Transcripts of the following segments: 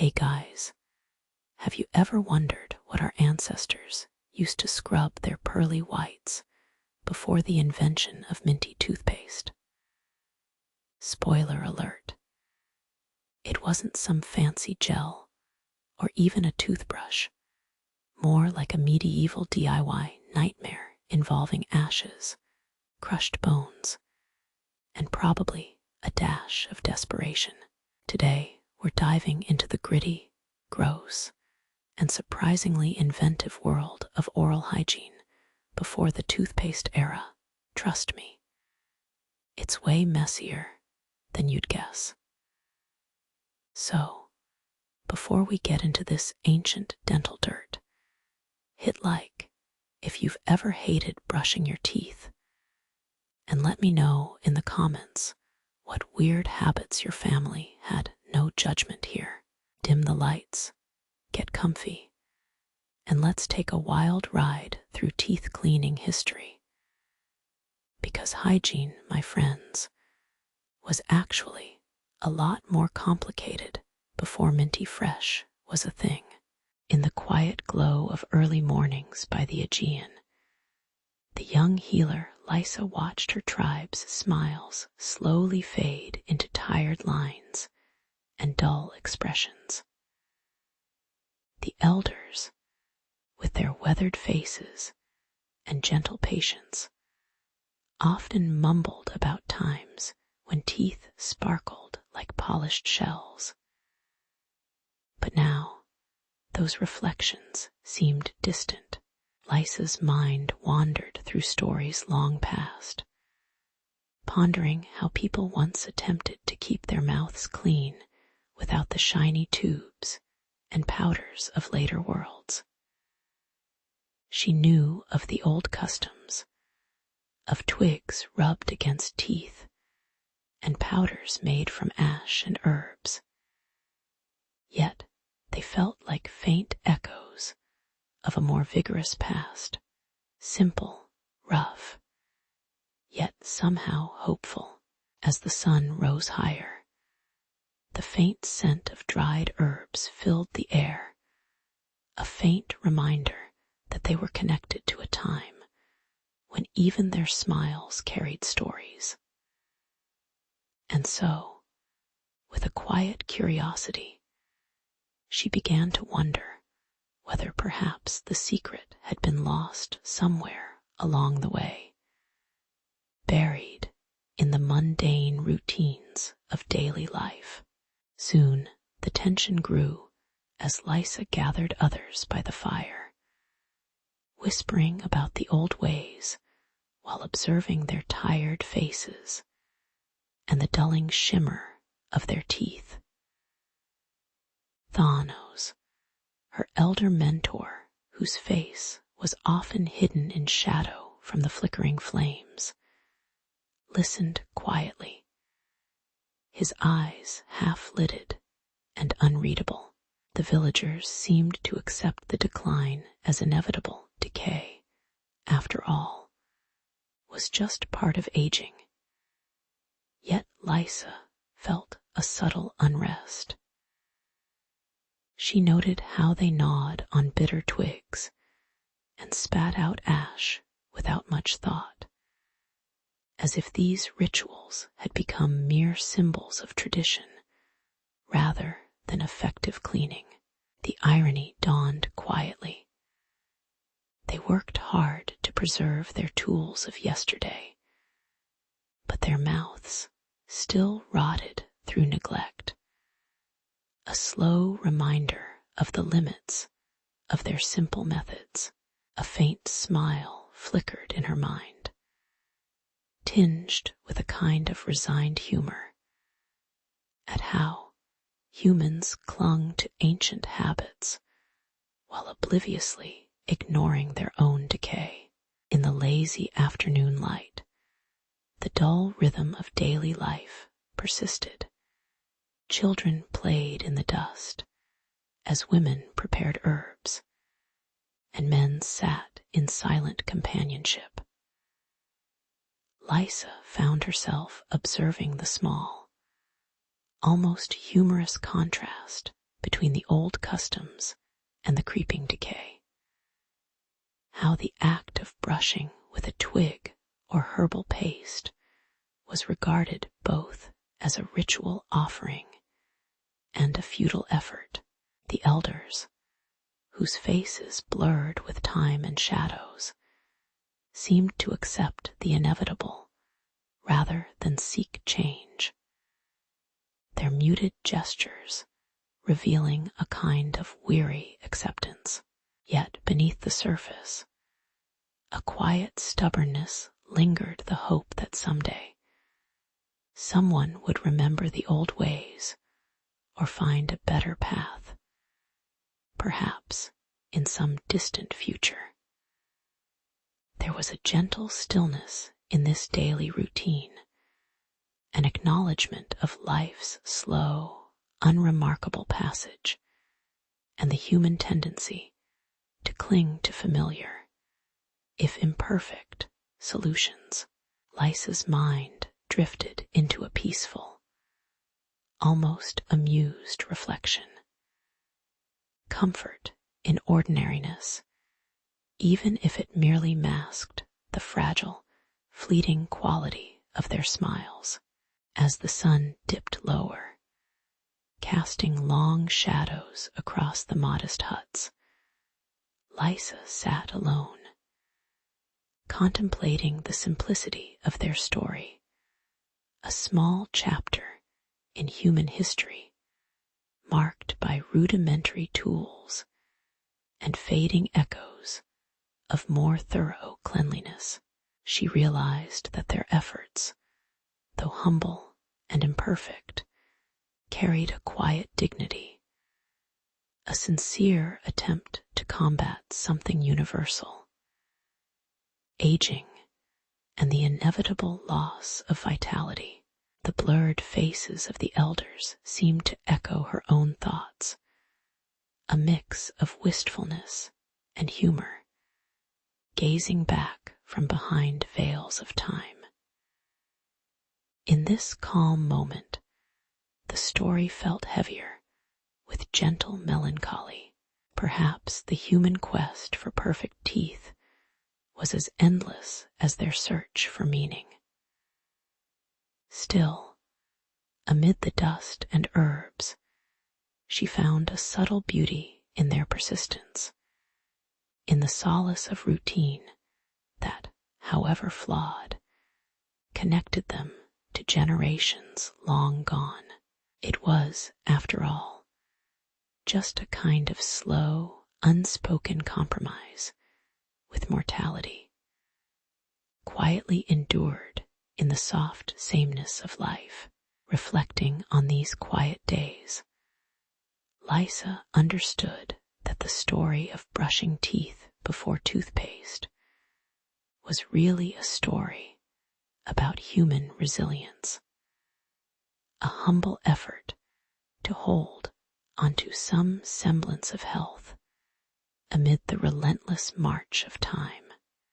Hey guys, have you ever wondered what our ancestors used to scrub their pearly whites before the invention of minty toothpaste? Spoiler alert, it wasn't some fancy gel or even a toothbrush, more like a medieval DIY nightmare involving ashes, crushed bones, and probably a dash of desperation. Today, we're diving into the gritty, gross, and surprisingly inventive world of oral hygiene before the toothpaste era. Trust me, it's way messier than you'd guess. So, before we get into this ancient dental dirt, hit like if you've ever hated brushing your teeth, and let me know in the comments what weird habits your family had. No judgment here. Dim the lights, get comfy, and let's take a wild ride through teeth cleaning history. Because hygiene, my friends, was actually a lot more complicated before minty fresh was a thing. In the quiet glow of early mornings by the Aegean, the young healer Lysa watched her tribe's smiles slowly fade into tired lines and dull expressions. The elders, with their weathered faces and gentle patience, often mumbled about times when teeth sparkled like polished shells. But now, those reflections seemed distant. Lysa's mind wandered through stories long past, pondering how people once attempted to keep their mouths clean without the shiny tubes and powders of later worlds. She knew of the old customs, of twigs rubbed against teeth and powders made from ash and herbs. Yet they felt like faint echoes of a more vigorous past, simple, rough, yet somehow hopeful. As the sun rose higher, the faint scent of dried herbs filled the air, a faint reminder that they were connected to a time when even their smiles carried stories. And so, with a quiet curiosity, she began to wonder whether perhaps the secret had been lost somewhere along the way, buried in the mundane routines of daily life. Soon, the tension grew as Lysa gathered others by the fire, whispering about the old ways while observing their tired faces and the dulling shimmer of their teeth. Thanos, her elder mentor, whose face was often hidden in shadow from the flickering flames, listened quietly, his eyes half-lidded and unreadable. The villagers seemed to accept the decline as inevitable. Decay, after all, was just part of aging. Yet Lysa felt a subtle unrest. She noted how they gnawed on bitter twigs and spat out ash without much thought, as if these rituals had become mere symbols of tradition rather than effective cleaning. The irony dawned quietly. They worked hard to preserve their tools of yesterday, but their mouths still rotted through neglect, a slow reminder of the limits of their simple methods. A faint smile flickered in her mind, tinged with a kind of resigned humor at how humans clung to ancient habits while obliviously ignoring their own decay. In the lazy afternoon light, the dull rhythm of daily life persisted. Children played in the dust as women prepared herbs, and men sat in silent companionship. Lysa found herself observing the small, almost humorous contrast between the old customs and the creeping decay. How the act of brushing with a twig or herbal paste was regarded both as a ritual offering and a futile effort. The elders, whose faces blurred with time and shadows, seemed to accept the inevitable rather than seek change, their muted gestures revealing a kind of weary acceptance. Yet beneath the surface, a quiet stubbornness lingered, the hope that someday someone would remember the old ways or find a better path, perhaps in some distant future. There was a gentle stillness in this daily routine, an acknowledgement of life's slow, unremarkable passage, and the human tendency to cling to familiar, if imperfect, solutions. Lisa's mind drifted into a peaceful, almost amused reflection. Comfort in ordinariness, even if it merely masked the fragile, fleeting quality of their smiles. As the sun dipped lower, casting long shadows across the modest huts, Lisa sat alone, contemplating the simplicity of their story, a small chapter in human history marked by rudimentary tools and fading echoes of more thorough cleanliness. She realized that their efforts, though humble and imperfect, carried a quiet dignity, a sincere attempt to combat something universal, aging and the inevitable loss of vitality. The blurred faces of the elders seemed to echo her own thoughts, a mix of wistfulness and humor, gazing back from behind veils of time. In this calm moment, the story felt heavier, with gentle melancholy. Perhaps the human quest for perfect teeth was as endless as their search for meaning. Still, amid the dust and herbs, she found a subtle beauty in their persistence, in the solace of routine that, however flawed, connected them to generations long gone. It was, after all, just a kind of slow, unspoken compromise with mortality, quietly endured in the soft sameness of life. Reflecting on these quiet days, Lisa understood that the story of brushing teeth before toothpaste was really a story about human resilience, a humble effort to hold onto some semblance of health amid the relentless march of time.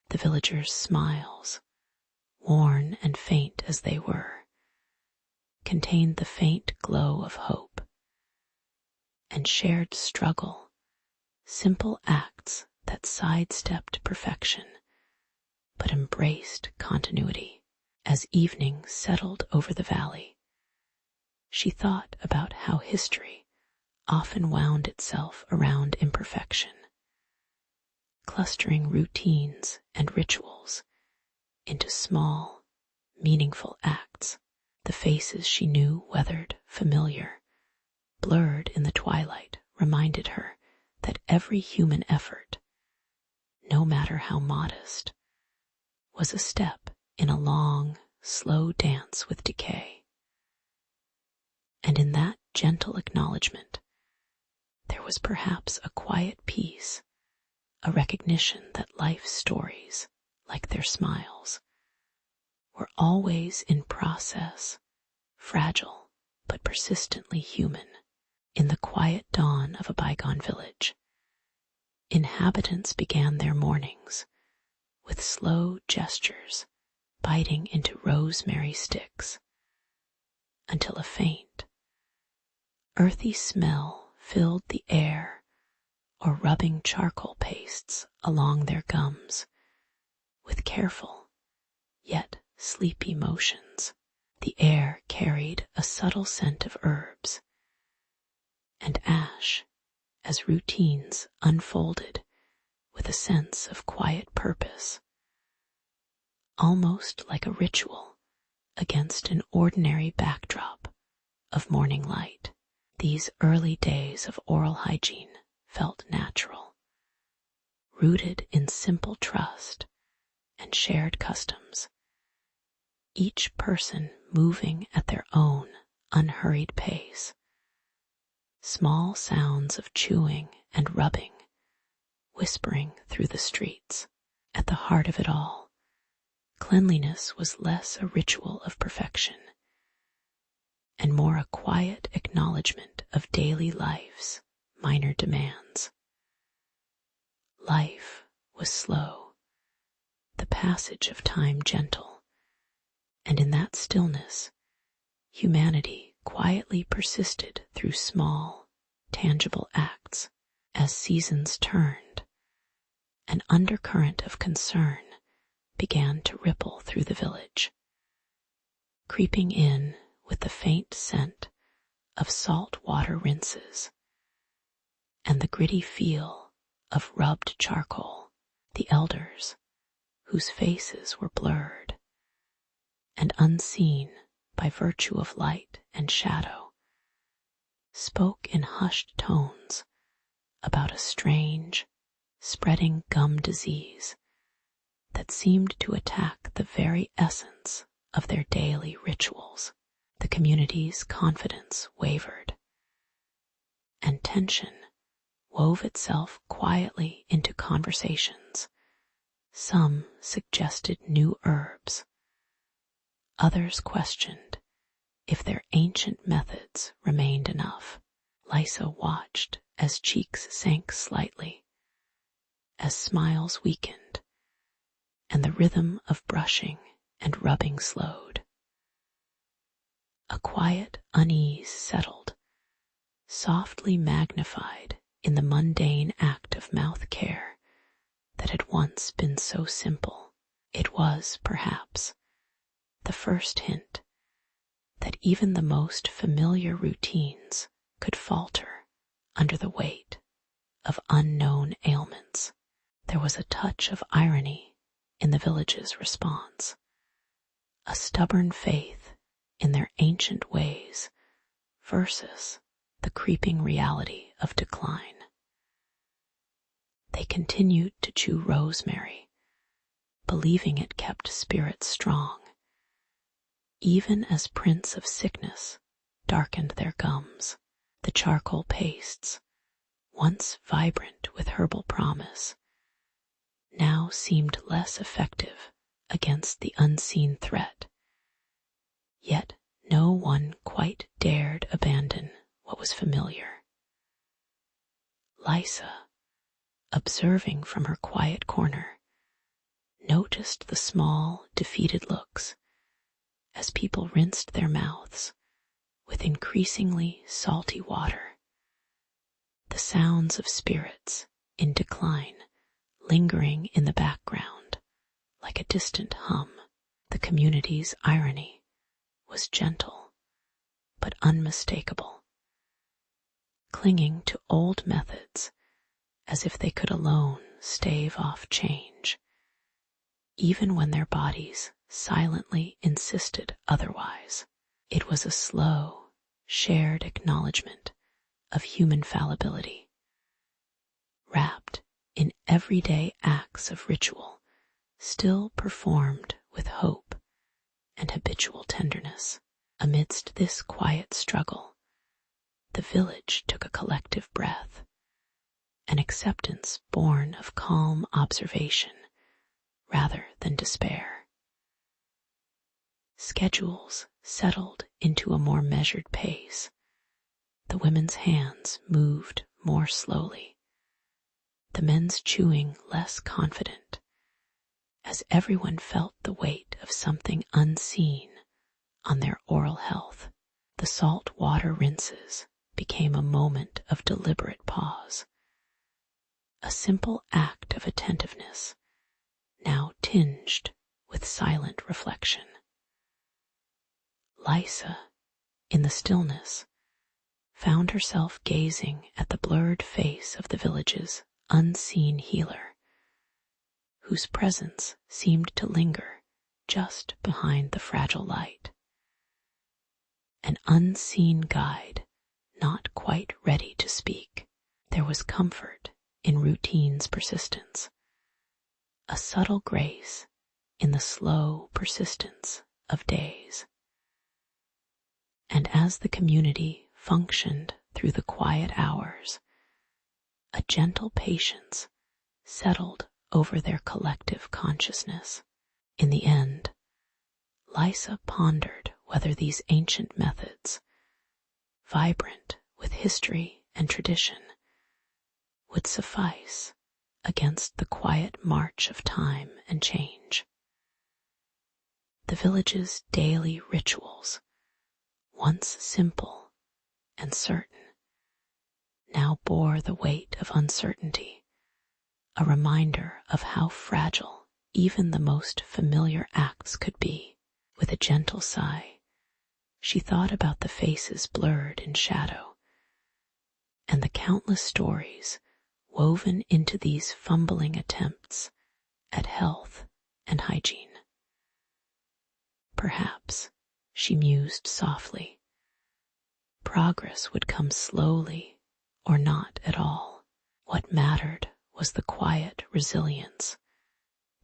The villagers' smiles, worn and faint as they were, contained the faint glow of hope and shared struggle, simple acts that sidestepped perfection but embraced continuity. As evening settled over the valley, she thought about how history often wound itself around imperfection, clustering routines and rituals into small, meaningful acts. The faces she knew weathered, familiar, blurred in the twilight, reminded her that every human effort, no matter how modest, was a step in a long, slow dance with decay. And in that gentle acknowledgement, there was perhaps a quiet peace, a recognition that life's stories, like their smiles, were always in process, fragile but persistently human. In the quiet dawn of a bygone village, inhabitants began their mornings with slow gestures, biting into rosemary sticks, until a faint, earthy smell filled the air or rubbing charcoal pastes along their gums with careful yet sleepy motions. The air carried a subtle scent of herbs and ash as routines unfolded with a sense of quiet purpose, almost like a ritual against an ordinary backdrop of morning light. These early days of oral hygiene felt natural, rooted in simple trust and shared customs, each person moving at their own unhurried pace. Small sounds of chewing and rubbing whispering through the streets. At the heart of it all, cleanliness was less a ritual of perfection and more a quiet acknowledgement of daily life's minor demands. Life was slow, the passage of time gentle, and in that stillness, humanity quietly persisted through small, tangible acts. As seasons turned, an undercurrent of concern began to ripple through the village, creeping in with the faint scent of salt water rinses and the gritty feel of rubbed charcoal. The elders, whose faces were blurred and unseen by virtue of light and shadow, spoke in hushed tones about a strange, spreading gum disease that seemed to attack the very essence of their daily rituals. The community's confidence wavered, and tension wove itself quietly into conversations. Some suggested new herbs, others questioned if their ancient methods remained enough. Lysa watched as cheeks sank slightly, as smiles weakened, and the rhythm of brushing and rubbing slowed. A quiet unease settled, softly magnified in the mundane act of mouth care that had once been so simple. It was, perhaps, the first hint that even the most familiar routines could falter under the weight of unknown ailments. There was a touch of irony in the village's response, a stubborn faith in their ancient ways versus the creeping reality of decline. They continued to chew rosemary, believing it kept spirits strong, even as prints of sickness darkened their gums. The charcoal pastes, once vibrant with herbal promise, now seemed less effective against the unseen threat. Yet no one quite dared abandon what was familiar. Lysa, observing from her quiet corner, noticed the small, defeated looks as people rinsed their mouths with increasingly salty water. The sounds of spirits in decline lingering in the background like a distant hum. The community's irony was gentle but unmistakable, clinging to old methods as if they could alone stave off change, even when their bodies silently insisted otherwise. It was a slow, shared acknowledgement of human fallibility, wrapped in everyday acts of ritual, still performed with hope and habitual tenderness. Amidst this quiet struggle, the village took a collective breath, an acceptance born of calm observation rather than despair. Schedules settled into a more measured pace. The women's hands moved more slowly, the men's chewing less confident, as everyone felt the weight of something unseen on their oral health. The salt water rinses became a moment of deliberate pause, a simple act of attentiveness, now tinged with silent reflection. Lysa, in the stillness, found herself gazing at the blurred face of the village's unseen healer, whose presence seemed to linger just behind the fragile light. An unseen guide, not quite ready to speak. There was comfort in routine's persistence, a subtle grace in the slow persistence of days. And as the community functioned through the quiet hours, a gentle patience settled over their collective consciousness. In the end, Lysa pondered whether these ancient methods, vibrant with history and tradition, would suffice against the quiet march of time and change. The village's daily rituals, once simple and certain, now bore the weight of uncertainty, a reminder of how fragile even the most familiar acts could be. With a gentle sigh, she thought about the faces blurred in shadow, and the countless stories woven into these fumbling attempts at health and hygiene. Perhaps, she mused softly, progress would come slowly or not at all. What mattered was the quiet resilience,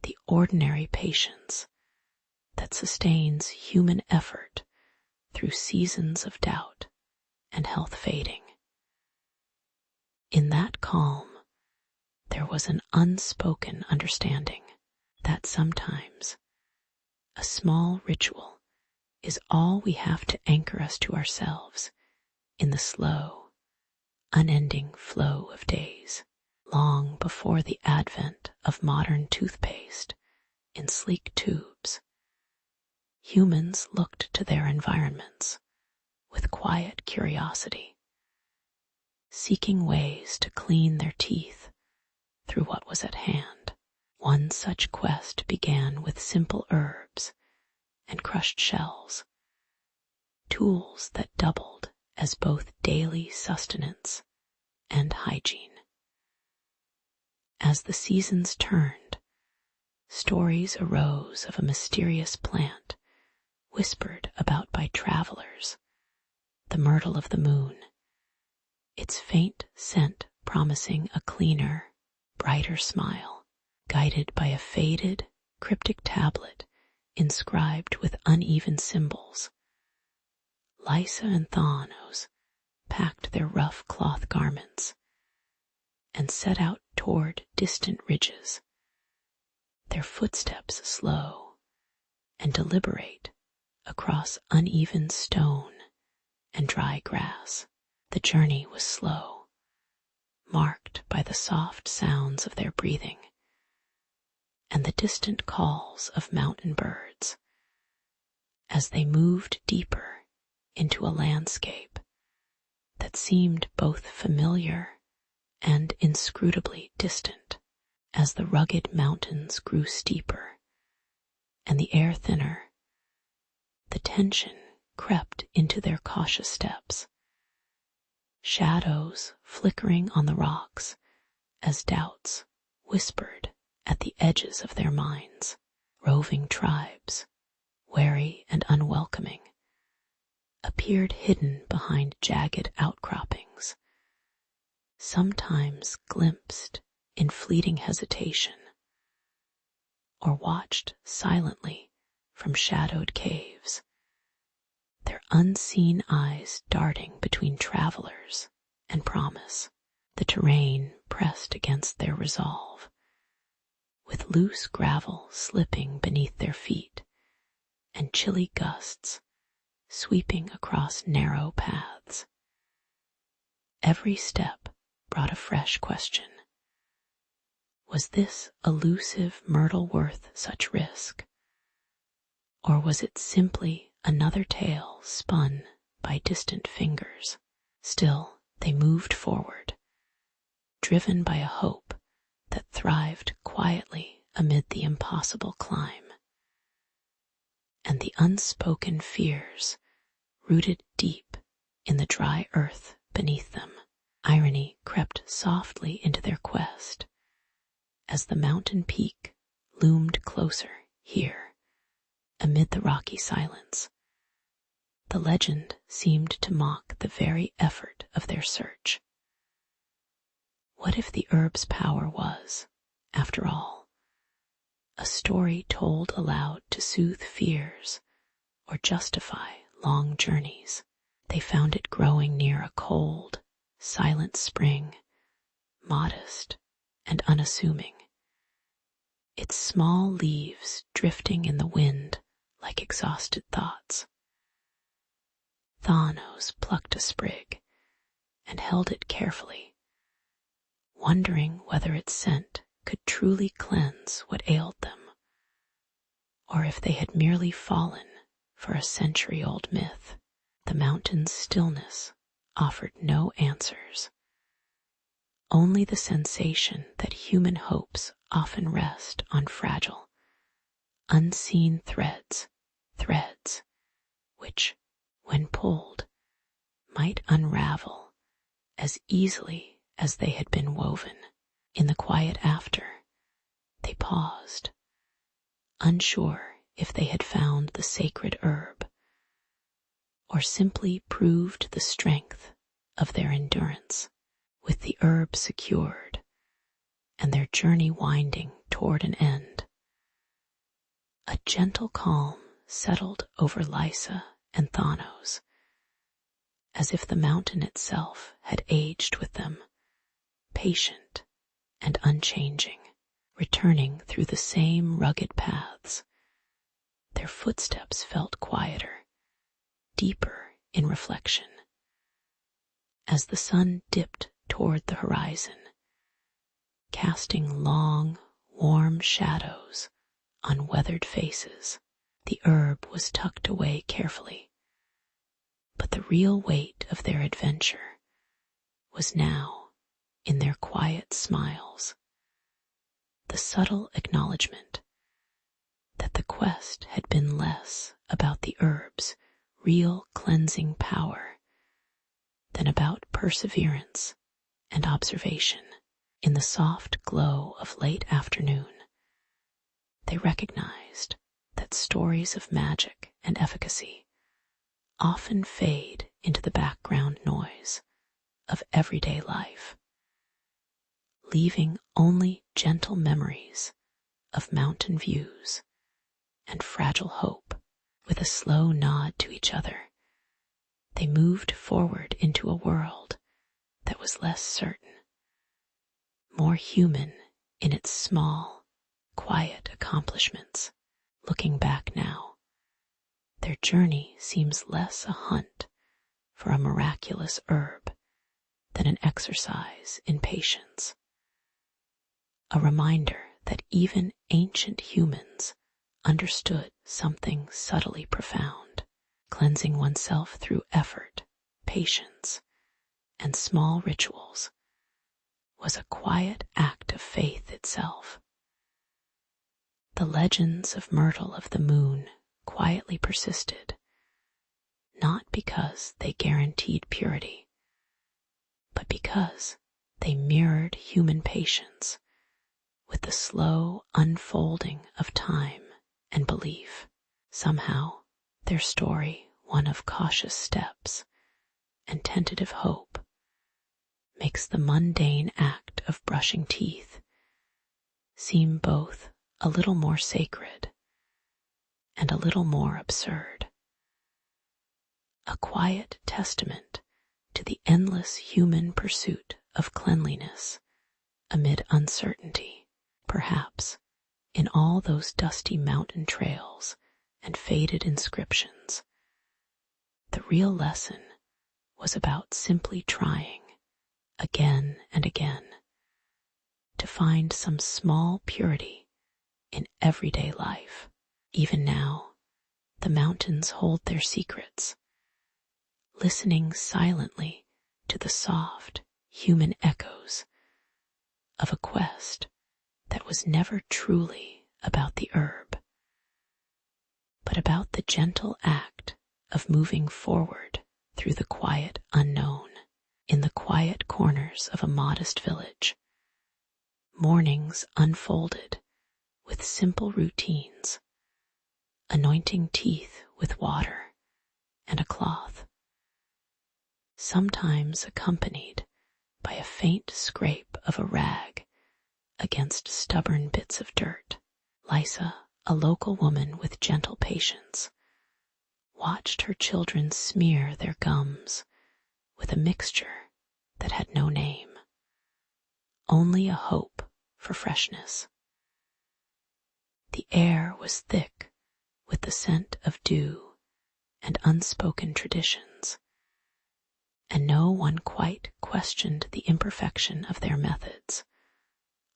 the ordinary patience that sustains human effort through seasons of doubt and health fading. In that calm, there was an unspoken understanding that sometimes a small ritual is all we have to anchor us to ourselves in the slow, unending flow of days. Long before the advent of modern toothpaste in sleek tubes, humans looked to their environments with quiet curiosity, seeking ways to clean their teeth through what was at hand. One such quest began with simple herbs and crushed shells, tools that doubled as both daily sustenance and hygiene. As the seasons turned, stories arose of a mysterious plant whispered about by travelers, the myrtle of the moon, its faint scent promising a cleaner, brighter smile, guided by a faded, cryptic tablet inscribed with uneven symbols. Lysa and Thanos packed their rough cloth garments and set out toward distant ridges, their footsteps slow and deliberate across uneven stone and dry grass. The journey was slow, marked by the soft sounds of their breathing and the distant calls of mountain birds as they moved deeper into a landscape that seemed both familiar and inscrutably distant. As the rugged mountains grew steeper and the air thinner, the tension crept into their cautious steps, shadows flickering on the rocks as doubts whispered at the edges of their minds. Roving tribes, wary and unwelcoming, appeared hidden behind jagged outcroppings, sometimes glimpsed in fleeting hesitation, or watched silently from shadowed caves, their unseen eyes darting between travelers and promise. The terrain pressed against their resolve, with loose gravel slipping beneath their feet and chilly gusts sweeping across narrow paths. Every step brought a fresh question. Was this elusive myrtle worth such risk? Or was it simply another tale spun by distant fingers? Still, They moved forward, driven by a hope that thrived quietly amid the impossible climb. And the unspoken fears rooted deep in the dry earth beneath them. Irony crept softly into their quest as the mountain peak loomed closer here amid the rocky silence. The legend seemed to mock the very effort of their search. What if the herb's power was, after all, a story told aloud to soothe fears or justify long journeys? They found it growing near a cold, silent spring, modest and unassuming, its small leaves drifting in the wind like exhausted thoughts. Thanos plucked a sprig and held it carefully, wondering whether its scent could truly cleanse what ailed them, or if they had merely fallen for a century-old myth. The mountain's stillness offered no answers, only the sensation that human hopes often rest on fragile, unseen threads which, when pulled, might unravel as easily as they had been woven. In the quiet after, they paused, unsure if they had found the sacred herb, or simply proved the strength of their endurance. With the herb secured, and their journey winding toward an end, a gentle calm settled over Lysa and Thanos, as if the mountain itself had aged with them, patient and unchanging. Returning through the same rugged paths, their footsteps felt quieter, deeper in reflection. As the sun dipped toward the horizon, casting long, warm shadows on weathered faces, the herb was tucked away carefully. But the real weight of their adventure was now in their quiet smiles, the subtle acknowledgement that the quest had been less about the herb's real cleansing power than about perseverance and observation. In the soft glow of late afternoon, they recognized that stories of magic and efficacy often fade into the background noise of everyday life, leaving only gentle memories of mountain views and fragile hope. With a slow nod to each other, they moved forward into a world that was less certain, more human in its small, quiet accomplishments. Looking back now, their journey seems less a hunt for a miraculous herb than an exercise in patience, a reminder that even ancient humans understood something subtly profound. Cleansing oneself through effort, patience, and small rituals was a quiet act of faith itself. The legends of Myrtle of the Moon quietly persisted, not because they guaranteed purity, but because they mirrored human patience with the slow unfolding of time and belief. Somehow, their story, one of cautious steps and tentative hope, makes the mundane act of brushing teeth seem both a little more sacred and a little more absurd. A quiet testament to the endless human pursuit of cleanliness amid uncertainty. Perhaps in all those dusty mountain trails and faded inscriptions, the real lesson was about simply trying again and again to find some small purity in everyday life. Even now, the mountains hold their secrets, listening silently to the soft, human echoes of a quest that was never truly about the herb, but about the gentle act of moving forward through the quiet unknown. In the quiet corners of a modest village, mornings unfolded with simple routines, anointing teeth with water and a cloth, sometimes accompanied by a faint scrape of a rag against stubborn bits of dirt. Lisa, a local woman with gentle patience, watched her children smear their gums with a mixture that had no name, only a hope for freshness. The air was thick with the scent of dew and unspoken traditions, and no one quite questioned the imperfection of their methods,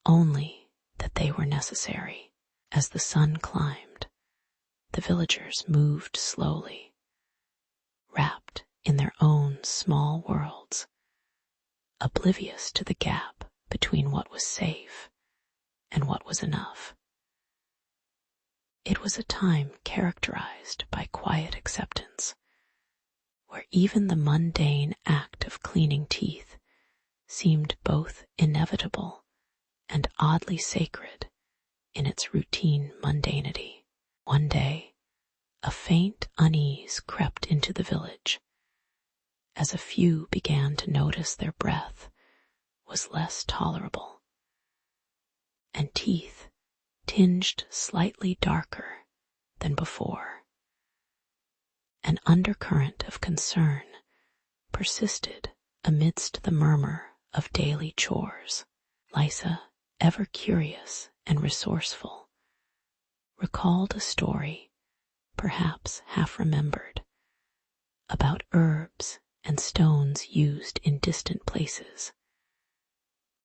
only that they were necessary. As the sun climbed, the villagers moved slowly, wrapped in their own small worlds, oblivious to the gap between what was safe and what was enough. It was a time characterized by quiet acceptance, where even the mundane act of cleaning teeth seemed both inevitable and oddly sacred in its routine mundanity. One day, a faint unease crept into the village, as a few began to notice their breath was less tolerable, and teeth tinged slightly darker than before. An undercurrent of concern persisted amidst the murmur of daily chores. Lisa, ever curious and resourceful, recalled a story, perhaps half remembered, about herbs and stones used in distant places,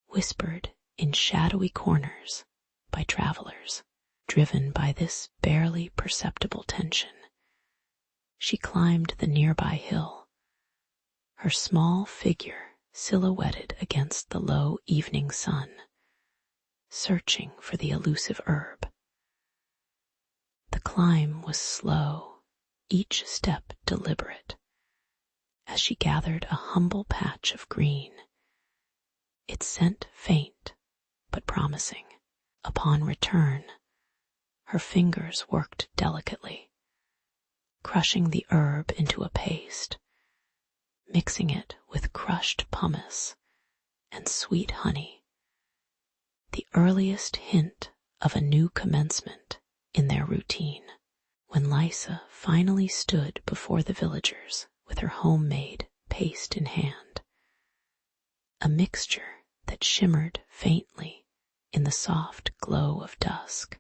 whispered in shadowy corners by travelers. Driven by this barely perceptible tension, she climbed the nearby hill, her small figure silhouetted against the low evening sun, searching for the elusive herb. The climb was slow, each step deliberate, as she gathered a humble patch of green, its scent faint but promising. Upon return, her fingers worked delicately, crushing the herb into a paste, mixing it with crushed pumice and sweet honey, the earliest hint of a new commencement in their routine. When Lisa finally stood before the villagers with her homemade paste in hand, a mixture that shimmered faintly in the soft glow of dusk,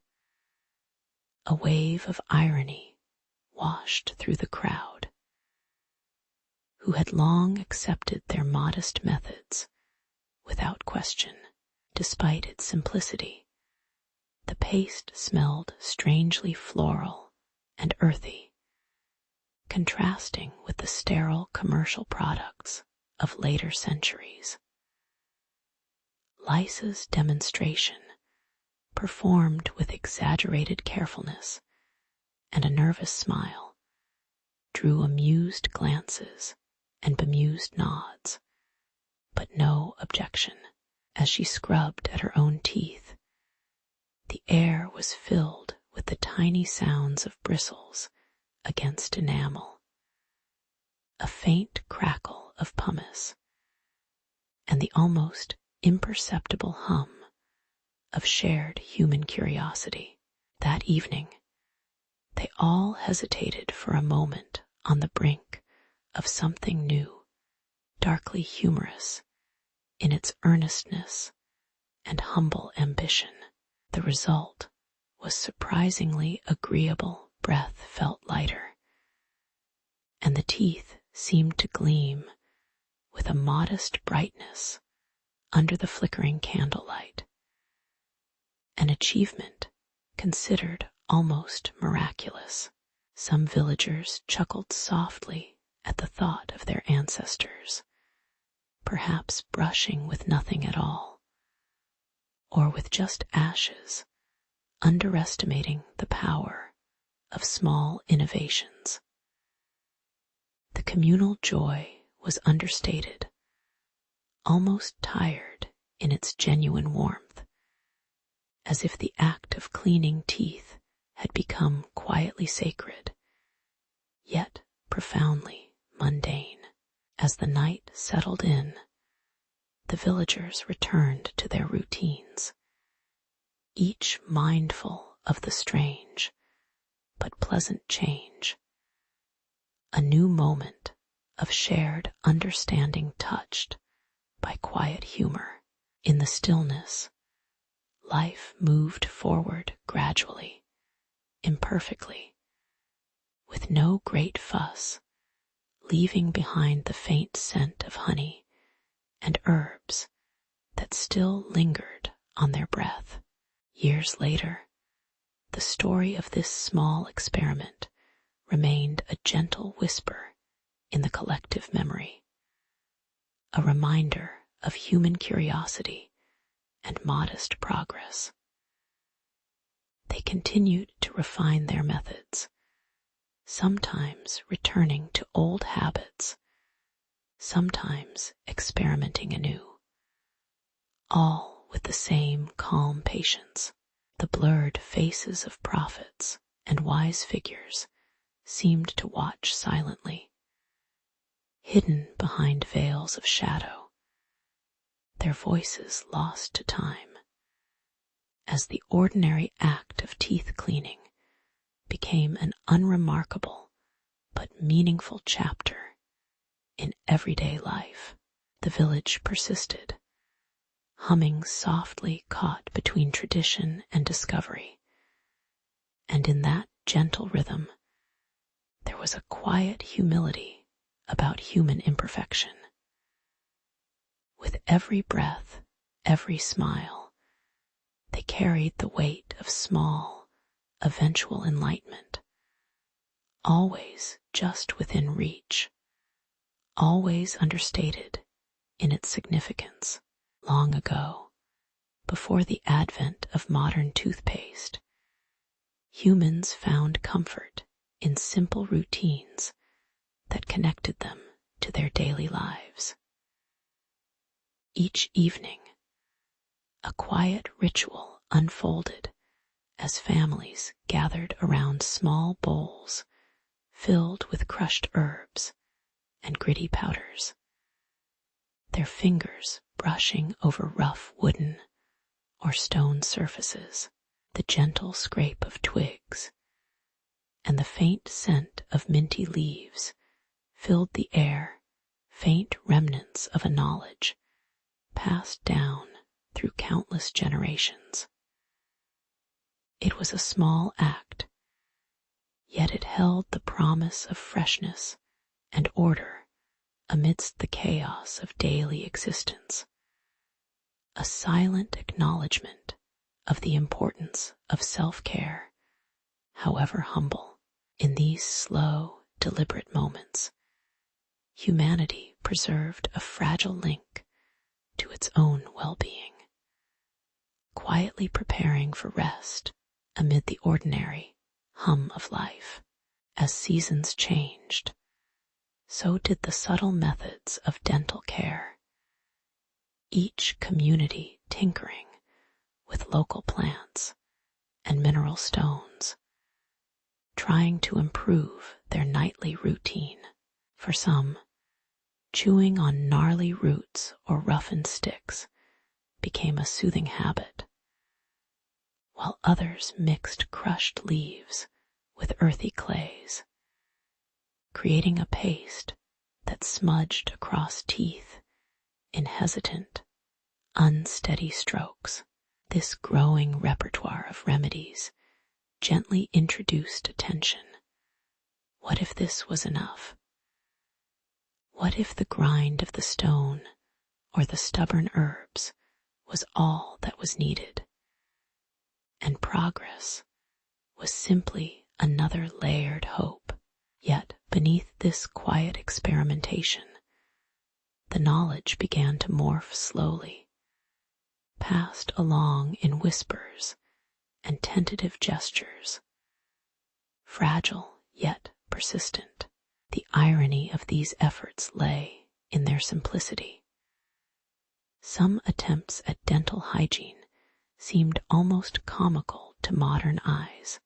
a wave of irony washed through the crowd, who had long accepted their modest methods without question. Despite its simplicity, the paste smelled strangely floral and earthy, contrasting with the sterile commercial products of later centuries. Lisa's demonstration, performed with exaggerated carefulness and a nervous smile, drew amused glances and bemused nods, but no objection. As she scrubbed at her own teeth, the air was filled with the tiny sounds of bristles against enamel, a faint crackle of pumice, and the almost imperceptible hum of shared human curiosity. That evening, they all hesitated for a moment on the brink of something new, darkly humorous in its earnestness and humble ambition. The result was surprisingly agreeable. Breath felt lighter, and the teeth seemed to gleam with a modest brightness under the flickering candlelight, an achievement considered almost miraculous. Some villagers chuckled softly at the thought of their ancestors, perhaps brushing with nothing at all, or with just ashes, underestimating the power of small innovations. The communal joy was understated, almost tired in its genuine warmth, as if the act of cleaning teeth had become quietly sacred, yet profoundly mundane. As the night settled in, the villagers returned to their routines, each mindful of the strange but pleasant change. A new moment of shared understanding touched by quiet humor. In the stillness, life moved forward gradually, imperfectly, with no great fuss, leaving behind the faint scent of honey and herbs that still lingered on their breath. Years later, the story of this small experiment remained a gentle whisper in the collective memory, a reminder of human curiosity and modest progress. They continued to refine their methods, sometimes returning to old habits, sometimes experimenting anew, all with the same calm patience. The blurred faces of prophets and wise figures seemed to watch silently, hidden behind veils of shadow, their voices lost to time, as the ordinary act of teeth cleaning became an unremarkable but meaningful chapter in everyday life. The village persisted, humming softly caught between tradition and discovery, and in that gentle rhythm there was a quiet humility about human imperfection. With every breath, every smile, they carried the weight of small, eventual enlightenment, always just within reach, always understated in its significance. Long ago, before the advent of modern toothpaste, humans found comfort in simple routines that connected them to their daily lives. Each evening, a quiet ritual unfolded as families gathered around small bowls filled with crushed herbs and gritty powders, their fingers brushing over rough wooden or stone surfaces. The gentle scrape of twigs and the faint scent of minty leaves filled the air, faint remnants of a knowledge passed down through countless generations. It was a small act, yet it held the promise of freshness and order amidst the chaos of daily existence, a silent acknowledgement of the importance of self-care, however humble. In these slow, deliberate moments, humanity preserved a fragile link to its own well-being, quietly preparing for rest amid the ordinary hum of life. As seasons changed, so did the subtle methods of dental care, each community tinkering with local plants and mineral stones, trying to improve their nightly routine. For some, chewing on gnarly roots or roughened sticks became a soothing habit, while others mixed crushed leaves with earthy clays, creating a paste that smudged across teeth in hesitant, unsteady strokes. This growing repertoire of remedies gently introduced attention. What if this was enough? What if the grind of the stone or the stubborn herbs was all that was needed, and progress was simply another layered hope? Yet beneath this quiet experimentation, The knowledge began to morph slowly, passed along in whispers and tentative gestures, fragile yet persistent. The irony of these efforts lay in their simplicity. Some attempts at dental hygiene seemed almost comical to modern eyes,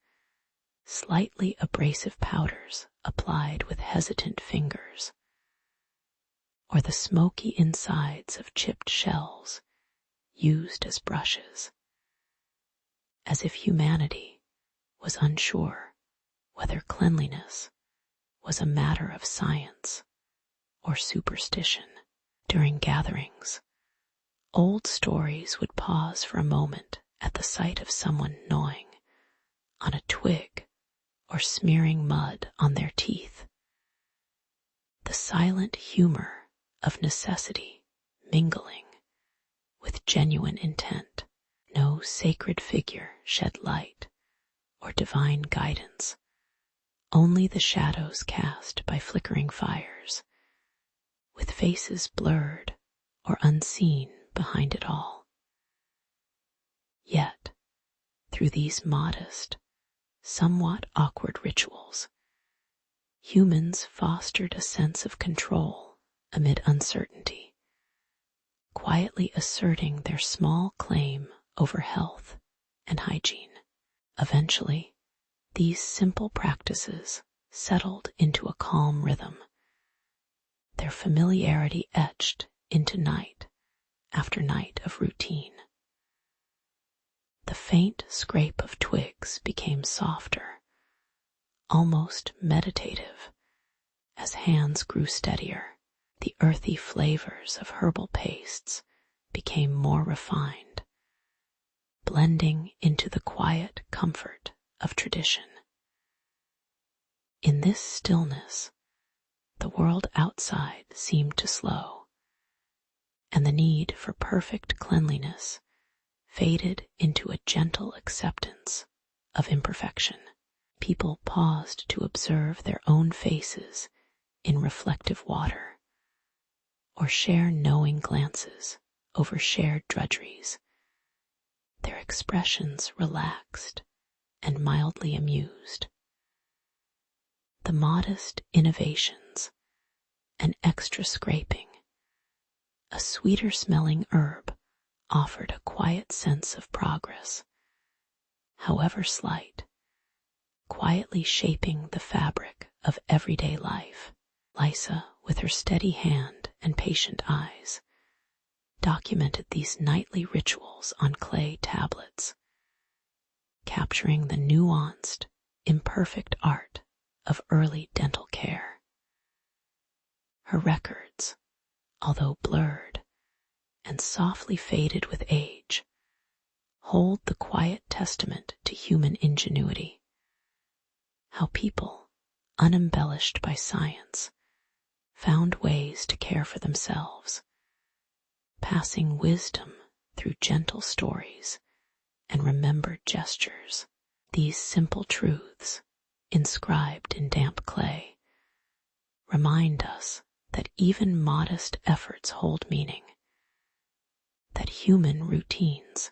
slightly abrasive powders applied with hesitant fingers, or the smoky insides of chipped shells used as brushes, as if humanity was unsure whether cleanliness was a matter of science or superstition. During gatherings, old stories would pause for a moment at the sight of someone gnawing on a twig or smearing mud on their teeth. The silent humor of necessity mingling with genuine intent. No sacred figure shed light or divine guidance, only the shadows cast by flickering fires, with faces blurred or unseen behind it all. Yet, through these modest, somewhat awkward rituals, humans fostered a sense of control amid uncertainty, quietly asserting their small claim over health and hygiene. Eventually, these simple practices settled into a calm rhythm, their familiarity etched into night after night of routine. The faint scrape of twigs became softer, almost meditative, as hands grew steadier. The earthy flavors of herbal pastes became more refined, blending into the quiet comfort of tradition. In this stillness, the world outside seemed to slow, and the need for perfect cleanliness faded into a gentle acceptance of imperfection. People paused to observe their own faces in reflective water, or share knowing glances over shared drudgeries, their expressions relaxed and mildly amused. The modest innovations, an extra scraping, a sweeter smelling herb offered a quiet sense of progress, however slight, quietly shaping the fabric of everyday life. Lysa, with her steady hand and patient eyes, documented these nightly rituals on clay tablets, capturing the nuanced, imperfect art of early dental care. Her records, although blurred and softly faded with age, hold the quiet testament to human ingenuity, how people, unembellished by science, found ways to care for themselves, passing wisdom through gentle stories and remembered gestures. These simple truths, inscribed in damp clay, remind us that even modest efforts hold meaning, that human routines,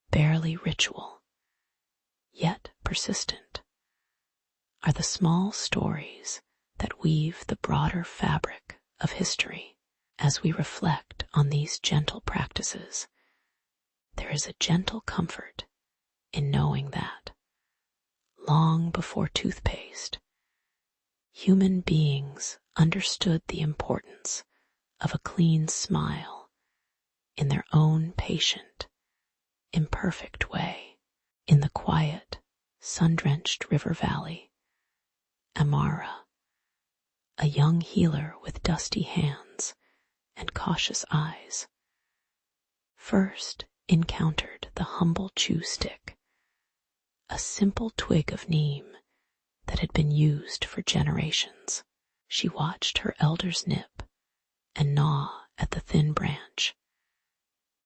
barely ritual, yet persistent, are the small stories that weave the broader fabric of history. As we reflect on these gentle practices, there is a gentle comfort in knowing that, long before toothpaste, human beings understood the importance of a clean smile in their own patient, imperfect way. In the quiet, sun-drenched river valley, Amara, a young healer with dusty hands and cautious eyes, first encountered the humble chew stick, a simple twig of neem that had been used for generations. She watched her elders nip and gnaw at the thin branch,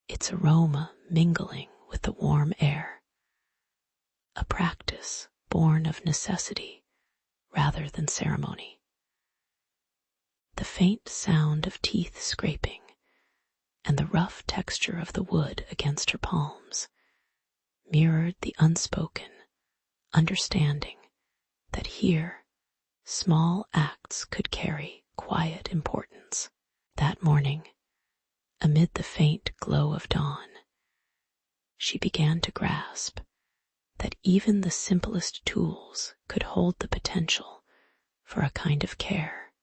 its aroma mingling with the warm air, a practice born of necessity rather than ceremony. The faint sound of teeth scraping and the rough texture of the wood against her palms mirrored the unspoken understanding that here small acts could carry quiet importance. That morning, amid the faint glow of dawn, she began to grasp that even the simplest tools could hold the potential for a kind of care,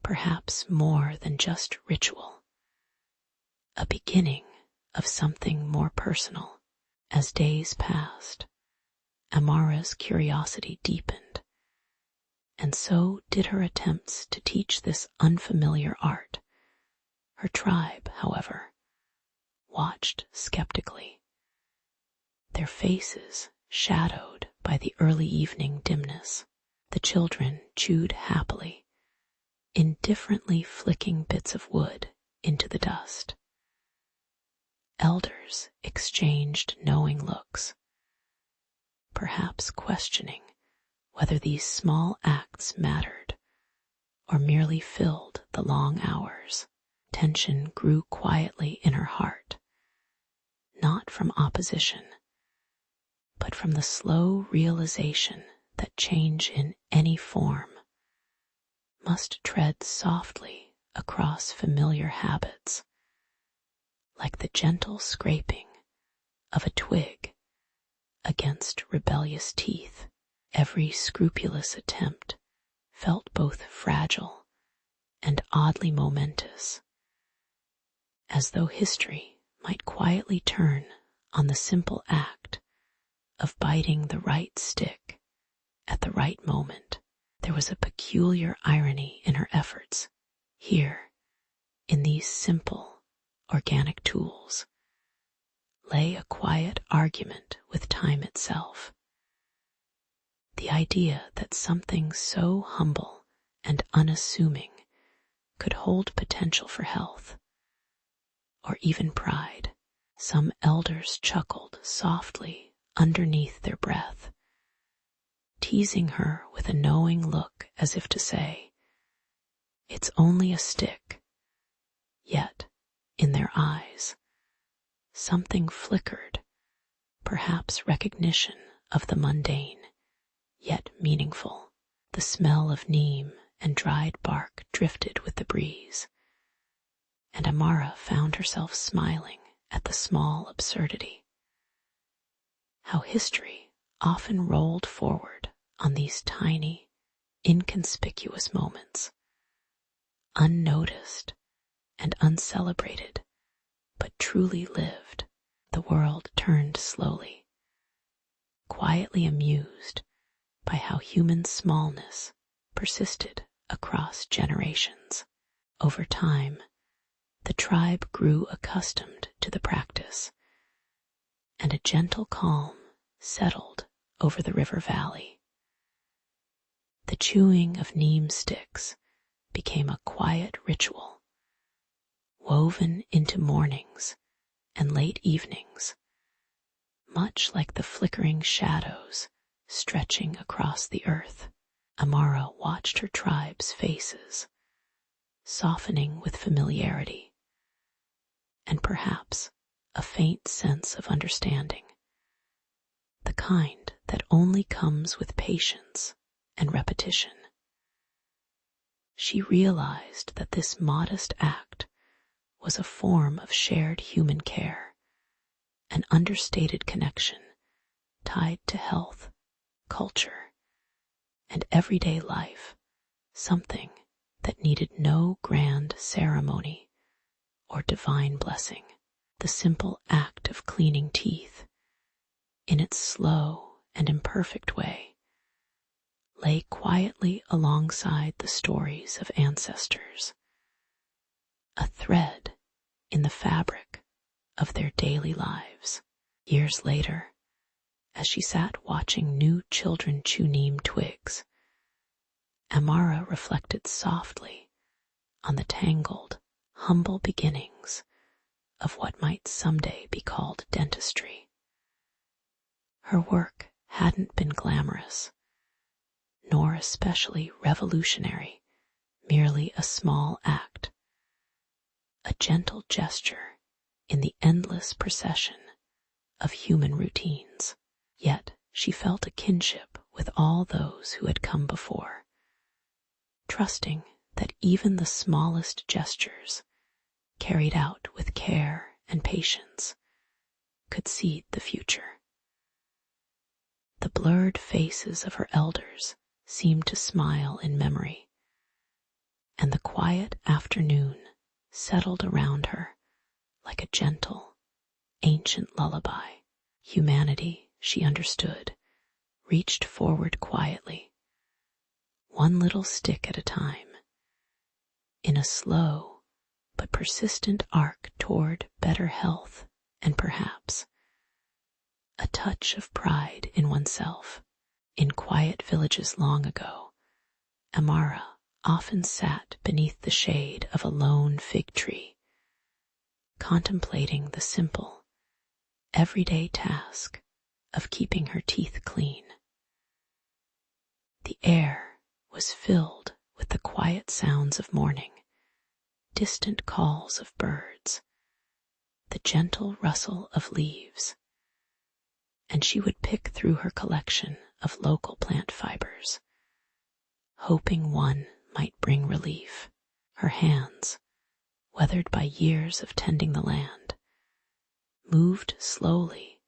perhaps more than just ritual, a beginning of something more personal. As days passed, Amara's curiosity deepened, and so did her attempts to teach this unfamiliar art. Her tribe, however, watched skeptically, their faces shadowed by the early evening dimness. The children chewed happily, indifferently flicking bits of wood into the dust. Elders exchanged knowing looks, perhaps questioning whether these small acts mattered or merely filled the long hours. Tension grew quietly in her heart, not from opposition, but from the slow realization that change in any form must tread softly across familiar habits, like the gentle scraping of a twig against rebellious teeth. Every scrupulous attempt felt both fragile and oddly momentous, as though history might quietly turn on the simple act of biting the right stick at the right moment. There was a peculiar irony in her efforts. Here, in these simple, organic tools, lay a quiet argument with time itself. The idea that something so humble and unassuming could hold potential for health, or even pride. Some elders chuckled softly underneath their breath, teasing her with a knowing look as if to say, "It's only a stick." Yet, in their eyes, something flickered, perhaps recognition of the mundane, yet meaningful. The smell of neem and dried bark drifted with the breeze, and Amara found herself smiling at the small absurdity. How history often rolled forward on these tiny, inconspicuous moments, unnoticed and uncelebrated, but truly lived. The world turned slowly, quietly amused by how human smallness persisted across generations. Over time, the tribe grew accustomed to the practice, and a gentle calm settled over the river valley. The chewing of neem sticks became a quiet ritual, woven into mornings and late evenings, much like the flickering shadows stretching across the earth. Amara watched her tribe's faces, softening with familiarity, and perhaps a faint sense of understanding, the kind that only comes with patience and repetition. She realized that this modest act was a form of shared human care, an understated connection tied to health, culture, and everyday life, something that needed no grand ceremony or divine blessing. The simple act of cleaning teeth, in its slow and imperfect way, lay quietly alongside the stories of ancestors, a thread in the fabric of their daily lives. Years later, as she sat watching new children chew neem twigs, Amara reflected softly on the tangled, humble beginnings of what might someday be called dentistry. Her work hadn't been glamorous, nor especially revolutionary, merely a small act, a gentle gesture in the endless procession of human routines. Yet she felt a kinship with all those who had come before, trusting that even the smallest gestures, carried out with care and patience, could seed the future. The blurred faces of her elders seemed to smile in memory, and the quiet afternoon settled around her like a gentle, ancient lullaby. Humanity, she understood, reached forward quietly, one little stick at a time, in a slow but persistent arc toward better health and perhaps a touch of pride in oneself. In quiet villages long ago, Amara often sat beneath the shade of a lone fig tree, contemplating the simple, everyday task of keeping her teeth clean. The air was filled with the quiet sounds of morning, distant calls of birds, the gentle rustle of leaves, and she would pick through her collection of local plant fibers, hoping one might bring relief. Her hands, weathered by years of tending the land, moved slowly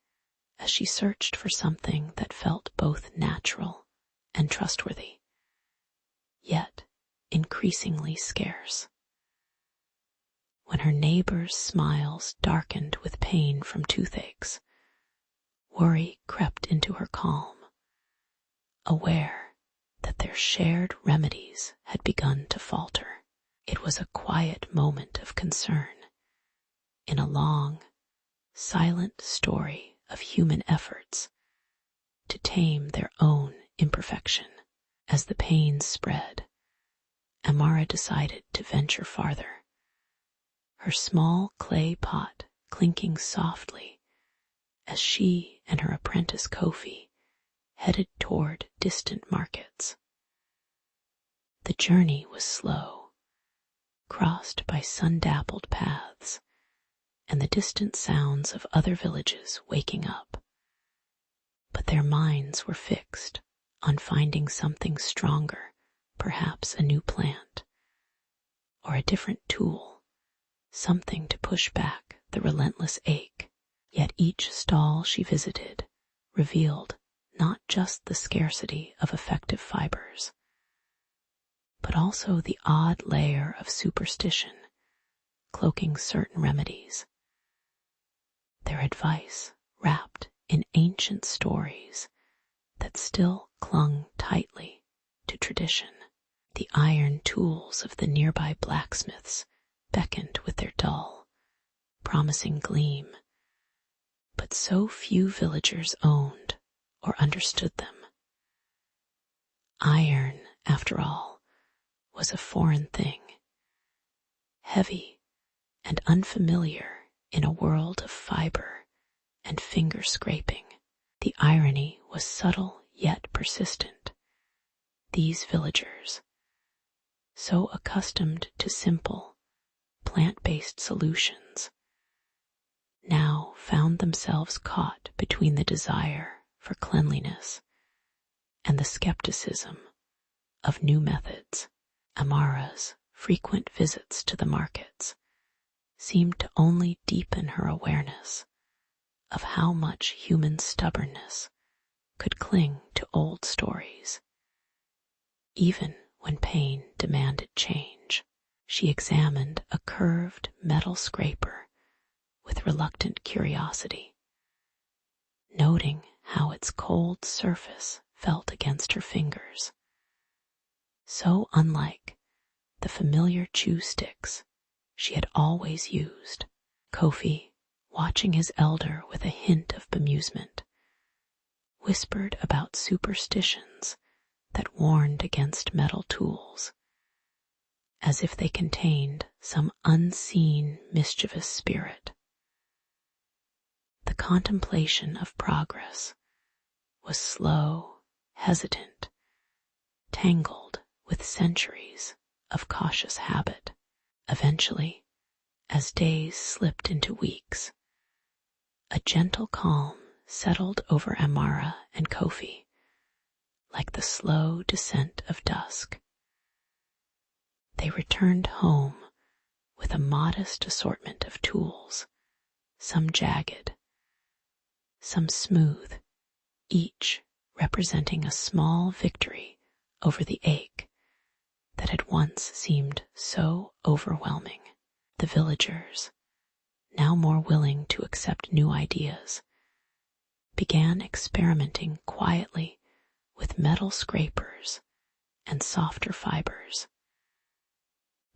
as she searched for something that felt both natural and trustworthy, yet increasingly scarce. When her neighbors' smiles darkened with pain from toothaches, worry crept into her calm, aware that their shared remedies had begun to falter. It was a quiet moment of concern in a long, silent story of human efforts to tame their own imperfection. As the pains spread, Amara decided to venture farther, her small clay pot clinking softly as she and her apprentice Kofi headed toward distant markets. The journey was slow, crossed by sun-dappled paths and the distant sounds of other villages waking up, but their minds were fixed on finding something stronger, perhaps a new plant, or a different tool, something to push back the relentless ache. Yet each stall she visited revealed not just the scarcity of effective fibers, but also the odd layer of superstition cloaking certain remedies, their advice wrapped in ancient stories that still clung tightly to tradition. The iron tools of the nearby blacksmiths beckoned with their dull, promising gleam, but so few villagers owned or understood them. Iron, after all, was a foreign thing, heavy and unfamiliar in a world of fiber and finger scraping. The irony was subtle yet persistent. These villagers, so accustomed to simple, plant-based solutions, now found themselves caught between the desire for cleanliness and the skepticism of new methods. Amara's frequent visits to the markets seemed to only deepen her awareness of how much human stubbornness could cling to old stories. Even when pain demanded change, she examined a curved metal scraper with reluctant curiosity, noting how its cold surface felt against her fingers, so unlike the familiar chew sticks she had always used. Kofi, watching his elder with a hint of bemusement, whispered about superstitions that warned against metal tools, as if they contained some unseen mischievous spirit. The contemplation of progress was slow, hesitant, tangled with centuries of cautious habit. Eventually, as days slipped into weeks, a gentle calm settled over Amara and Kofi, like the slow descent of dusk. They returned home with a modest assortment of tools, some jagged, some smooth, each representing a small victory over the ache that had once seemed so overwhelming. The villagers, now more willing to accept new ideas, began experimenting quietly with metal scrapers and softer fibers.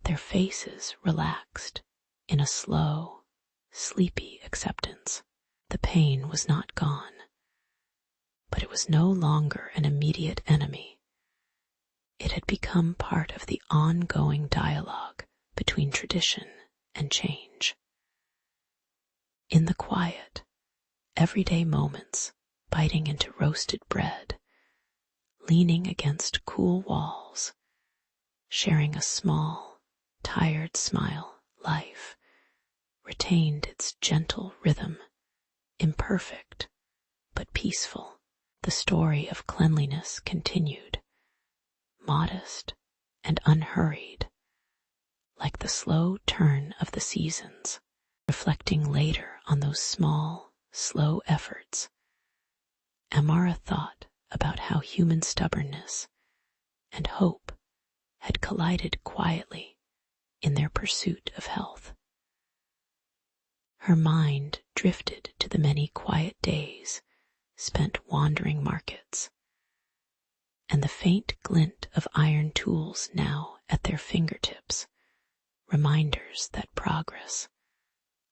Their faces relaxed in a slow, sleepy acceptance. The pain was not gone, but it was no longer an immediate enemy. It had become part of the ongoing dialogue between tradition and change. In the quiet, everyday moments, biting into roasted bread, leaning against cool walls, sharing a small, tired smile, life retained its gentle rhythm, imperfect but peaceful. The story of cleanliness continued, modest and unhurried, like the slow turn of the seasons. Reflecting later on those small, slow efforts, Amara thought about how human stubbornness and hope had collided quietly in their pursuit of health. Her mind drifted to the many quiet days spent wandering markets, and the faint glint of iron tools now at their fingertips, reminders that progress,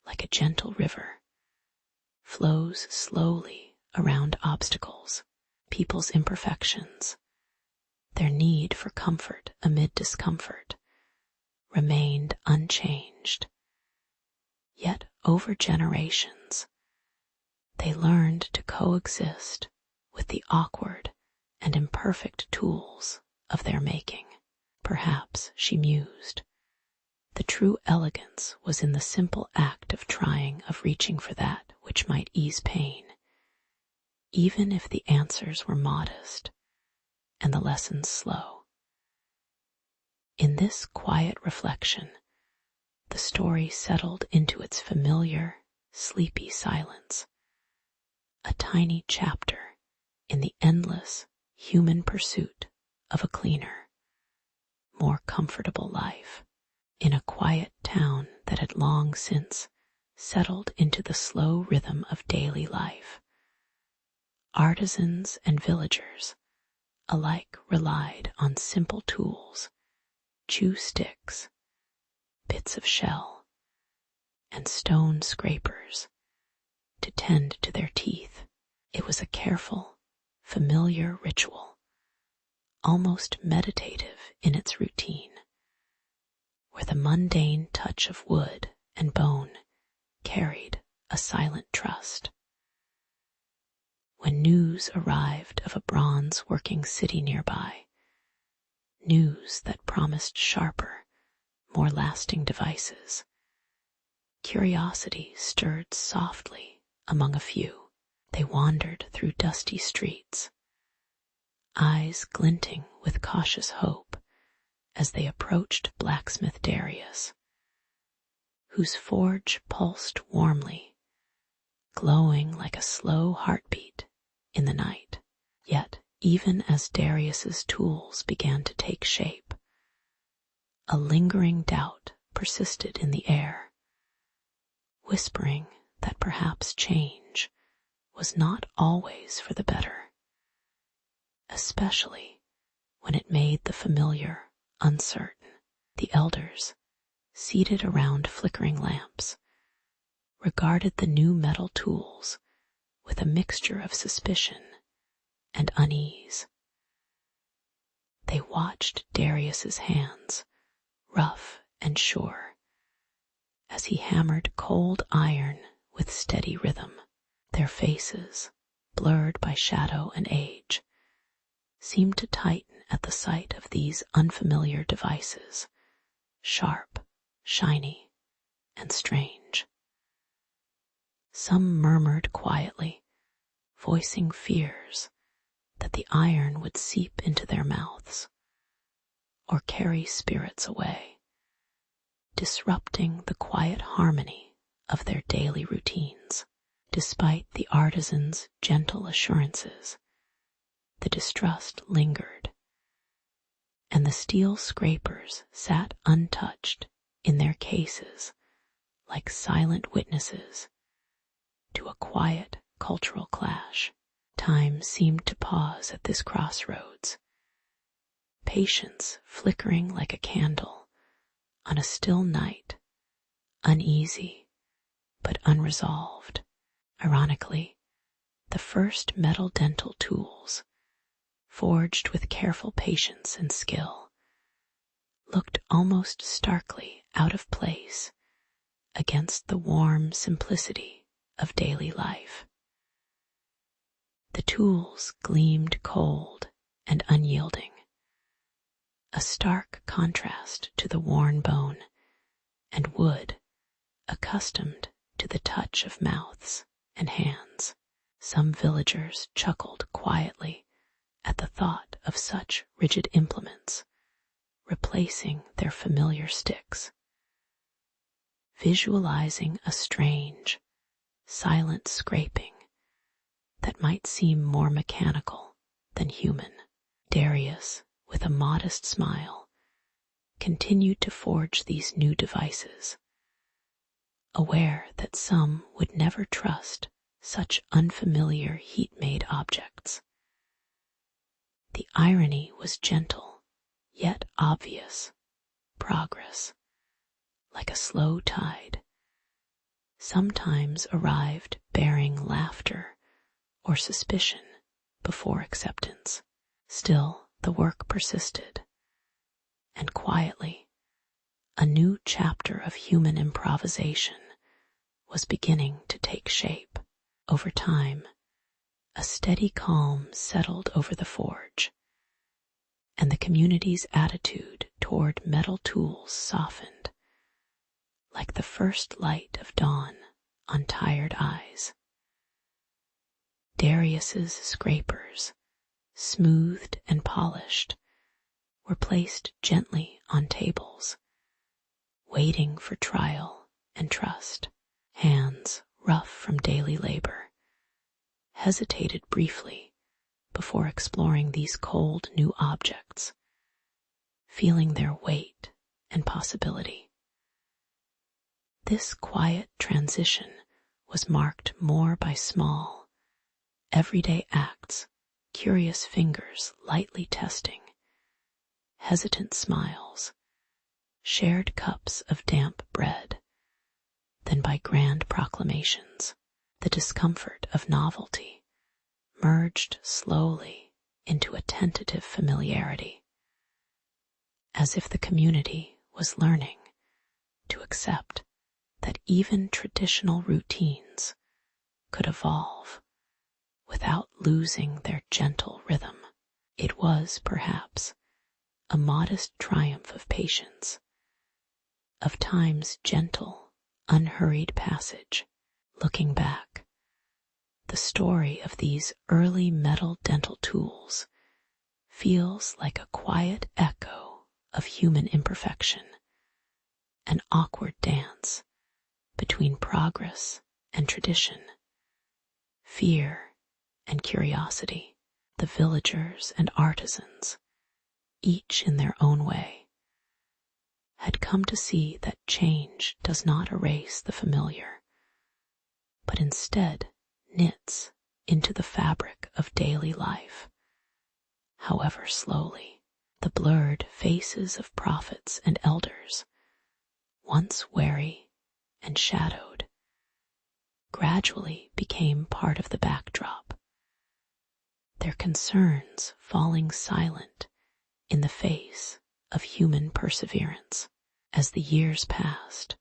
like a gentle river, flows slowly around obstacles. People's imperfections, their need for comfort amid discomfort, remained unchanged. Yet over generations, they learned to coexist with the awkward and imperfect tools of their making. Perhaps, she mused, the true elegance was in the simple act of trying, of reaching for that which might ease pain, even if the answers were modest and the lessons slow. In this quiet reflection, the story settled into its familiar, sleepy silence, a tiny chapter in the endless human pursuit of a cleaner, more comfortable life. In a quiet town that had long since settled into the slow rhythm of daily life, artisans and villagers alike relied on simple tools, chew sticks, bits of shell, and stone scrapers to tend to their teeth. It was a careful, familiar ritual, almost meditative in its routine, where the mundane touch of wood and bone carried a silent trust. When news arrived of a bronze working city nearby, news that promised sharper, more lasting devices, curiosity stirred softly among a few. They wandered through dusty streets, eyes glinting with cautious hope as they approached blacksmith Darius, whose forge pulsed warmly, glowing like a slow heartbeat in the night. Yet, even as Darius's tools began to take shape, a lingering doubt persisted in the air, whispering that perhaps change was not always for the better, especially when it made the familiar uncertain. The elders, seated around flickering lamps, regarded the new metal tools with a mixture of suspicion and unease. They watched Darius's hands, rough and sure, as he hammered cold iron with steady rhythm. Their faces, blurred by shadow and age, seemed to tighten at the sight of these unfamiliar devices, sharp, shiny, and strange. Some murmured quietly, voicing fears that the iron would seep into their mouths or carry spirits away, disrupting the quiet harmony of their daily routines. Despite the artisan's gentle assurances, the distrust lingered, and the steel scrapers sat untouched in their cases like silent witnesses to a quiet cultural clash. Time seemed to pause at this crossroads, patience flickering like a candle on a still night, uneasy but unresolved. Ironically, the first metal dental tools, forged with careful patience and skill, looked almost starkly out of place against the warm simplicity of daily life. The tools gleamed cold and unyielding, a stark contrast to the worn bone and wood accustomed to the touch of mouths and hands. Some villagers chuckled quietly at the thought of such rigid implements replacing their familiar sticks, visualizing a strange, silent scraping that might seem more mechanical than human. Darius, with a modest smile, continued to forge these new devices, aware that some would never trust such unfamiliar heat-made objects. The irony was gentle, yet obvious. Progress, like a slow tide, sometimes arrived bearing laughter or suspicion before acceptance. Still, the work persisted, and quietly, a new chapter of human improvisation was beginning to take shape. Over time, a steady calm settled over the forge, and the community's attitude toward metal tools softened, like the first light of dawn on tired eyes. Darius's scrapers, smoothed and polished, were placed gently on tables, waiting for trial and trust. Hands, rough from daily labor, hesitated briefly before exploring these cold new objects, feeling their weight and possibility. This quiet transition was marked more by small, everyday acts, curious fingers lightly testing, hesitant smiles, shared cups of damp bread, than by grand proclamations. The discomfort of novelty merged slowly into a tentative familiarity, as if the community was learning to accept that even traditional routines could evolve without losing their gentle rhythm. It was, perhaps, a modest triumph of patience, of time's gentle, unhurried passage. Looking back, the story of these early metal dental tools feels like a quiet echo of human imperfection, an awkward dance between progress and tradition, fear and curiosity. The villagers and artisans, each in their own way, had come to see that change does not erase the familiar, but instead knits into the fabric of daily life, however slowly. The blurred faces of prophets and elders, once wary and shadowed, gradually became part of the backdrop, their concerns falling silent in the face of human perseverance. As the years passed,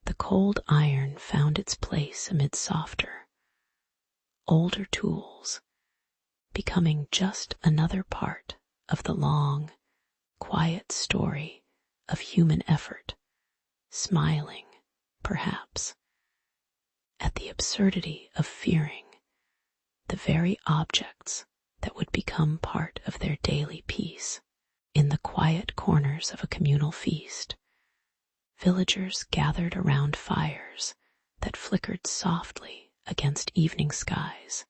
the cold iron found its place amid softer, older tools, becoming just another part of the long, quiet story of human effort, smiling, perhaps, at the absurdity of fearing the very objects that would become part of their daily peace. In the quiet corners of a communal feast, villagers gathered around fires that flickered softly against evening skies,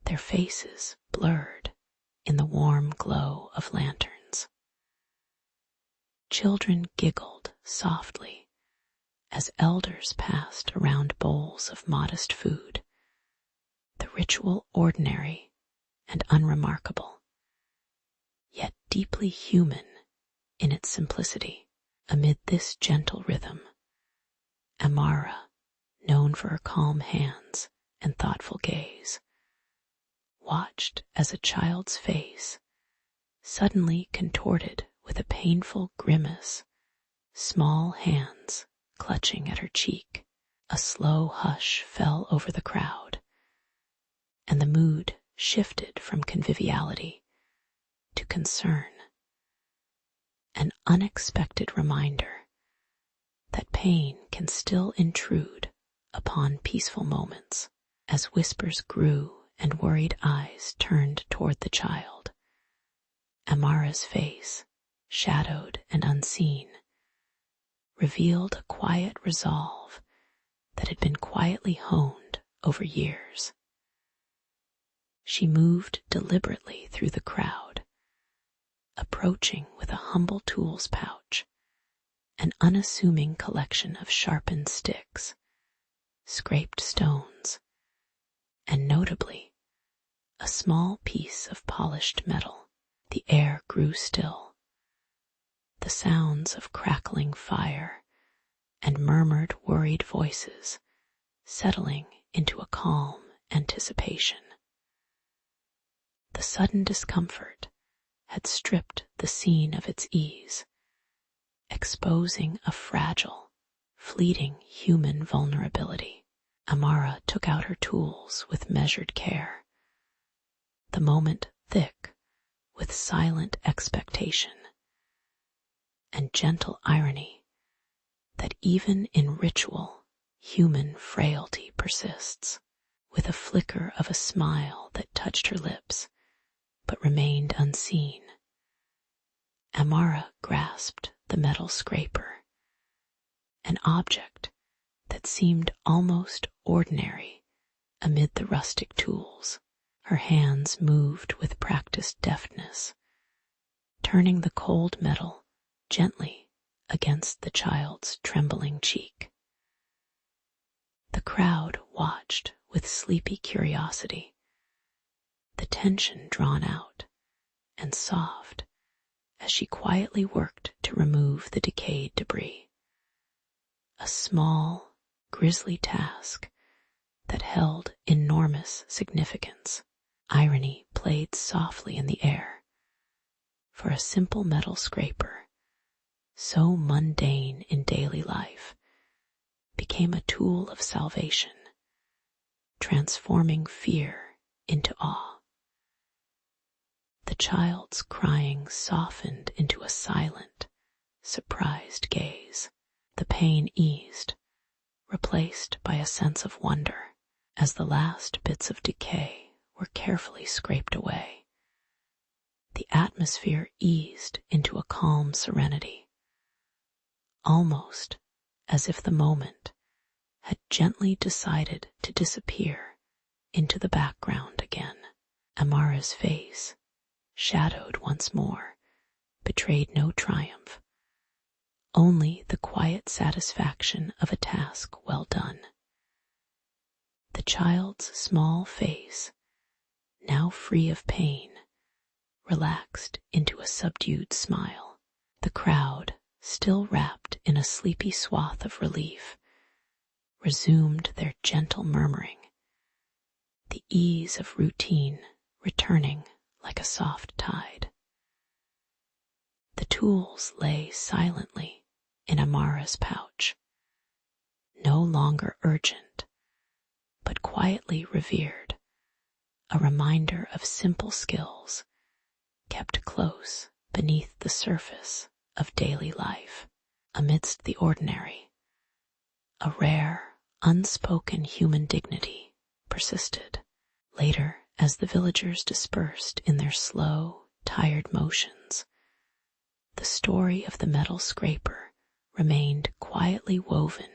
their faces blurred in the warm glow of lanterns. Children giggled softly as elders passed around bowls of modest food, the ritual ordinary and unremarkable, yet deeply human in its simplicity. Amid this gentle rhythm, Amara, known for her calm hands and thoughtful gaze, watched as a child's face suddenly contorted with a painful grimace, small hands clutching at her cheek. A slow hush fell over the crowd, and the mood shifted from conviviality to concern, an unexpected reminder that pain can still intrude upon peaceful moments. As whispers grew and worried eyes turned toward the child, Amara's face, shadowed and unseen, revealed a quiet resolve that had been quietly honed over years. She moved deliberately through the crowd, approaching with a humble tools pouch, an unassuming collection of sharpened sticks, scraped stones, and notably, a small piece of polished metal. The air grew still, the sounds of crackling fire and murmured, worried voices settling into a calm anticipation. The sudden discomfort had stripped the scene of its ease, exposing a fragile, fleeting human vulnerability. Amara took out her tools with measured care, the moment thick with silent expectation and gentle irony that even in ritual, human frailty persists. With a flicker of a smile that touched her lips but remained unseen, Amara grasped the metal scraper, an object that seemed almost ordinary amid the rustic tools. Her hands moved with practiced deftness, turning the cold metal gently against the child's trembling cheek. The crowd watched with sleepy curiosity, the tension drawn out and soft as she quietly worked to remove the decayed debris. A small, grisly task that held enormous significance. Irony played softly in the air, for a simple metal scraper, so mundane in daily life, became a tool of salvation, transforming fear into awe. The child's crying softened into a silent, surprised gaze. The pain eased, replaced by a sense of wonder, as the last bits of decay were carefully scraped away. The atmosphere eased into a calm serenity, almost as if the moment had gently decided to disappear into the background again. Amara's face, shadowed once more, betrayed no triumph, only the quiet satisfaction of a task well done. The child's small face, now free of pain, relaxed into a subdued smile. The crowd, still wrapped in a sleepy swath of relief, resumed their gentle murmuring, the ease of routine returning like a soft tide. The tools lay silently in Amara's pouch, no longer urgent, but quietly revered, a reminder of simple skills kept close beneath the surface of daily life. Amidst the ordinary, a rare, unspoken human dignity persisted. Later, as the villagers dispersed in their slow, tired motions, the story of the metal scraper remained quietly woven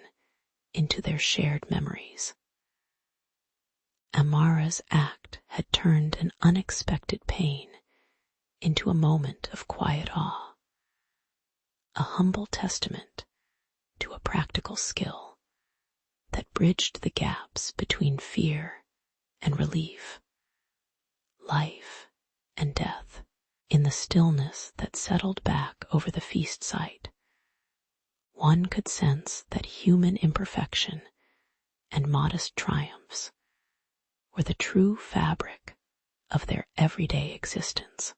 into their shared memories. Amara's act had turned an unexpected pain into a moment of quiet awe, a humble testament to a practical skill that bridged the gaps between fear and relief, life and death. In the stillness that settled back over the feast site, one could sense that human imperfection and modest triumphs were the true fabric of their everyday existence.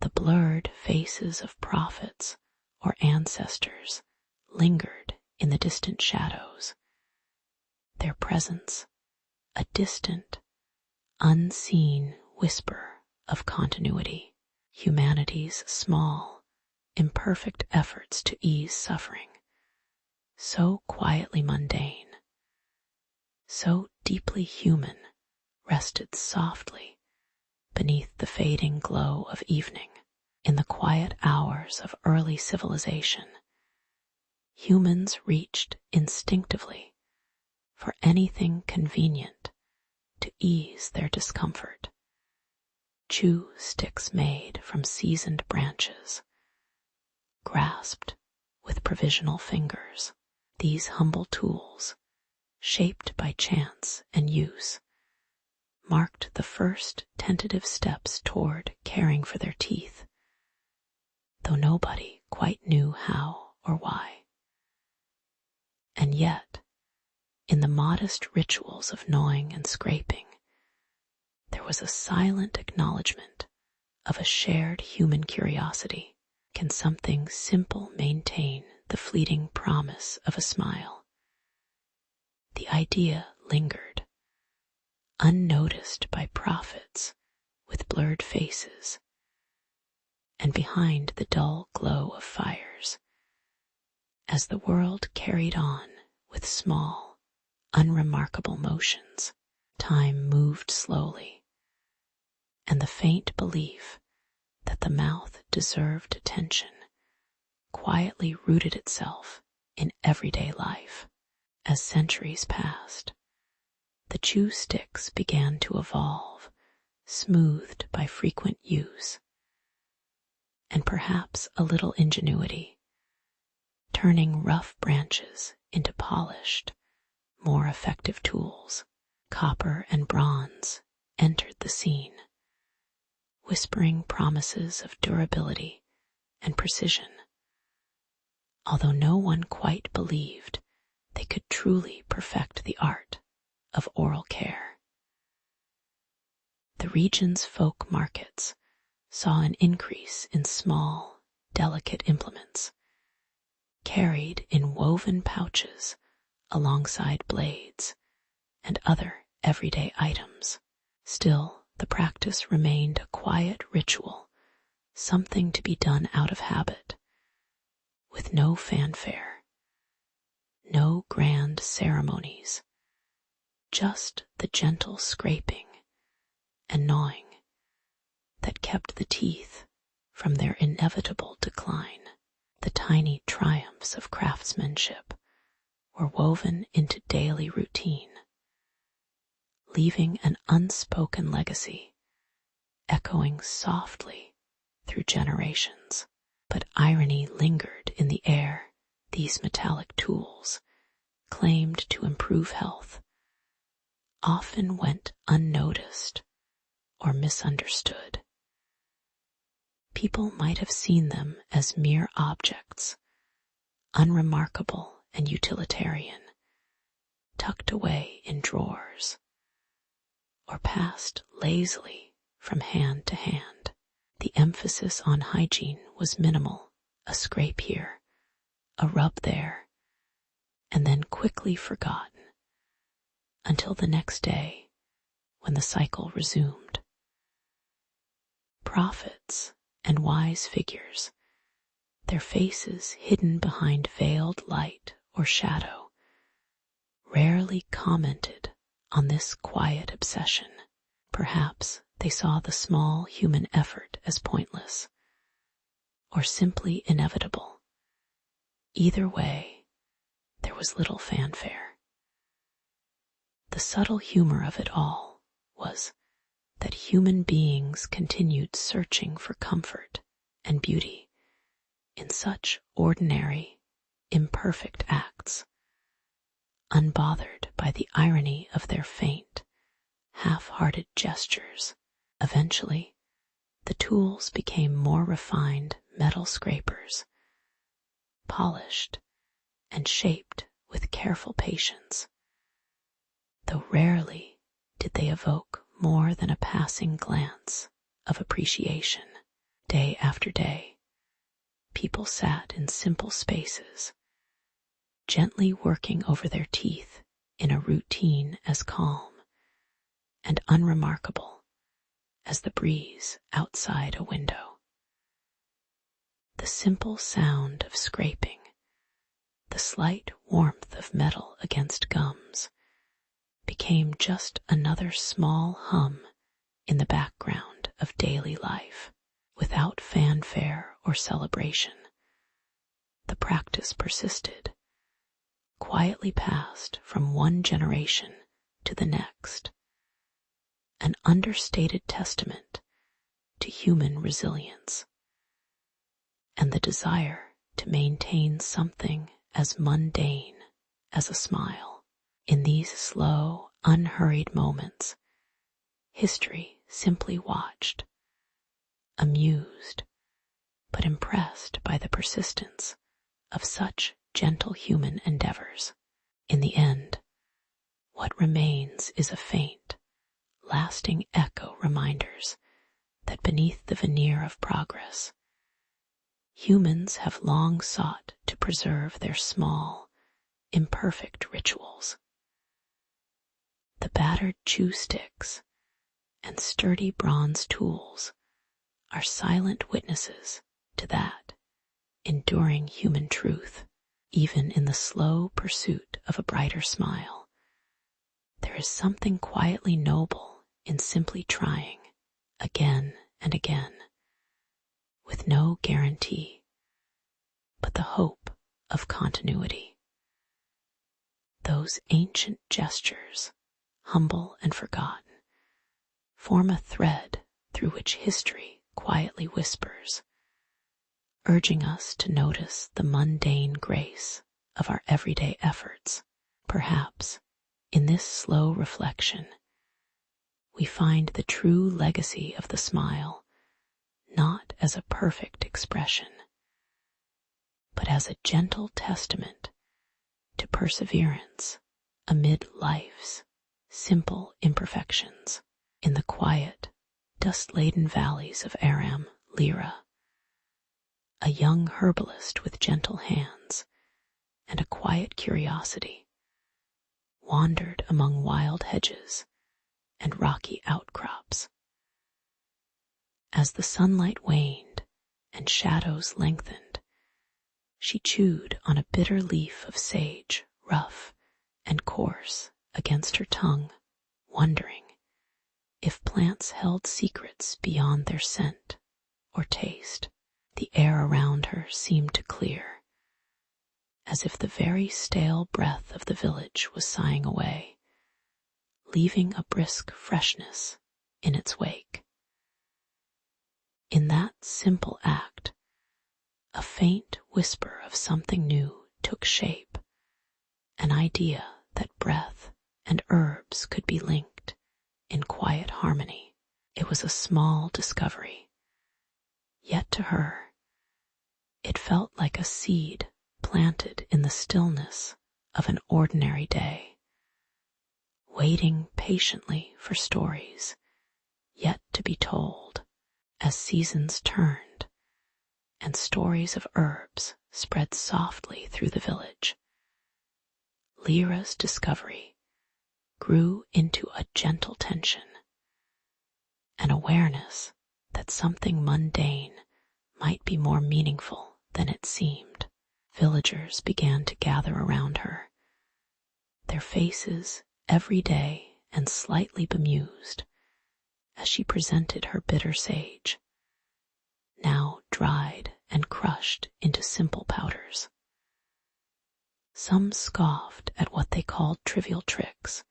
The blurred faces of prophets or ancestors lingered in the distant shadows, their presence a distant, unseen whisper of continuity, humanity's small, imperfect efforts to ease suffering, so quietly mundane, so deeply human, rested softly beneath the fading glow of evening. In the quiet hours of early civilization, humans reached instinctively for anything convenient to ease their discomfort. Chew sticks made from seasoned branches, grasped with provisional fingers. These humble tools, shaped by chance and use, marked the first tentative steps toward caring for their teeth, though nobody quite knew how or why. And yet, in the modest rituals of gnawing and scraping, there was a silent acknowledgement of a shared human curiosity. Can something simple maintain the fleeting promise of a smile? The idea lingered, unnoticed by prophets with blurred faces, and behind the dull glow of fires, as the world carried on with small, unremarkable motions. Time moved slowly, and the faint belief that the mouth deserved attention quietly rooted itself in everyday life. As centuries passed, the chew sticks began to evolve, smoothed by frequent use, and perhaps a little ingenuity, turning rough branches into polished, more effective tools. Copper and bronze entered the scene, whispering promises of durability and precision, although no one quite believed they could truly perfect the art of oral care. The region's folk markets saw an increase in small, delicate implements, carried in woven pouches alongside blades and other everyday items. Still, the practice remained a quiet ritual, something to be done out of habit, with no fanfare, no grand ceremonies, just the gentle scraping and gnawing that kept the teeth from their inevitable decline. The tiny triumphs of craftsmanship were woven into daily routine, leaving an unspoken legacy echoing softly through generations. But irony lingered in the air. These metallic tools, claimed to improve health, often went unnoticed or misunderstood. People might have seen them as mere objects, unremarkable and utilitarian, tucked away in drawers, or passed lazily from hand to hand. The emphasis on hygiene was minimal, a scrape here, a rub there, and then quickly forgotten until the next day when the cycle resumed. Prophets and wise figures their faces hidden behind veiled light or shadow, rarely commented on this quiet obsession. Perhaps they saw the small human effort as pointless, or simply inevitable. Either way, there was little fanfare. The subtle humor of it all was that human beings continued searching for comfort and beauty in such ordinary, imperfect acts, unbothered by the irony of their faint, half-hearted gestures. Eventually, the tools became more refined metal scrapers, polished and shaped with careful patience, though rarely did they evoke more than a passing glance of appreciation. Day after day, people sat in simple spaces, gently working over their teeth in a routine as calm and unremarkable as the breeze outside a window. The simple sound of scraping, the slight warmth of metal against gums, became just another small hum in the background of daily life. Without fanfare or celebration, the practice persisted, quietly passed from one generation to the next, an understated testament to human resilience and the desire to maintain something as mundane as a smile. In these slow, unhurried moments, history simply watched, amused, but impressed by the persistence of such gentle human endeavors. In the end, what remains is a faint, lasting echo reminders that beneath the veneer of progress, humans have long sought to preserve their small, imperfect rituals. The battered chew sticks and sturdy bronze tools are silent witnesses to that enduring human truth. Even in the slow pursuit of a brighter smile, there is something quietly noble in simply trying again and again, with no guarantee but the hope of continuity. Those ancient gestures, humble and forgotten, form a thread through which history quietly whispers, urging us to notice the mundane grace of our everyday efforts. Perhaps, in this slow reflection, we find the true legacy of the smile, not as a perfect expression, but as a gentle testament to perseverance amid life's simple imperfections. In the quiet, dust-laden valleys of Aram, Lyra, a young herbalist with gentle hands and a quiet curiosity wandered among wild hedges and rocky outcrops. As the sunlight waned and shadows lengthened, she chewed on a bitter leaf of sage, rough and coarse against her tongue, wondering if plants held secrets beyond their scent or taste. The air around her seemed to clear, as if the very stale breath of the village was sighing away, leaving a brisk freshness in its wake. In that simple act, a faint whisper of something new took shape, an idea that breath and herbs could be linked in quiet harmony. It was a small discovery, yet to her, it felt like a seed planted in the stillness of an ordinary day, waiting patiently for stories yet to be told. As seasons turned and stories of herbs spread softly through the village, Lyra's discovery grew into a gentle tension, an awareness that something mundane might be more meaningful than it seemed. Villagers began to gather around her, their faces every day and slightly bemused as she presented her bitter sage, now dried and crushed into simple powders. Some scoffed at what they called trivial tricks,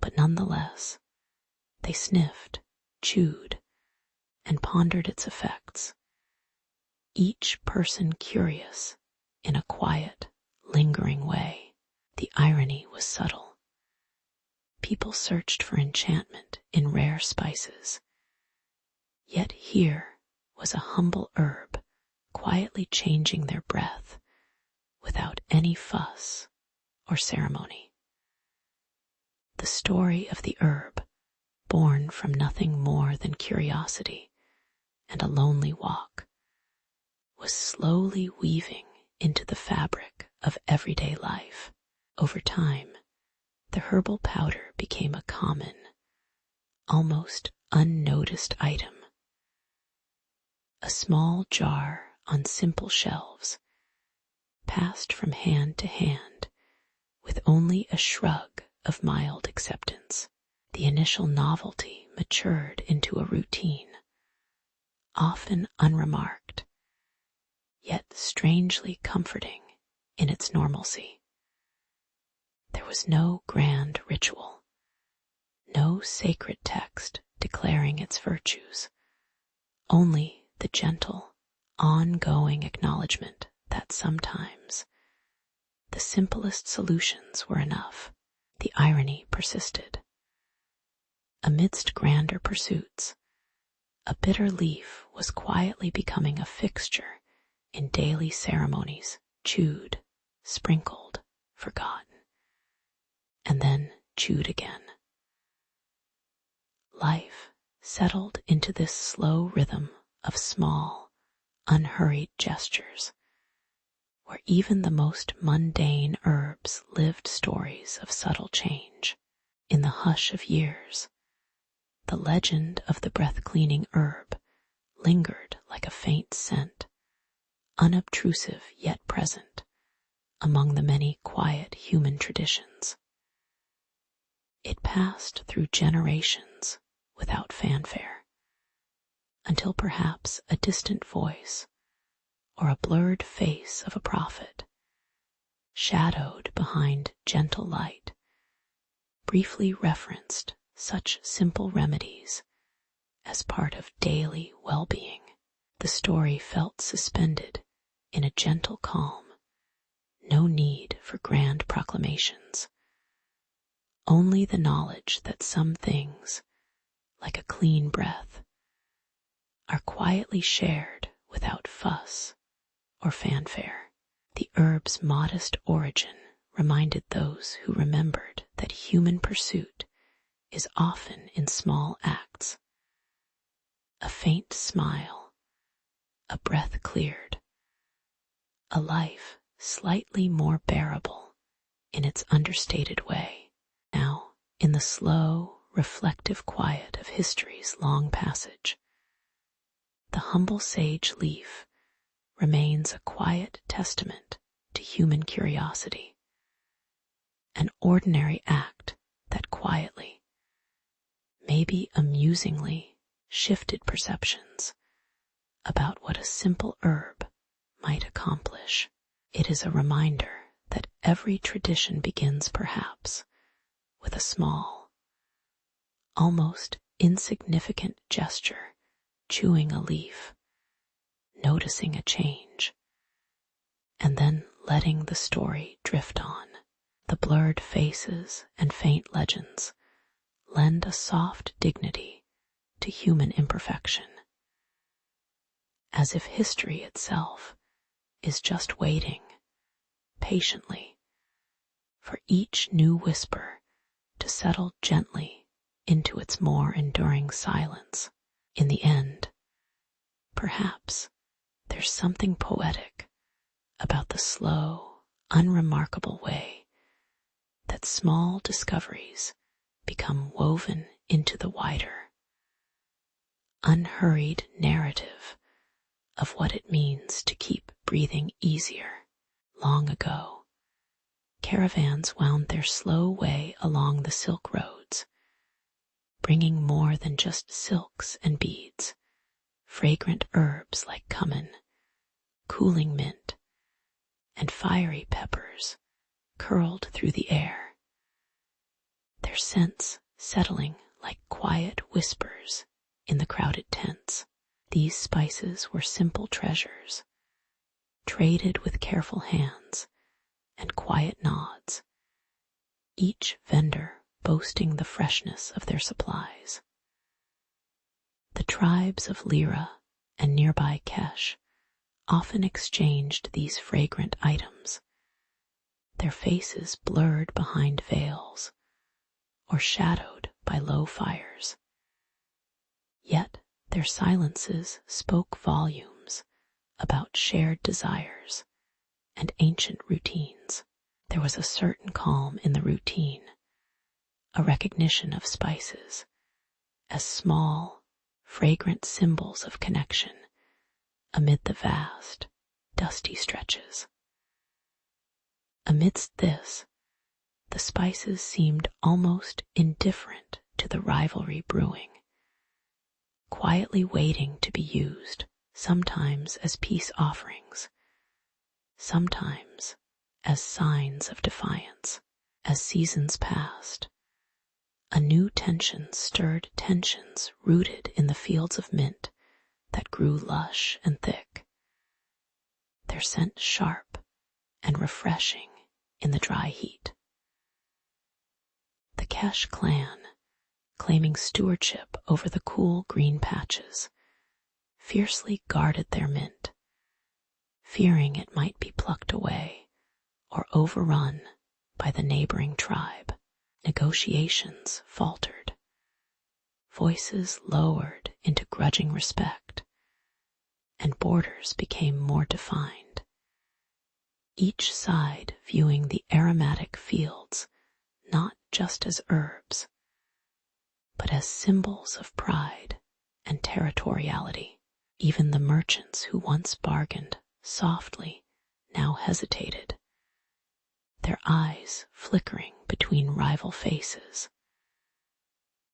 but nonetheless, they sniffed, chewed, and pondered its effects, each person curious in a quiet, lingering way. The irony was subtle. People searched for enchantment in rare spices, yet here was a humble herb quietly changing their breath without any fuss or ceremony. The story of the herb, born from nothing more than curiosity and a lonely walk, was slowly weaving into the fabric of everyday life. Over time, the herbal powder became a common, almost unnoticed item. A small jar on simple shelves, passed from hand to hand with only a shrug of mild acceptance. The initial novelty matured into a routine, often unremarked, yet strangely comforting in its normalcy. There was no grand ritual, no sacred text declaring its virtues, only the gentle, ongoing acknowledgement that sometimes the simplest solutions were enough. The irony persisted. Amidst grander pursuits, a bitter leaf was quietly becoming a fixture in daily ceremonies, chewed, sprinkled, forgotten, and then chewed again. Life settled into this slow rhythm of small, unhurried gestures, where even the most mundane herbs lived stories of subtle change. In the hush of years, the legend of the breath-cleaning herb lingered like a faint scent, unobtrusive yet present among the many quiet human traditions. It passed through generations without fanfare, until perhaps a distant voice or a blurred face of a prophet, shadowed behind gentle light, briefly referenced such simple remedies as part of daily well-being. The story felt suspended in a gentle calm, no need for grand proclamations, only the knowledge that some things, like a clean breath, are quietly shared without fuss or fanfare. The herb's modest origin reminded those who remembered that human pursuit is often in small acts. A faint smile, a breath cleared, a life slightly more bearable in its understated way. Now, in the slow, reflective quiet of history's long passage, the humble sage leaf remains a quiet testament to human curiosity, an ordinary act that quietly, maybe amusingly, shifted perceptions about what a simple herb might accomplish. It is a reminder that every tradition begins perhaps with a small, almost insignificant gesture, chewing a leaf, noticing a change, and then letting the story drift on. The blurred faces and faint legends lend a soft dignity to human imperfection, as if history itself is just waiting, patiently, for each new whisper to settle gently into its more enduring silence. In the end, perhaps there's something poetic about the slow, unremarkable way that small discoveries become woven into the wider, unhurried narrative of what it means to keep breathing easier. Long ago, caravans wound their slow way along the silk roads, bringing more than just silks and beads, fragrant herbs like cumin, cooling mint, and fiery peppers curled through the air, their scents settling like quiet whispers in the crowded tents. These spices were simple treasures, traded with careful hands and quiet nods, each vendor boasting the freshness of their supplies. The tribes of Lyra and nearby Kesh often exchanged these fragrant items, their faces blurred behind veils or shadowed by low fires. Yet their silences spoke volumes about shared desires and ancient routines. There was a certain calm in the routine, a recognition of spices as small, fragrant symbols of connection amid the vast, dusty stretches. Amidst this, the spices seemed almost indifferent to the rivalry brewing, quietly waiting to be used, sometimes as peace offerings, sometimes as signs of defiance. As seasons passed, a new tension stirred tensions rooted in the fields of mint that grew lush and thick, their scent sharp and refreshing in the dry heat. The Kesh clan, claiming stewardship over the cool green patches, fiercely guarded their mint, fearing it might be plucked away or overrun by the neighboring tribe. Negotiations faltered, voices lowered into grudging respect, and borders became more defined, each side viewing the aromatic fields not just as herbs, but as symbols of pride and territoriality. Even the merchants who once bargained softly now hesitated, their eyes flickering between rival faces.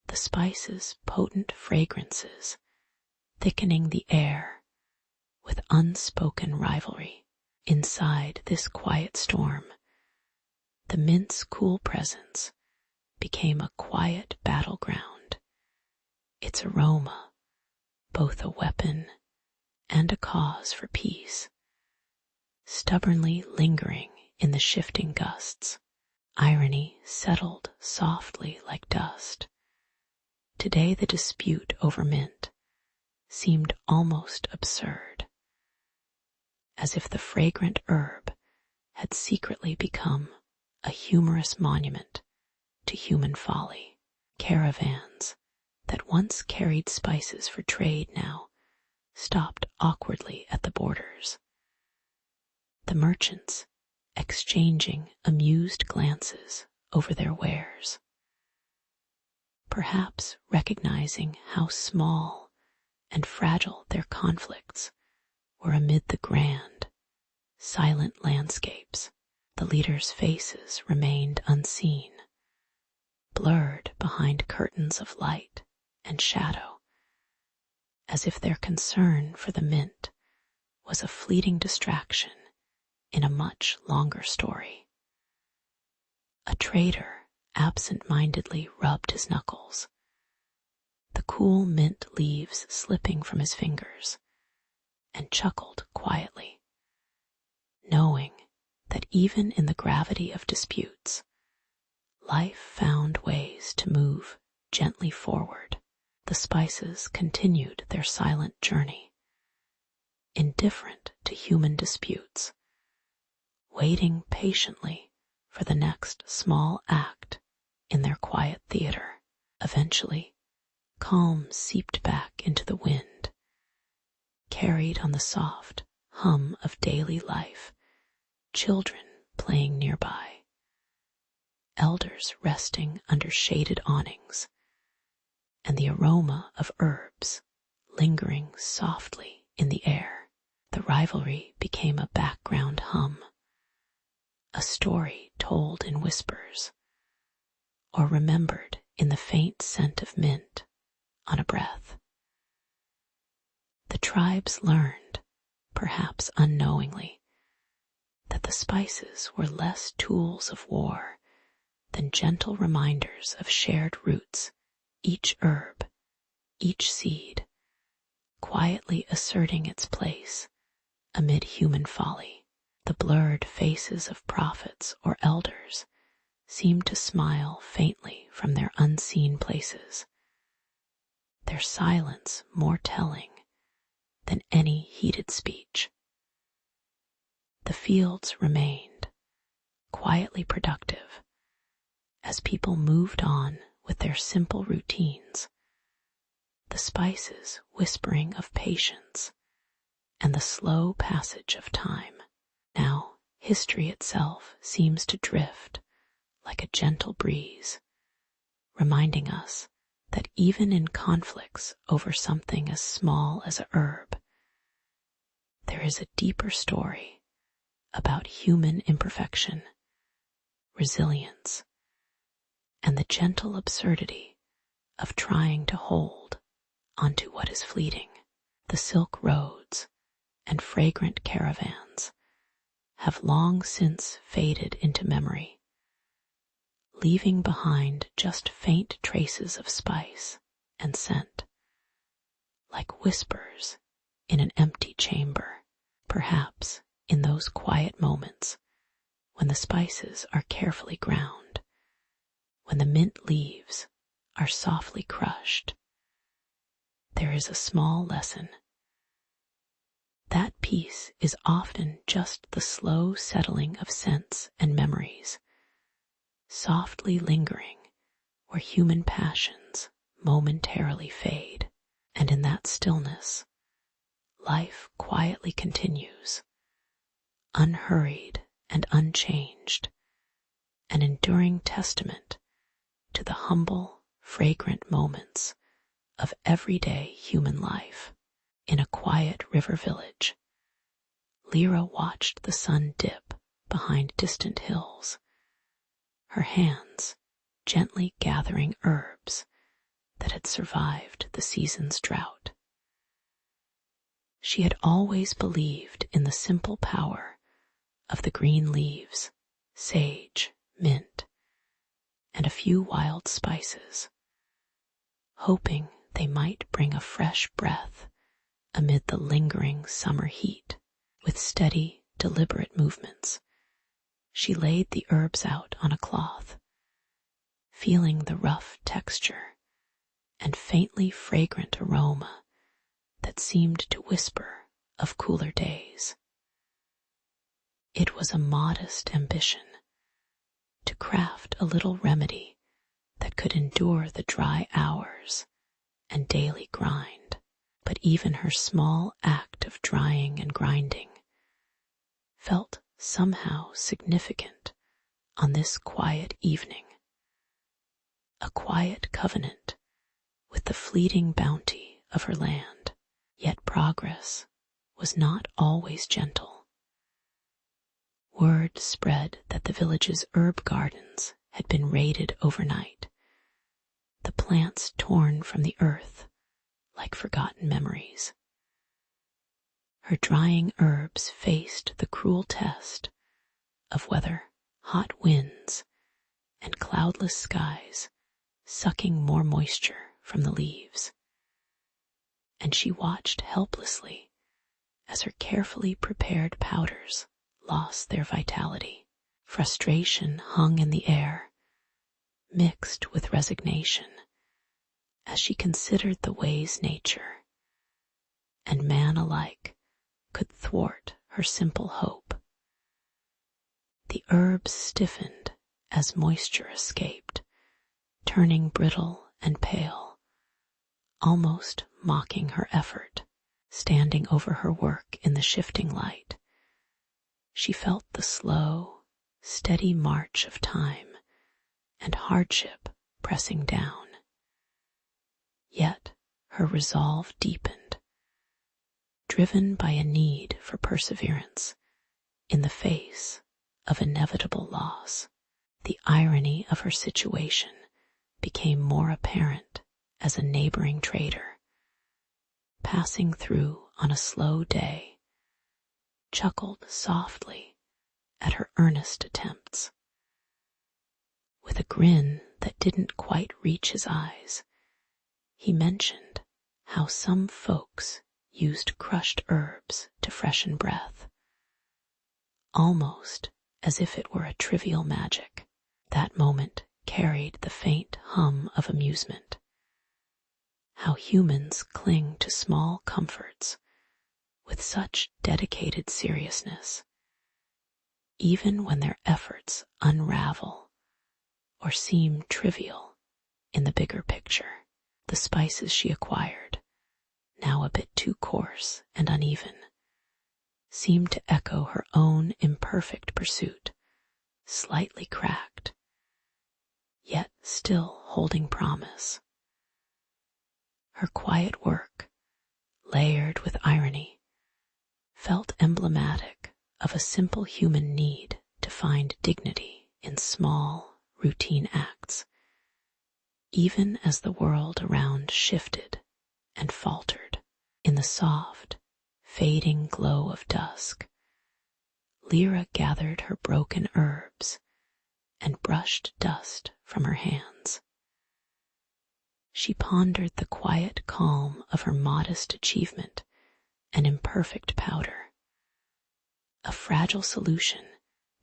The spices' potent fragrances thickening the air with unspoken rivalry. Inside this quiet storm, the mint's cool presence became a quiet battleground, its aroma both a weapon and a cause for peace, stubbornly lingering in the shifting gusts. Irony settled softly like dust. Today the dispute over mint seemed almost absurd, as if the fragrant herb had secretly become a humorous monument to human folly. Caravans that once carried spices for trade now stopped awkwardly at the borders, the merchants exchanging amused glances over their wares, perhaps recognizing how small and fragile their conflicts were amid the grand, silent landscapes. The leaders' faces remained unseen, blurred behind curtains of light and shadow, as if their concern for the mint was a fleeting distraction in a much longer story. A trader absent-mindedly rubbed his knuckles, the cool mint leaves slipping from his fingers, and chuckled quietly, knowing that even in the gravity of disputes, life found ways to move gently forward. The spices continued their silent journey, indifferent to human disputes, waiting patiently for the next small act in their quiet theater. Eventually, calm seeped back into the wind, carried on the soft hum of daily life, children playing nearby, elders resting under shaded awnings, and the aroma of herbs lingering softly in the air. The rivalry became a background hum, a story told in whispers, or remembered in the faint scent of mint on a breath. The tribes learned, perhaps unknowingly, that the spices were less tools of war than gentle reminders of shared roots, each herb, each seed, quietly asserting its place amid human folly. The blurred faces of prophets or elders seemed to smile faintly from their unseen places, their silence more telling than any heated speech. The fields remained quietly productive as people moved on with their simple routines, the spices whispering of patience and the slow passage of time. Now, history itself seems to drift like a gentle breeze, reminding us that even in conflicts over something as small as a herb, there is a deeper story about human imperfection, resilience, and the gentle absurdity of trying to hold onto what is fleeting. The silk roads and fragrant caravans have long since faded into memory, leaving behind just faint traces of spice and scent, like whispers in an empty chamber. Perhaps in those quiet moments when the spices are carefully ground, when the mint leaves are softly crushed, there is a small lesson. That peace is often just the slow settling of scents and memories, softly lingering where human passions momentarily fade. And in that stillness, life quietly continues, unhurried and unchanged, an enduring testament to the humble, fragrant moments of everyday human life. In a quiet river village, Lyra watched the sun dip behind distant hills, her hands gently gathering herbs that had survived the season's drought. She had always believed in the simple power of the green leaves, sage, mint, and a few wild spices, hoping they might bring a fresh breath amid the lingering summer heat. With steady, deliberate movements, she laid the herbs out on a cloth, feeling the rough texture and faintly fragrant aroma that seemed to whisper of cooler days. It was a modest ambition to craft a little remedy that could endure the dry hours and daily grind. But even her small act of drying and grinding felt somehow significant on this quiet evening, a quiet covenant with the fleeting bounty of her land. Yet progress was not always gentle. Word spread that the village's herb gardens had been raided overnight, the plants torn from the earth like forgotten memories. Her drying herbs faced the cruel test of whether hot winds and cloudless skies sucking more moisture from the leaves, and she watched helplessly as her carefully prepared powders lost their vitality. Frustration hung in the air, mixed with resignation, as she considered the ways nature and man alike could thwart her simple hope. The herbs stiffened as moisture escaped, turning brittle and pale, almost mocking her effort. Standing over her work in the shifting light, she felt the slow, steady march of time and hardship pressing down. Yet her resolve deepened. driven by a need for perseverance in the face of inevitable loss. The irony of her situation became more apparent as a neighboring trader, passing through on a slow day, chuckled softly at her earnest attempts. With a grin that didn't quite reach his eyes, he mentioned how some folks used crushed herbs to freshen breath, almost as if it were a trivial magic. That moment carried the faint hum of amusement. How humans cling to small comforts with such dedicated seriousness, even when their efforts unravel or seem trivial in the bigger picture. The spices she acquired, now a bit too coarse and uneven, seemed to echo her own imperfect pursuit, slightly cracked, yet still holding promise. Her quiet work, layered with irony, felt emblematic of a simple human need to find dignity in small, routine acts, even as the world around shifted and faltered. In the soft, fading glow of dusk, Lyra gathered her broken herbs and brushed dust from her hands. She pondered the quiet calm of her modest achievement, an imperfect powder, a fragile solution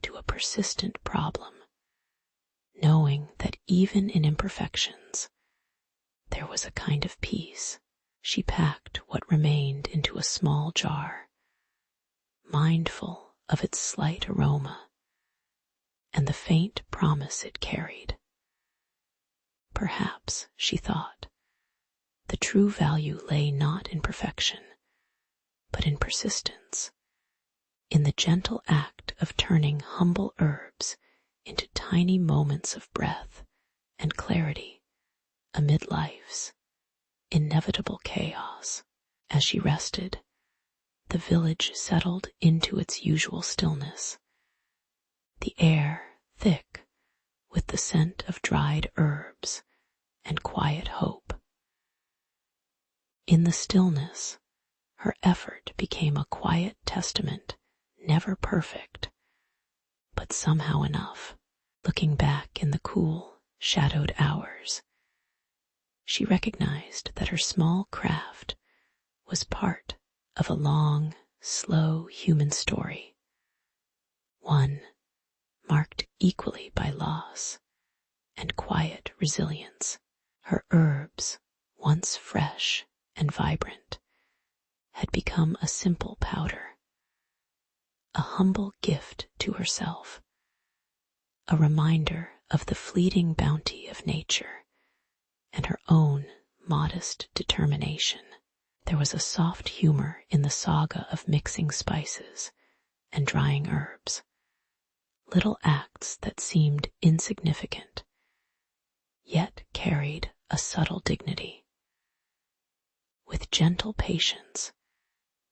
to a persistent problem, knowing that even in imperfections, there was a kind of peace. She packed what remained into a small jar, mindful of its slight aroma and the faint promise it carried. Perhaps, she thought, the true value lay not in perfection, but in persistence, in the gentle act of turning humble herbs into tiny moments of breath and clarity amid life's inevitable chaos. As she rested, the village settled into its usual stillness, the air thick with the scent of dried herbs and quiet hope. In the stillness, her effort became a quiet testament, never perfect, but somehow enough. Looking back in the cool, shadowed hours, she recognized that her small craft was part of a long, slow human story, one marked equally by loss and quiet resilience. Her herbs, once fresh and vibrant, had become a simple powder, a humble gift to herself, a reminder of the fleeting bounty of nature and her own modest determination. There was a soft humor in the saga of mixing spices and drying herbs, little acts that seemed insignificant, yet carried a subtle dignity. With gentle patience,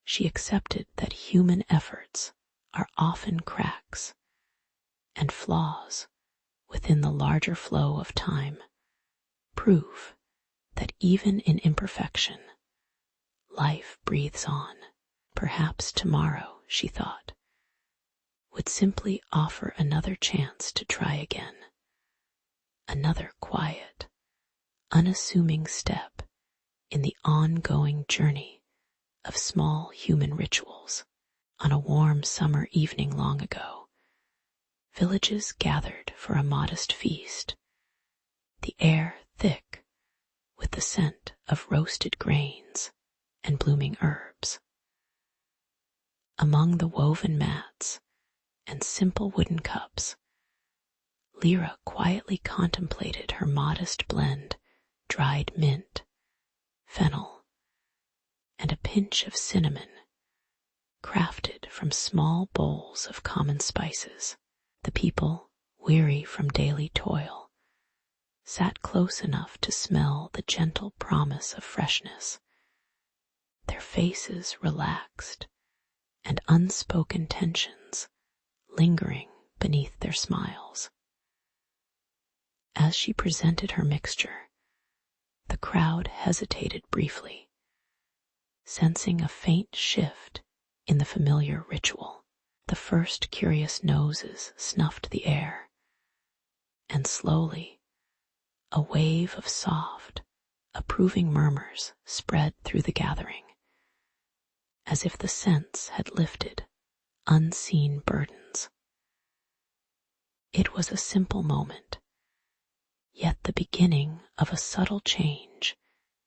she accepted that human efforts are often cracks and flaws within the larger flow of time, proof that even in imperfection, life breathes on. Perhaps tomorrow, she thought, would simply offer another chance to try again, another quiet, unassuming step in the ongoing journey of small human rituals. On a warm summer evening long ago, villages gathered for a modest feast, the air thick with the scent of roasted grains and blooming herbs. Among the woven mats and simple wooden cups, Lyra quietly contemplated her modest blend, dried mint, fennel, and a pinch of cinnamon, crafted from small bowls of common spices. The people, weary from daily toil, sat close enough to smell the gentle promise of freshness, their faces relaxed and unspoken tensions lingering beneath their smiles. As she presented her mixture, the crowd hesitated briefly, sensing a faint shift in the familiar ritual. The first curious noses snuffed the air, and slowly a wave of soft, approving murmurs spread through the gathering, as if the scents had lifted unseen burdens. It was a simple moment, yet the beginning of a subtle change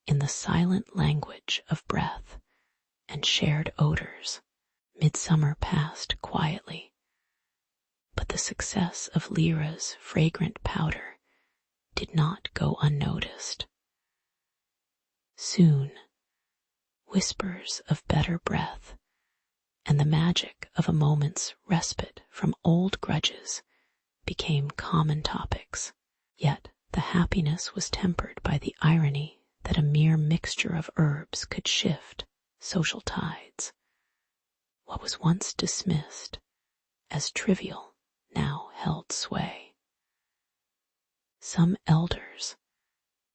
in the silent language of breath and shared odors. Midsummer passed quietly, but the success of Lyra's fragrant powder did not go unnoticed. Soon, whispers of better breath and the magic of a moment's respite from old grudges became common topics. Yet the happiness was tempered by the irony that a mere mixture of herbs could shift social tides. What was once dismissed as trivial now held sway. Some elders,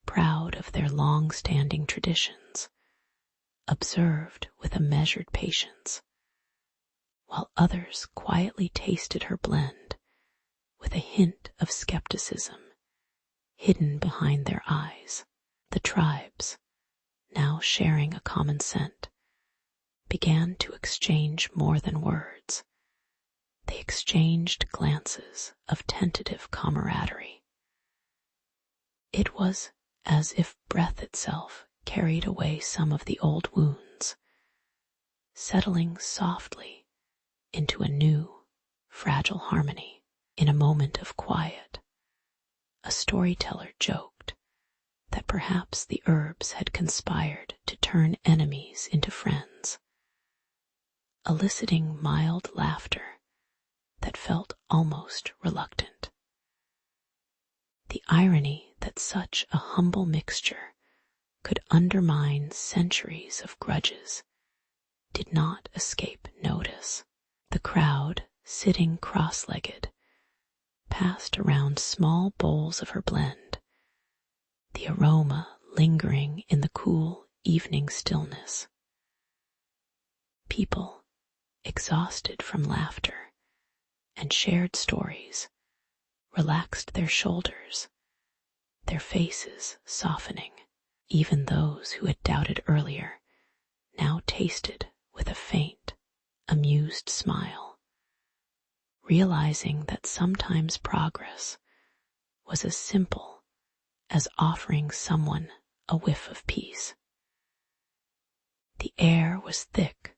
proud of their long-standing traditions, observed with a measured patience, while others quietly tasted her blend with a hint of skepticism hidden behind their eyes. The tribes, now sharing a common scent, began to exchange more than words. They exchanged glances of tentative camaraderie. It was as if breath itself carried away some of the old wounds, settling softly into a new, fragile harmony. In a moment of quiet, a storyteller joked that perhaps the herbs had conspired to turn enemies into friends, eliciting mild laughter that felt almost reluctant. The irony that such a humble mixture could undermine centuries of grudges did not escape notice. The crowd, sitting cross-legged, passed around small bowls of her blend, the aroma lingering in the cool evening stillness. People, exhausted from laughter and shared stories, relaxed their shoulders, their faces softening. Even those who had doubted earlier now tasted with a faint, amused smile, realizing that sometimes progress was as simple as offering someone a whiff of peace. The air was thick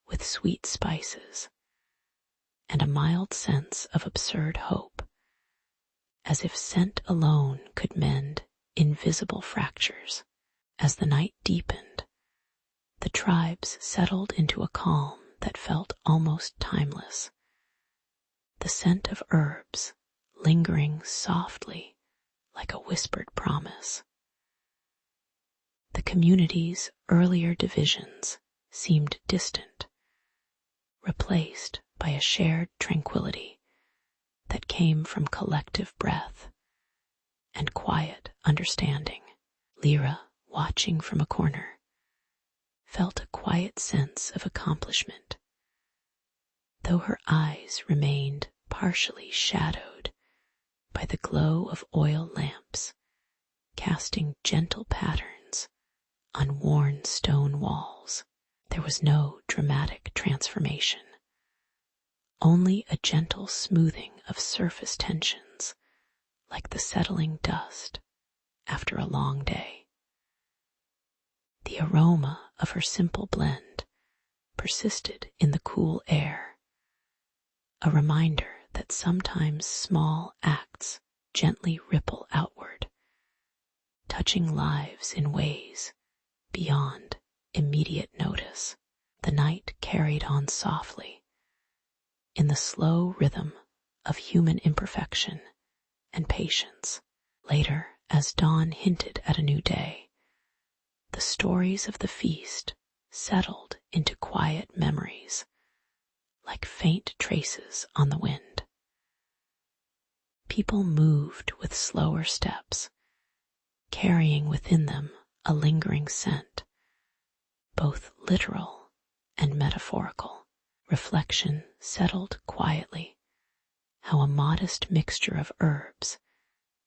with sweet spices and a mild sense of absurd hope, as if scent alone could mend invisible fractures. As the night deepened, the tribes settled into a calm that felt almost timeless, the scent of herbs lingering softly like a whispered promise. The community's earlier divisions seemed distant, replaced by a shared tranquility that came from collective breath and quiet understanding. Lyra, watching from a corner, felt a quiet sense of accomplishment, though her eyes remained partially shadowed by the glow of oil lamps, casting gentle patterns on worn stone walls. There was no dramatic transformation, only a gentle smoothing of surface tensions, like the settling dust after a long day. The aroma of her simple blend persisted in the cool air, a reminder that sometimes small acts gently ripple outward, touching lives in ways beyond immediate notice. The night carried on softly, in the slow rhythm of human imperfection and patience. Later, as dawn hinted at a new day, the stories of the feast settled into quiet memories, like faint traces on the wind. People moved with slower steps, carrying within them a lingering scent, both literal and metaphorical. Reflection settled quietly, how a modest mixture of herbs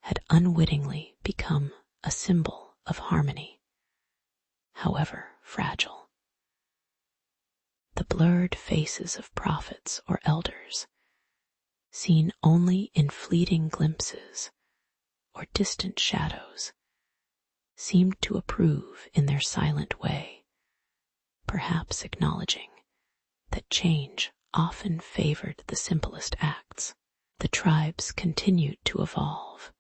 had unwittingly become a symbol of harmony, however fragile. The blurred faces of prophets or elders, seen only in fleeting glimpses or distant shadows, seemed to approve in their silent way, perhaps acknowledging that change often favored the simplest acts. The tribes continued to evolve,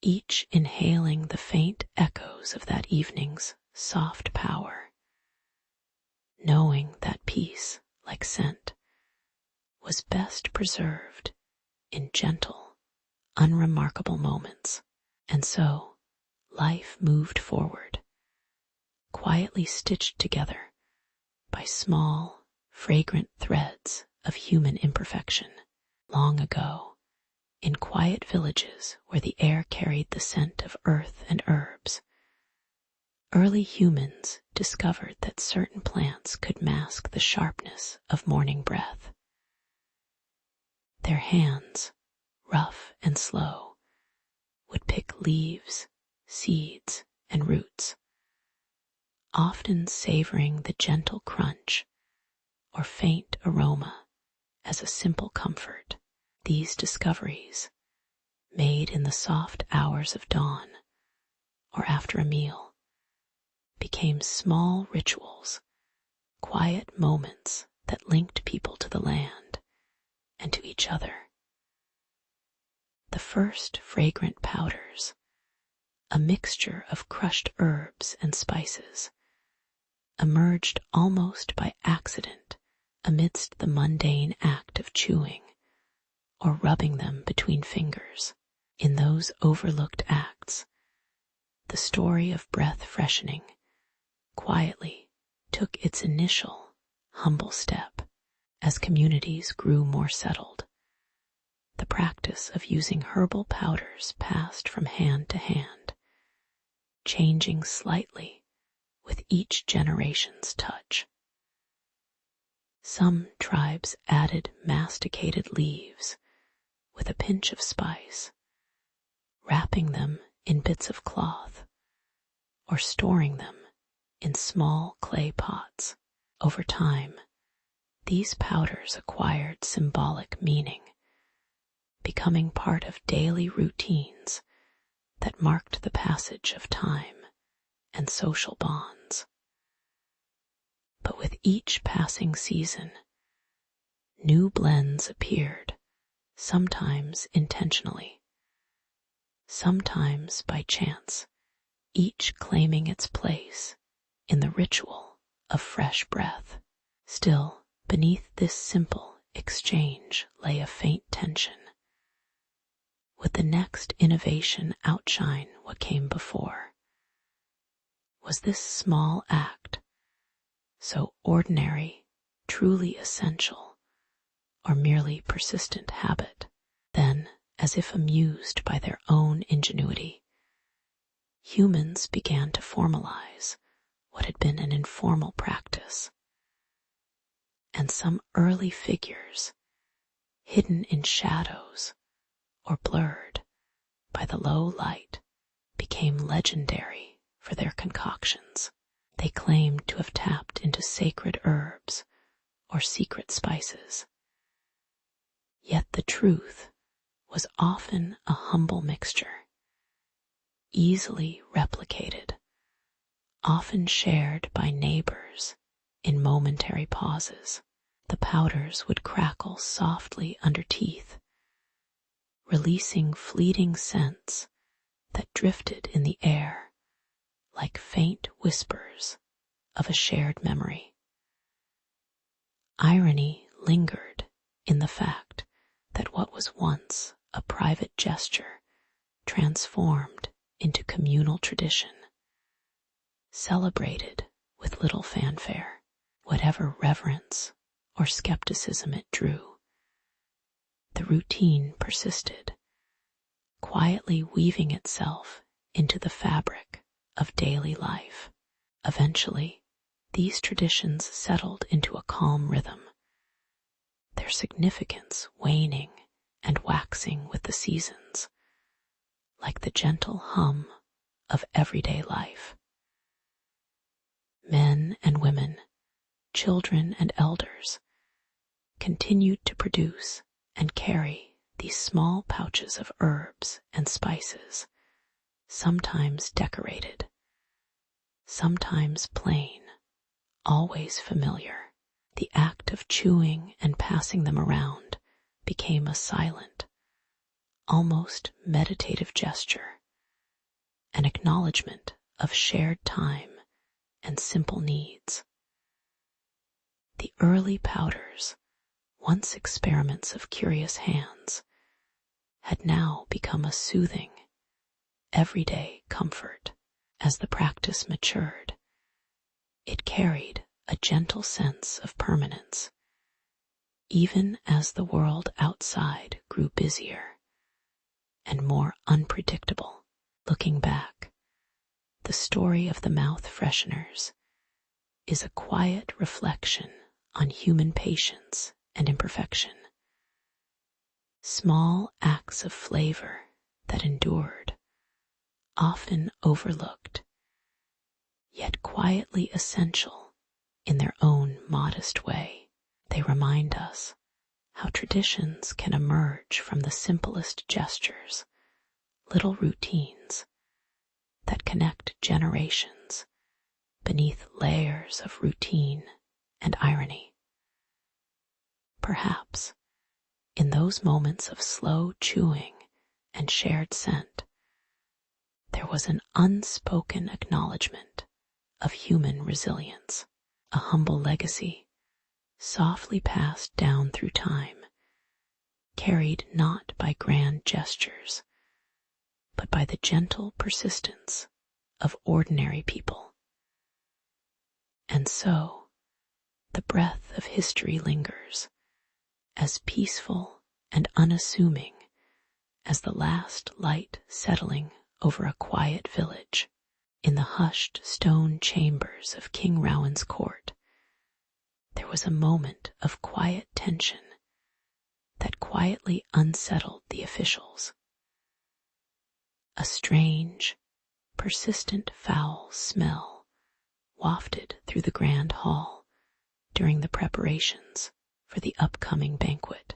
each inhaling the faint echoes of that evening's soft power, knowing that peace, like scent, was best preserved in gentle, unremarkable moments. And so, life moved forward, quietly stitched together by small, fragrant threads of human imperfection. Long ago, in quiet villages where the air carried the scent of earth and herbs, early humans discovered that certain plants could mask the sharpness of morning breath. Their hands, rough and slow, would pick leaves, seeds, and roots, often savoring the gentle crunch or faint aroma as a simple comfort. These discoveries, made in the soft hours of dawn or after a meal, became small rituals, quiet moments that linked people to the land and to each other. The first fragrant powders, a mixture of crushed herbs and spices, emerged almost by accident amidst the mundane act of chewing or rubbing them between fingers. In those overlooked acts, the story of breath freshening quietly took its initial, humble step. As communities grew more settled, the practice of using herbal powders passed from hand to hand, changing slightly with each generation's touch. Some tribes added masticated leaves with a pinch of spice, wrapping them in bits of cloth or storing them in small clay pots. Over time, these powders acquired symbolic meaning, becoming part of daily routines that marked the passage of time and social bonds. But with each passing season, new blends appeared, sometimes intentionally, sometimes by chance, each claiming its place in the ritual of fresh breath. Still, beneath this simple exchange lay a faint tension. Would the next innovation outshine what came before? Was this small act, so ordinary, truly essential, or merely persistent habit? Then, as if amused by their own ingenuity, humans began to formalize what had been an informal practice. And some early figures, hidden in shadows or blurred by the low light, became legendary for their concoctions. They claimed to have tapped into sacred herbs or secret spices. Yet the truth was often a humble mixture, easily replicated, often shared by neighbors in momentary pauses. The powders would crackle softly under teeth, releasing fleeting scents that drifted in the air like faint whispers of a shared memory. Irony lingered in the fact that what was once a private gesture transformed into communal tradition, celebrated with little fanfare, whatever reverence or skepticism it drew. The routine persisted, quietly weaving itself into the fabric of daily life. Eventually, these traditions settled into a calm rhythm, their significance waning and waxing with the seasons, like the gentle hum of everyday life. Men and women, children and elders, continued to produce and carry these small pouches of herbs and spices, sometimes decorated, sometimes plain, always familiar. The act of chewing and passing them around became a silent, almost meditative gesture, an acknowledgement of shared time and simple needs. The early powders, once experiments of curious hands, had now become a soothing, everyday comfort. As the practice matured, it carried a gentle sense of permanence, even as the world outside grew busier and more unpredictable. Looking back, the story of the mouth fresheners is a quiet reflection on human patience and imperfection. Small acts of flavor that endured, often overlooked, yet quietly essential in their own modest way. They remind us how traditions can emerge from the simplest gestures, little routines that connect generations beneath layers of routine and irony. Perhaps, in those moments of slow chewing and shared scent, there was an unspoken acknowledgement of human resilience, a humble legacy softly passed down through time, carried not by grand gestures, but by the gentle persistence of ordinary people. And so, the breath of history lingers, as peaceful and unassuming as the last light settling over a quiet village. In the hushed stone chambers of King Rowan's court, there was a moment of quiet tension that quietly unsettled the officials. A strange, persistent foul smell wafted through the grand hall during the preparations for the upcoming banquet,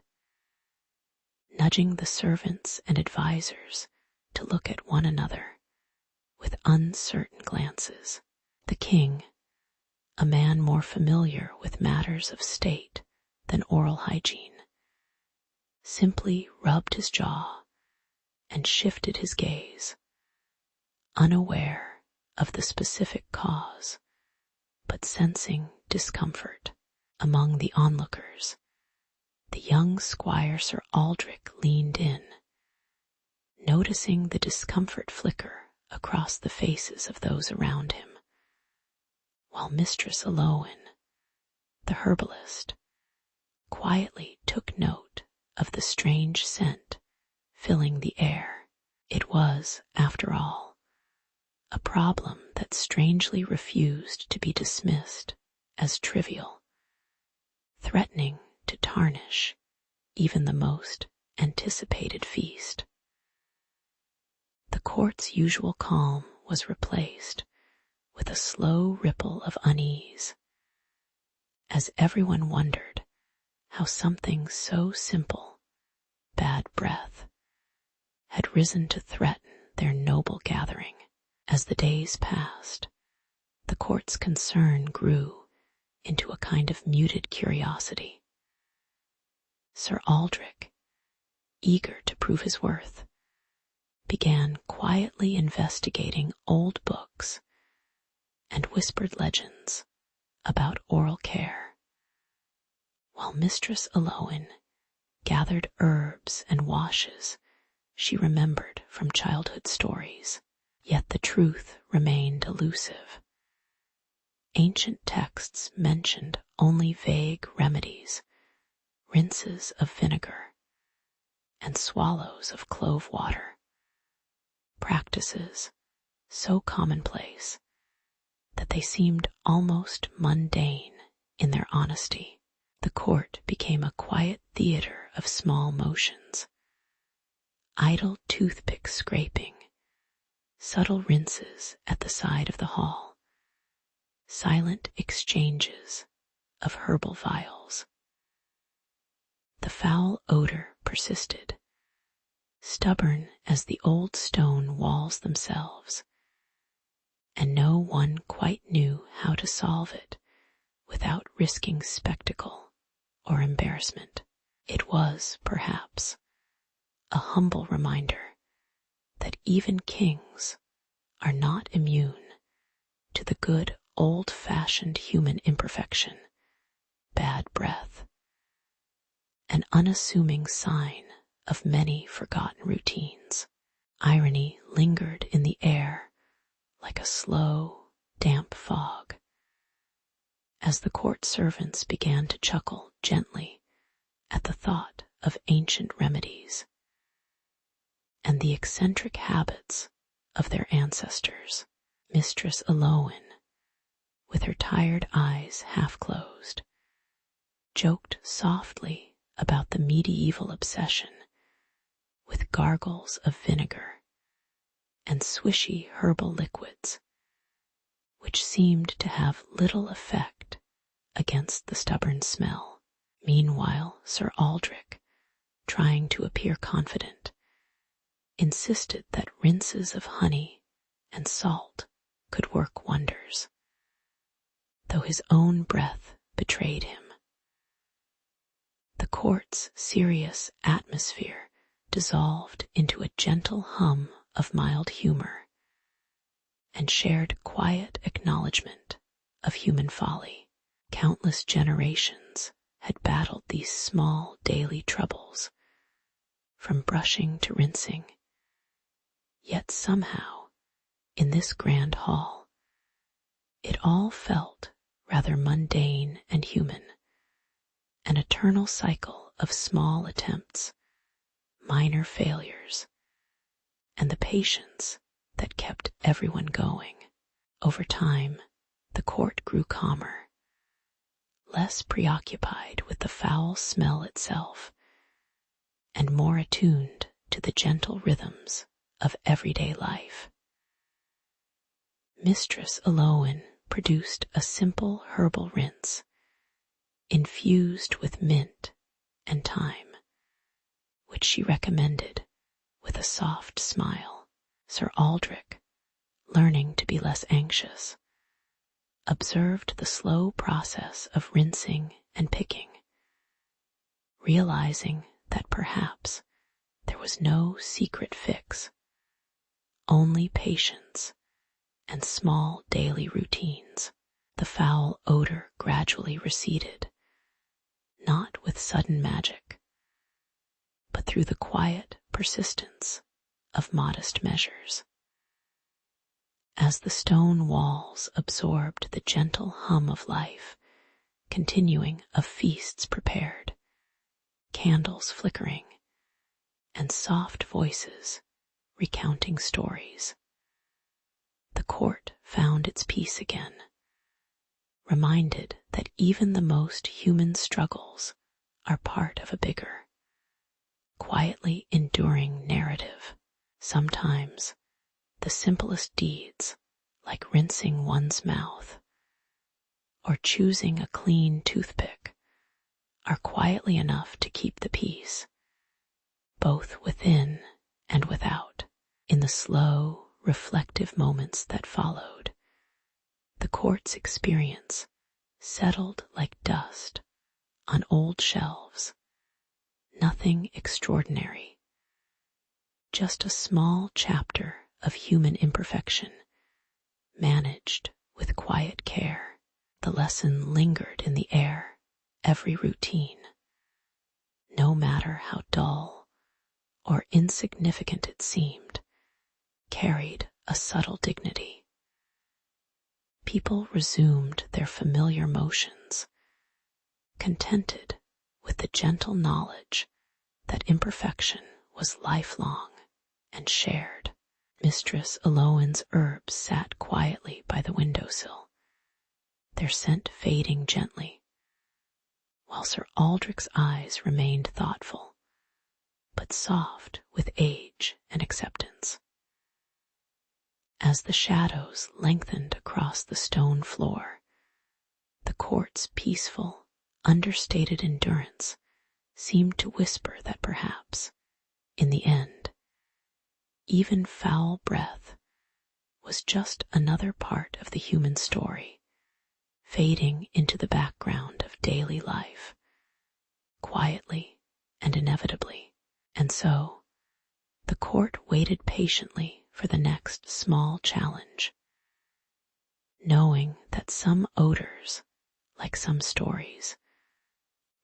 nudging the servants and advisors to look at one another with uncertain glances. The king, a man more familiar with matters of state than oral hygiene, simply rubbed his jaw and shifted his gaze, unaware of the specific cause, but sensing discomfort. Among the onlookers, the young squire Sir Aldrich leaned in, noticing the discomfort flicker across the faces of those around him, while Mistress Aloin, the herbalist, quietly took note of the strange scent filling the air. It was, after all, a problem that strangely refused to be dismissed as trivial, threatening to tarnish even the most anticipated feast. The court's usual calm was replaced with a slow ripple of unease, as everyone wondered how something so simple, bad breath, had risen to threaten their noble gathering. As the days passed, the court's concern grew into a kind of muted curiosity. Sir Aldrich, eager to prove his worth, began quietly investigating old books and whispered legends about oral care, while Mistress Aloin gathered herbs and washes she remembered from childhood stories. Yet the truth remained elusive. Ancient texts mentioned only vague remedies, rinses of vinegar, and swallows of clove water, practices so commonplace that they seemed almost mundane in their honesty. The court became a quiet theater of small motions, idle toothpick scraping, subtle rinses at the side of the hall, silent exchanges of herbal vials. The foul odor persisted, stubborn as the old stone walls themselves, and no one quite knew how to solve it without risking spectacle or embarrassment. It was, perhaps, a humble reminder that even kings are not immune to the good old-fashioned human imperfection, bad breath, an unassuming sign of many forgotten routines. Irony lingered in the air like a slow, damp fog, as the court servants began to chuckle gently at the thought of ancient remedies and the eccentric habits of their ancestors. Mistress Aloin, with her tired eyes half closed, joked softly about the medieval obsession with gargles of vinegar and swishy herbal liquids, which seemed to have little effect against the stubborn smell. Meanwhile, Sir Aldrich, trying to appear confident, insisted that rinses of honey and salt could work wonders, though his own breath betrayed him. The court's serious atmosphere dissolved into a gentle hum of mild humor and shared quiet acknowledgment of human folly. Countless generations had battled these small daily troubles, from brushing to rinsing, yet somehow, in this grand hall, it all felt rather mundane and human, an eternal cycle of small attempts, minor failures, and the patience that kept everyone going. Over time, the court grew calmer, less preoccupied with the foul smell itself, and more attuned to the gentle rhythms of everyday life. Mistress Aloin produced a simple herbal rinse, infused with mint and thyme, which she recommended with a soft smile. Sir Aldrich, learning to be less anxious, observed the slow process of rinsing and picking, realizing that perhaps there was no secret fix, only patience and small daily routines. The foul odor gradually receded, not with sudden magic, but through the quiet persistence of modest measures. As the stone walls absorbed the gentle hum of life, continuing of feasts prepared, candles flickering, and soft voices recounting stories, the court found its peace again, reminded that even the most human struggles are part of a bigger, quietly enduring narrative. Sometimes the simplest deeds, like rinsing one's mouth or choosing a clean toothpick, are quietly enough to keep the peace, both within and without. In the slow, reflective moments that followed, the court's experience settled like dust on old shelves. Nothing extraordinary, just a small chapter of human imperfection, managed with quiet care. The lesson lingered in the air, every routine, no matter how dull or insignificant it seemed, carried a subtle dignity. people resumed their familiar motions, contented with the gentle knowledge that imperfection was lifelong and shared. Mistress Aloin's herbs sat quietly by the windowsill, their scent fading gently, while Sir Aldrich's eyes remained thoughtful, but soft with age and acceptance. As the shadows lengthened across the stone floor, the court's peaceful, understated endurance seemed to whisper that perhaps, in the end, even foul breath was just another part of the human story, fading into the background of daily life, quietly and inevitably. And so, the court waited patiently for the next small challenge, knowing that some odors, like some stories,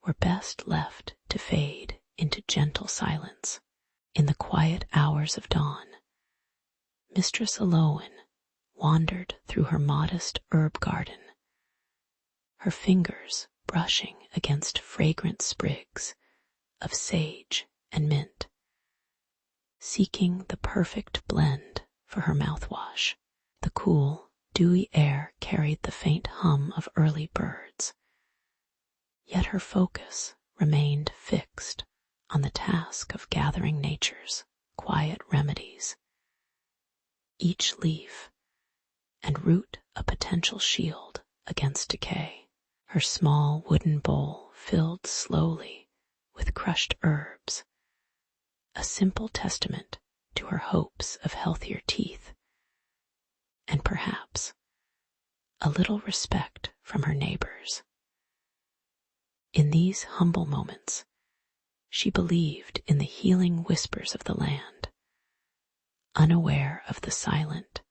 were best left to fade into gentle silence. In the quiet hours of dawn, Mistress Aloin wandered through her modest herb garden, her fingers brushing against fragrant sprigs of sage and mint, seeking the perfect blend for her mouthwash. The cool, dewy air carried the faint hum of early birds, yet her focus remained fixed on the task of gathering nature's quiet remedies, each leaf and root a potential shield against decay. Her small wooden bowl filled slowly with crushed herbs, a simple testament to her hopes of healthier teeth, and perhaps a little respect from her neighbors. In these humble moments, she believed in the healing whispers of the land, unaware of the silent,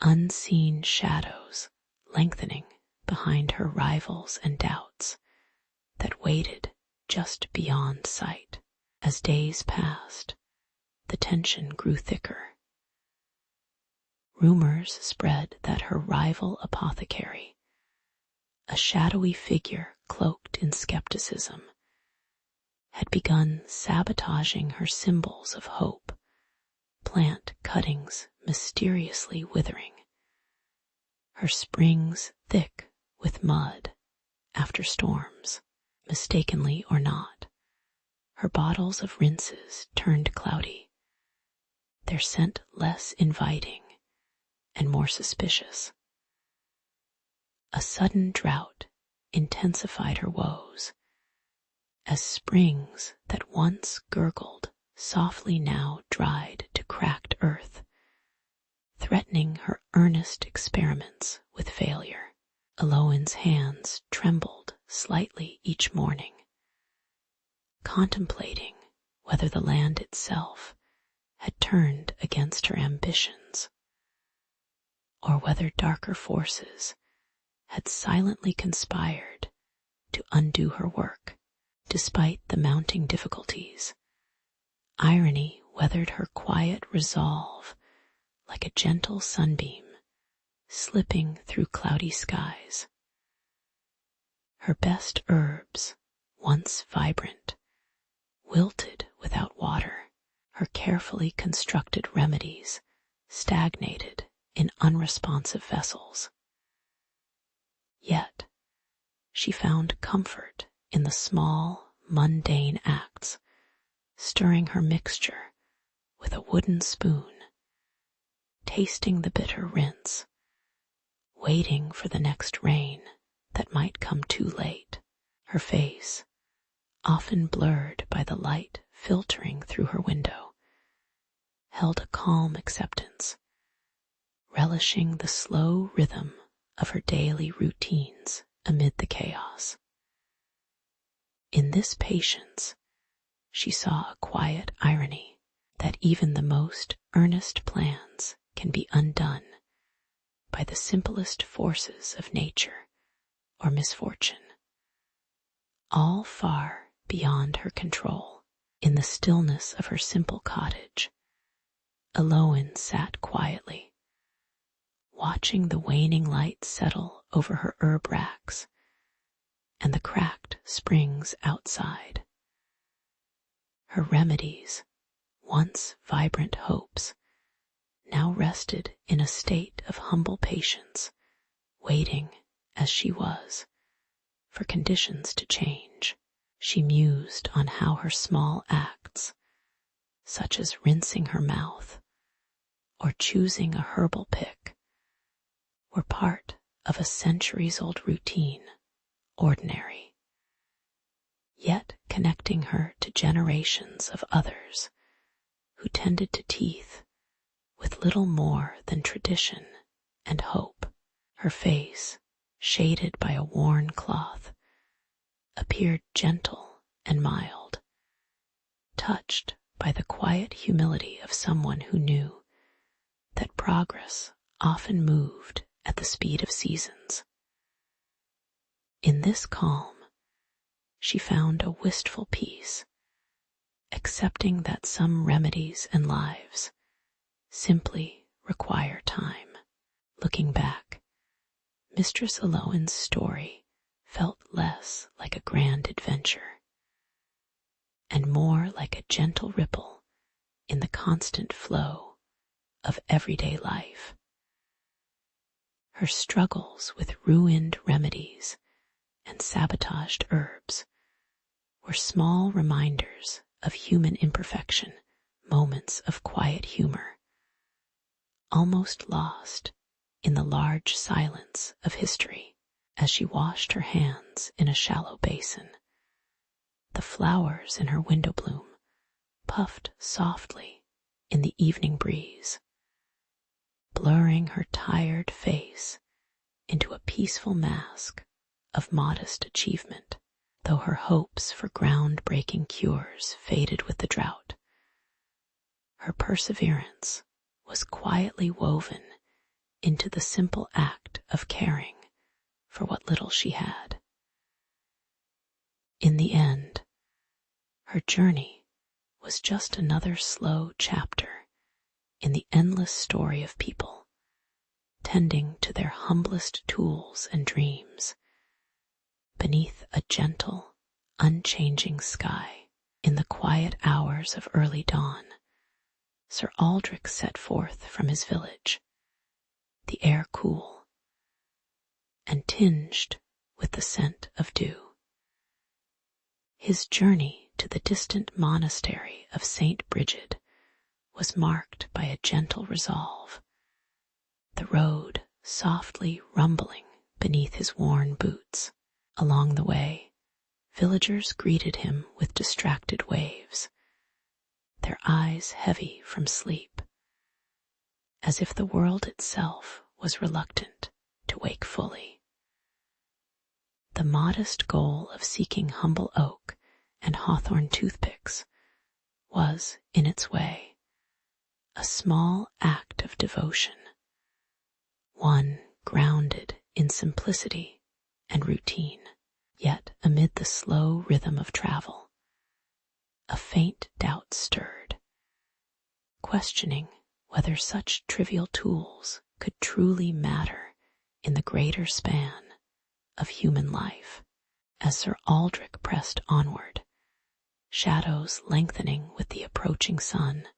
unseen shadows lengthening behind her rivals and doubts that waited just beyond sight. As days passed, the tension grew thicker. Rumors spread that her rival apothecary, a shadowy figure cloaked in skepticism, had begun sabotaging her symbols of hope, plant cuttings mysteriously withering, her springs thick with mud after storms. Mistakenly or not, her bottles of rinses turned cloudy, their scent less inviting and more suspicious. A sudden drought intensified her woes, as springs that once gurgled softly now dried to cracked earth, threatening her earnest experiments with failure. Aloin's hands trembled slightly each morning, contemplating whether the land itself had turned against her ambitions, or whether darker forces had silently conspired to undo her work. Despite the mounting difficulties, irony weathered her quiet resolve like a gentle sunbeam slipping through cloudy skies. Her best herbs, once vibrant, wilted without water. Her carefully constructed remedies stagnated in unresponsive vessels. Yet, she found comfort in the small, mundane acts, stirring her mixture with a wooden spoon, tasting the bitter rinse, waiting for the next rain that might come too late. Her face, often blurred by the light filtering through her window, held a calm acceptance, relishing the slow rhythm of her daily routines amid the chaos. In this patience, she saw a quiet irony that even the most earnest plans can be undone by the simplest forces of nature or misfortune, all far beyond her control. In the stillness of her simple cottage, Aloin sat quietly, watching the waning light settle over her herb racks and the cracked springs outside. Her remedies, once vibrant hopes, now rested in a state of humble patience, waiting, as she was, for conditions to change. She mused on how her small acts, such as rinsing her mouth or choosing a herbal pick, were part of a centuries-old routine, ordinary, yet connecting her to generations of others who tended to teeth with little more than tradition and hope. Her face, shaded by a worn cloth, appeared gentle and mild, touched by the quiet humility of someone who knew that progress often moved at the speed of seasons. In this calm, she found a wistful peace, accepting that some remedies and lives simply require time. Looking back, Mistress Aloin's story felt less like a grand adventure and more like a gentle ripple in the constant flow of everyday life. Her struggles with ruined remedies and sabotaged herbs were small reminders of human imperfection, moments of quiet humor, almost lost in the large silence of history. As she washed her hands in a shallow basin, the flowers in her window bloom puffed softly in the evening breeze, blurring her tired face into a peaceful mask of modest achievement. Though her hopes for groundbreaking cures faded with the drought, her perseverance was quietly woven into the simple act of caring for what little she had. In the end, her journey was just another slow chapter in the endless story of people tending to their humblest tools and dreams beneath a gentle, unchanging sky. In the quiet hours of early dawn, Sir Aldrich set forth from his village, the air cool and tinged with the scent of dew. His journey to the distant monastery of St. Brigid was marked by a gentle resolve, the road softly rumbling beneath his worn boots. Along the way, villagers greeted him with distracted waves, their eyes heavy from sleep, as if the world itself was reluctant to wake fully. The modest goal of seeking humble oak and hawthorn toothpicks was, in its way, a small act of devotion, one grounded in simplicity and routine. Yet, amid the slow rhythm of travel, a faint doubt stirred, questioning whether such trivial tools could truly matter in the greater span of human life. As Sir Aldrich pressed onward, shadows lengthening with the approaching sun,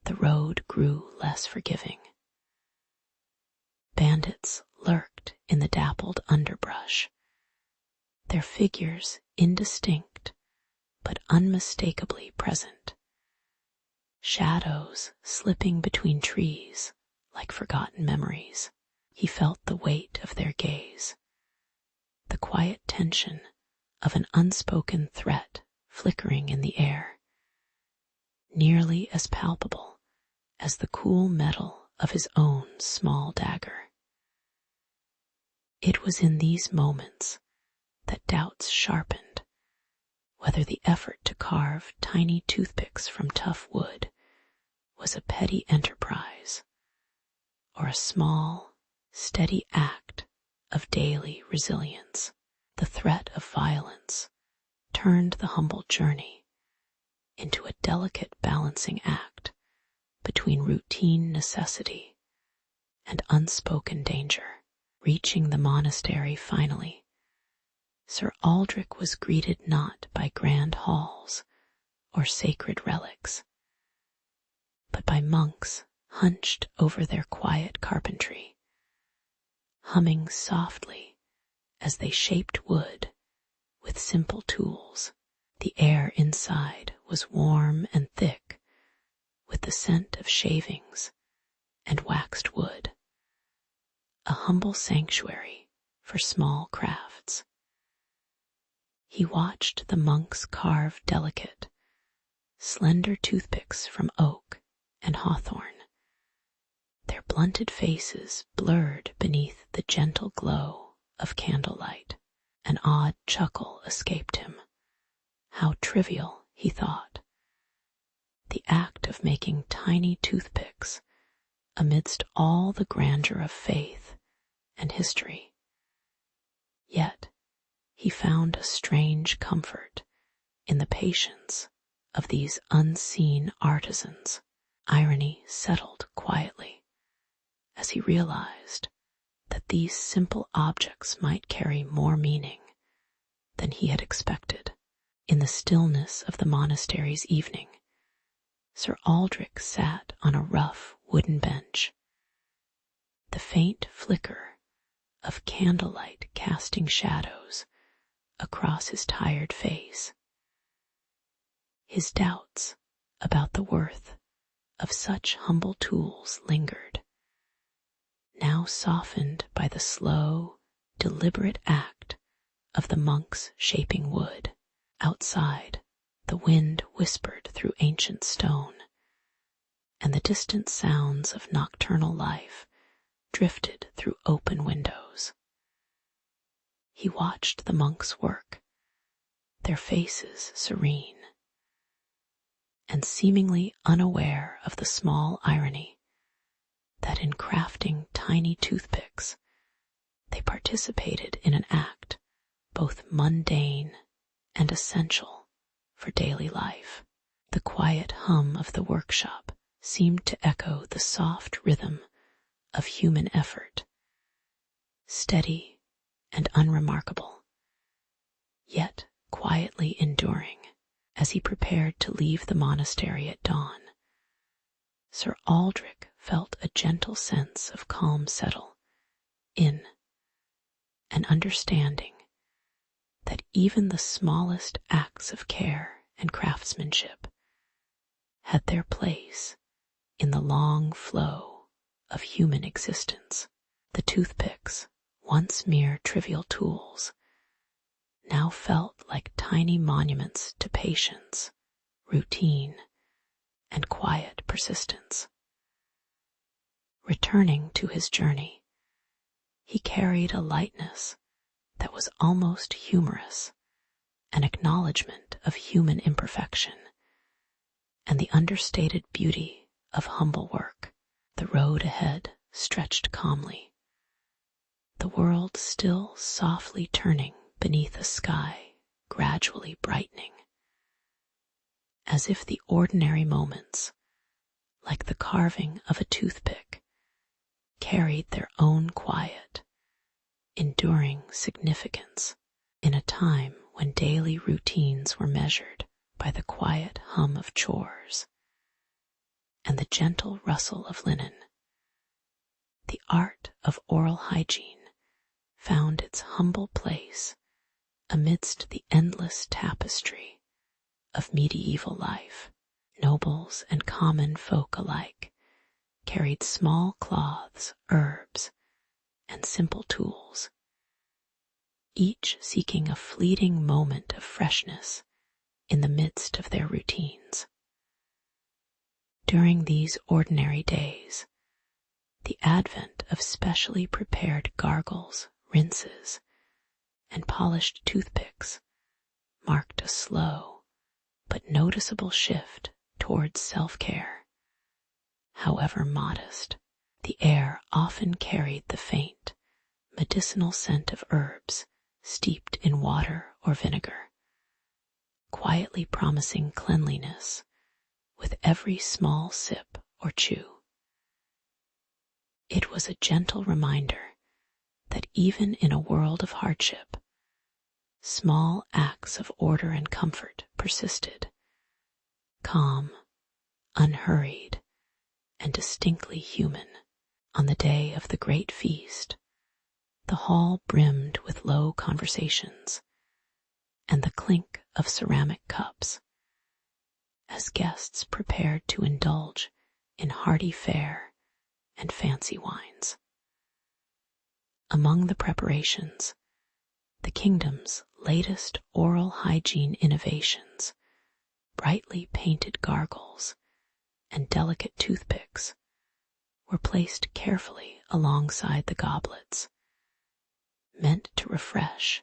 the road grew less forgiving. Bandits lurked in the dappled underbrush, their figures indistinct but unmistakably present, shadows slipping between trees like forgotten memories. He felt the weight of their gaze, the quiet tension of an unspoken threat flickering in the air, nearly as palpable as the cool metal of his own small dagger. It was in these moments that doubts sharpened whether the effort to carve tiny toothpicks from tough wood was a petty enterprise or a small, steady act of daily resilience. The threat of violence turned the humble journey into a delicate balancing act between routine necessity and unspoken danger. Reaching the monastery finally, Sir Aldrich was greeted not by grand halls or sacred relics, but by monks hunched over their quiet carpentry, humming softly as they shaped wood with simple tools. The air inside was warm and thick with the scent of shavings and waxed wood, a humble sanctuary for small crafts. He watched the monks carve delicate, slender toothpicks from oak and hawthorn, their blunted faces blurred beneath the gentle glow of candlelight. An odd chuckle escaped him. How trivial, he thought, the act of making tiny toothpicks amidst all the grandeur of faith and history. Yet he found a strange comfort in the patience of these unseen artisans. Irony settled quietly as he realized that these simple objects might carry more meaning than he had expected. In the stillness of the monastery's evening, Sir Aldrich sat on a rough wooden bench, the faint flicker of candlelight casting shadows across his tired face. His doubts about the worth of such humble tools lingered, now softened by the slow, deliberate act of the monks shaping wood. Outside, the wind whispered through ancient stone, and the distant sounds of nocturnal life drifted through open windows. He watched the monks work, their faces serene, and seemingly unaware of the small irony that in crafting tiny toothpicks, they participated in an act both mundane and essential for daily life. The quiet hum of the workshop seemed to echo the soft rhythm of human effort, steady and unremarkable, yet quietly enduring. As he prepared to leave the monastery at dawn, Sir Aldrich felt a gentle sense of calm settle in, an understanding that even the smallest acts of care and craftsmanship had their place in the long flow of human existence. The toothpicks, once mere trivial tools, now felt like tiny monuments to patience, routine, and quiet persistence. Returning to his journey, he carried a lightness that was almost humorous, an acknowledgement of human imperfection and the understated beauty of humble work. The road ahead stretched calmly, the world still softly turning beneath a sky gradually brightening, as if the ordinary moments, like the carving of a toothpick, carried their own quiet, enduring significance in a time when daily routines were measured by the quiet hum of chores and the gentle rustle of linen. The art of oral hygiene found its humble place amidst the endless tapestry of medieval life. Nobles and common folk alike carried small cloths, herbs, and simple tools, each seeking a fleeting moment of freshness in the midst of their routines. During these ordinary days, the advent of specially prepared gargles, rinses, and polished toothpicks marked a slow but noticeable shift towards self-care. However modest, the air often carried the faint, medicinal scent of herbs steeped in water or vinegar, quietly promising cleanliness with every small sip or chew. It was a gentle reminder that even in a world of hardship, small acts of order and comfort persisted, calm, unhurried, and distinctly human. On the day of the great feast, the hall brimmed with low conversations and the clink of ceramic cups as guests prepared to indulge in hearty fare and fancy wines. Among the preparations, the kingdom's latest oral hygiene innovations, brightly painted gargles and delicate toothpicks, were placed carefully alongside the goblets, meant to refresh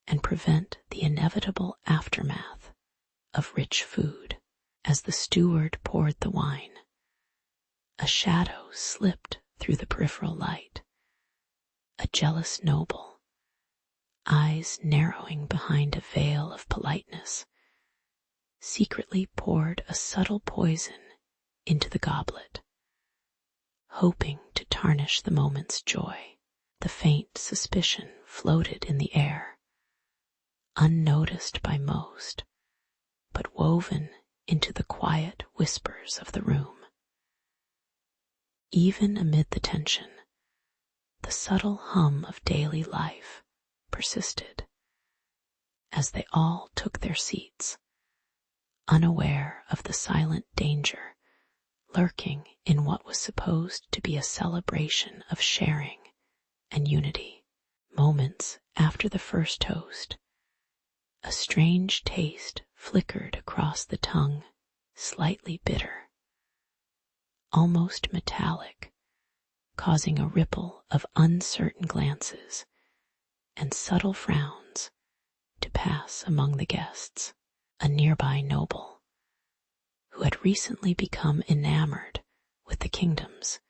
and prevent the inevitable aftermath of rich food. As the steward poured the wine, a shadow slipped through the peripheral light. A jealous noble, eyes narrowing behind a veil of politeness, secretly poured a subtle poison into the goblet, hoping to tarnish the moment's joy. The faint suspicion floated in the air, unnoticed by most, but woven into the quiet whispers of the room. Even amid the tension, the subtle hum of daily life persisted as they all took their seats, unaware of the silent danger lurking in what was supposed to be a celebration of sharing and unity. Moments after the first toast, a strange taste flickered across the tongue, slightly bitter, almost metallic, causing a ripple of uncertain glances and subtle frowns to pass among the guests. A nearby noble, who had recently become enamored with the kingdom's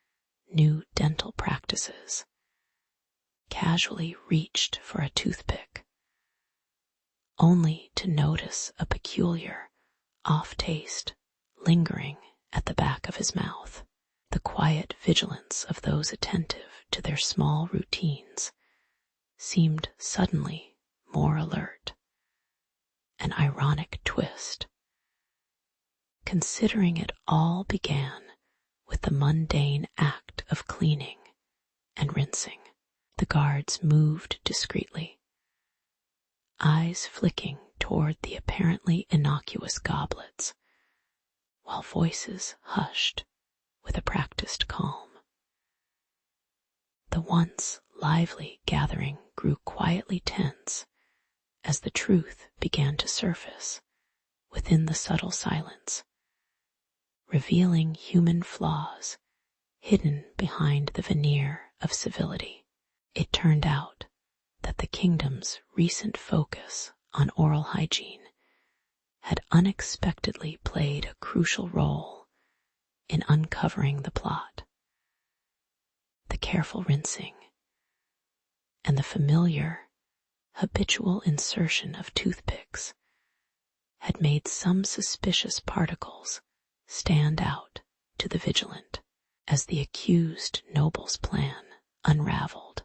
new dental practices, casually reached for a toothpick, only to notice a peculiar off-taste lingering at the back of his mouth. The quiet vigilance of those attentive to their small routines seemed suddenly more alert. An ironic twist, considering it all began with the mundane act of cleaning and rinsing. The guards moved discreetly, eyes flicking toward the apparently innocuous goblets, while voices hushed with a practiced calm. The once lively gathering grew quietly tense as the truth began to surface within the subtle silence, revealing human flaws hidden behind the veneer of civility. It turned out that the kingdom's recent focus on oral hygiene had unexpectedly played a crucial role in uncovering the plot. The careful rinsing and the familiar, habitual insertion of toothpicks had made some suspicious particles stand out to the vigilant. As the accused noble's plan unraveled,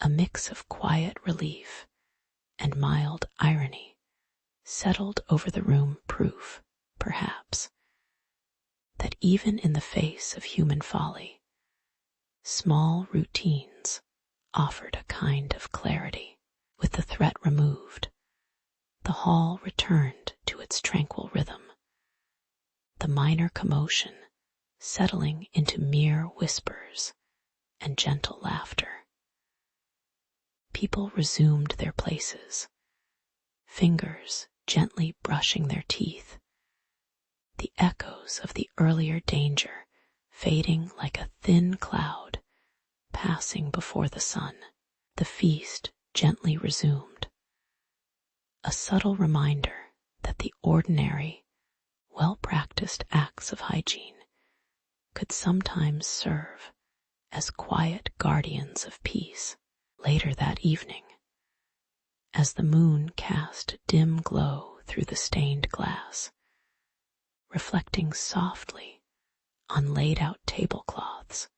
a mix of quiet relief and mild irony settled over the room, proof, perhaps, that even in the face of human folly, small routines offered a kind of clarity. With the threat removed, the hall returned to its tranquil rhythm, the minor commotion settling into mere whispers and gentle laughter. People resumed their places, fingers gently brushing their teeth, the echoes of the earlier danger fading like a thin cloud passing before the sun. The feast gently resumed, a subtle reminder that the ordinary, well-practiced acts of hygiene could sometimes serve as quiet guardians of peace. Later that evening, as the moon cast a dim glow through the stained glass, reflecting softly on laid-out tablecloths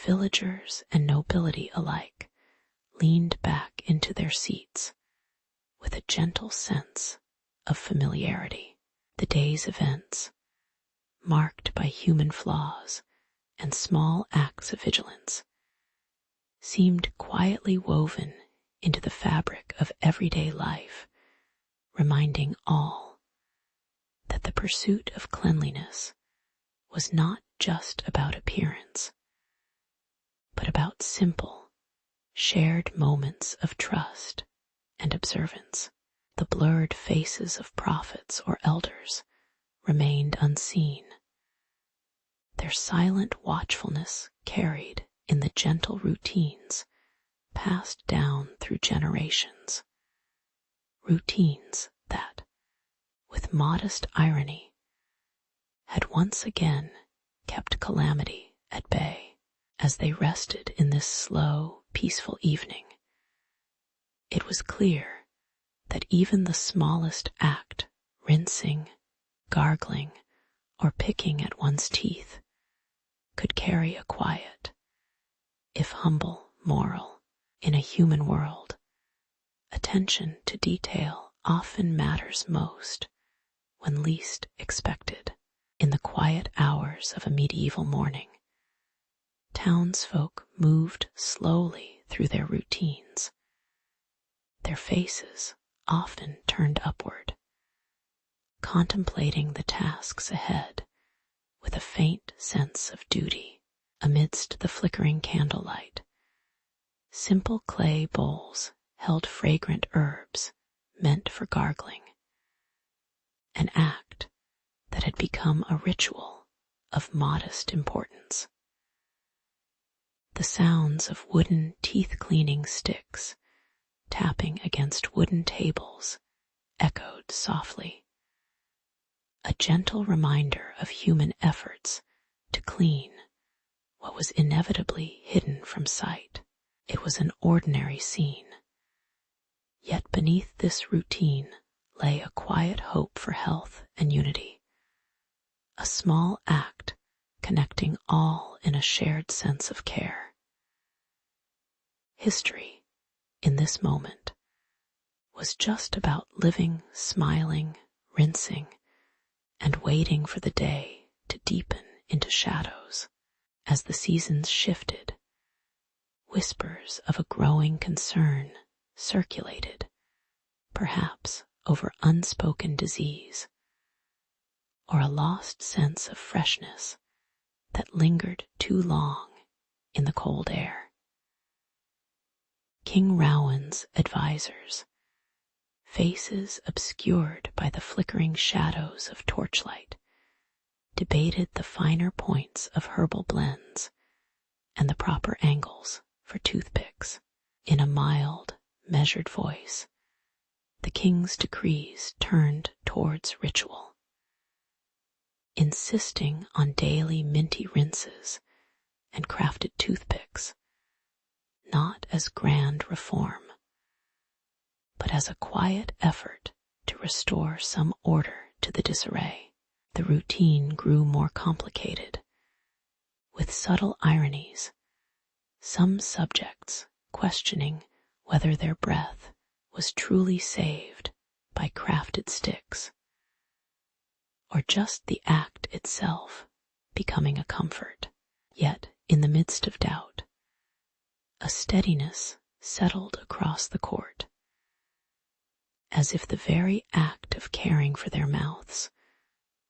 villagers and nobility alike leaned back into their seats with a gentle sense of familiarity. The day's events, marked by human flaws and small acts of vigilance, seemed quietly woven into the fabric of everyday life, reminding all that the pursuit of cleanliness was not just about appearance, but about simple, shared moments of trust and observance. The blurred faces of prophets or elders remained unseen, their silent watchfulness carried in the gentle routines passed down through generations, routines that, with modest irony, had once again kept calamity at bay. As they rested in this slow, peaceful evening, it was clear that even the smallest act, rinsing, gargling, or picking at one's teeth, could carry a quiet, if humble, moral. In a human world, attention to detail often matters most when least expected. In the quiet hours of a medieval morning, townsfolk moved slowly through their routines, their faces often turned upward, contemplating the tasks ahead with a faint sense of duty. Amidst the flickering candlelight, simple clay bowls held fragrant herbs meant for gargling, an act that had become a ritual of modest importance. The sounds of wooden teeth-cleaning sticks tapping against wooden tables echoed softly, a gentle reminder of human efforts to clean what was inevitably hidden from sight. It was an ordinary scene, yet beneath this routine lay a quiet hope for health and unity, a small act connecting all in a shared sense of care. History, in this moment, was just about living, smiling, rinsing, and waiting for the day to deepen into shadows. As the seasons shifted, whispers of a growing concern circulated, perhaps over unspoken disease, or a lost sense of freshness that lingered too long in the cold air. King Rowan's advisors, faces obscured by the flickering shadows of torchlight, debated the finer points of herbal blends and the proper angles for toothpicks. In a mild, measured voice, the king's decrees turned towards ritual, insisting on daily minty rinses and crafted toothpicks, not as grand reform, but as a quiet effort to restore some order to the disarray. The routine grew more complicated, with subtle ironies, some subjects questioning whether their breath was truly saved by crafted sticks, or just the act itself becoming a comfort. Yet, in the midst of doubt, a steadiness settled across the court, as if the very act of caring for their mouths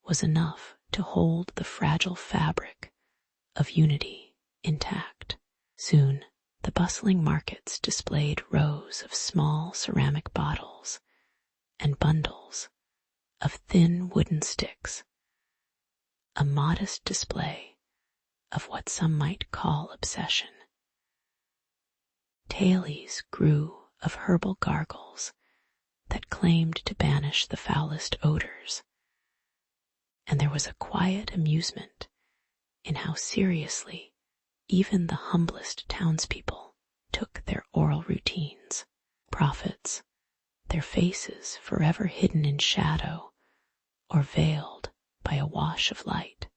was enough to hold the fragile fabric of unity intact. Soon, the bustling markets displayed rows of small ceramic bottles and bundles of thin wooden sticks, a modest display of what some might call obsession. Tailies grew of herbal gargles that claimed to banish the foulest odors, and there was a quiet amusement in how seriously even the humblest townspeople took their oral routines. Prophets, their faces forever hidden in shadow or veiled by a wash of light,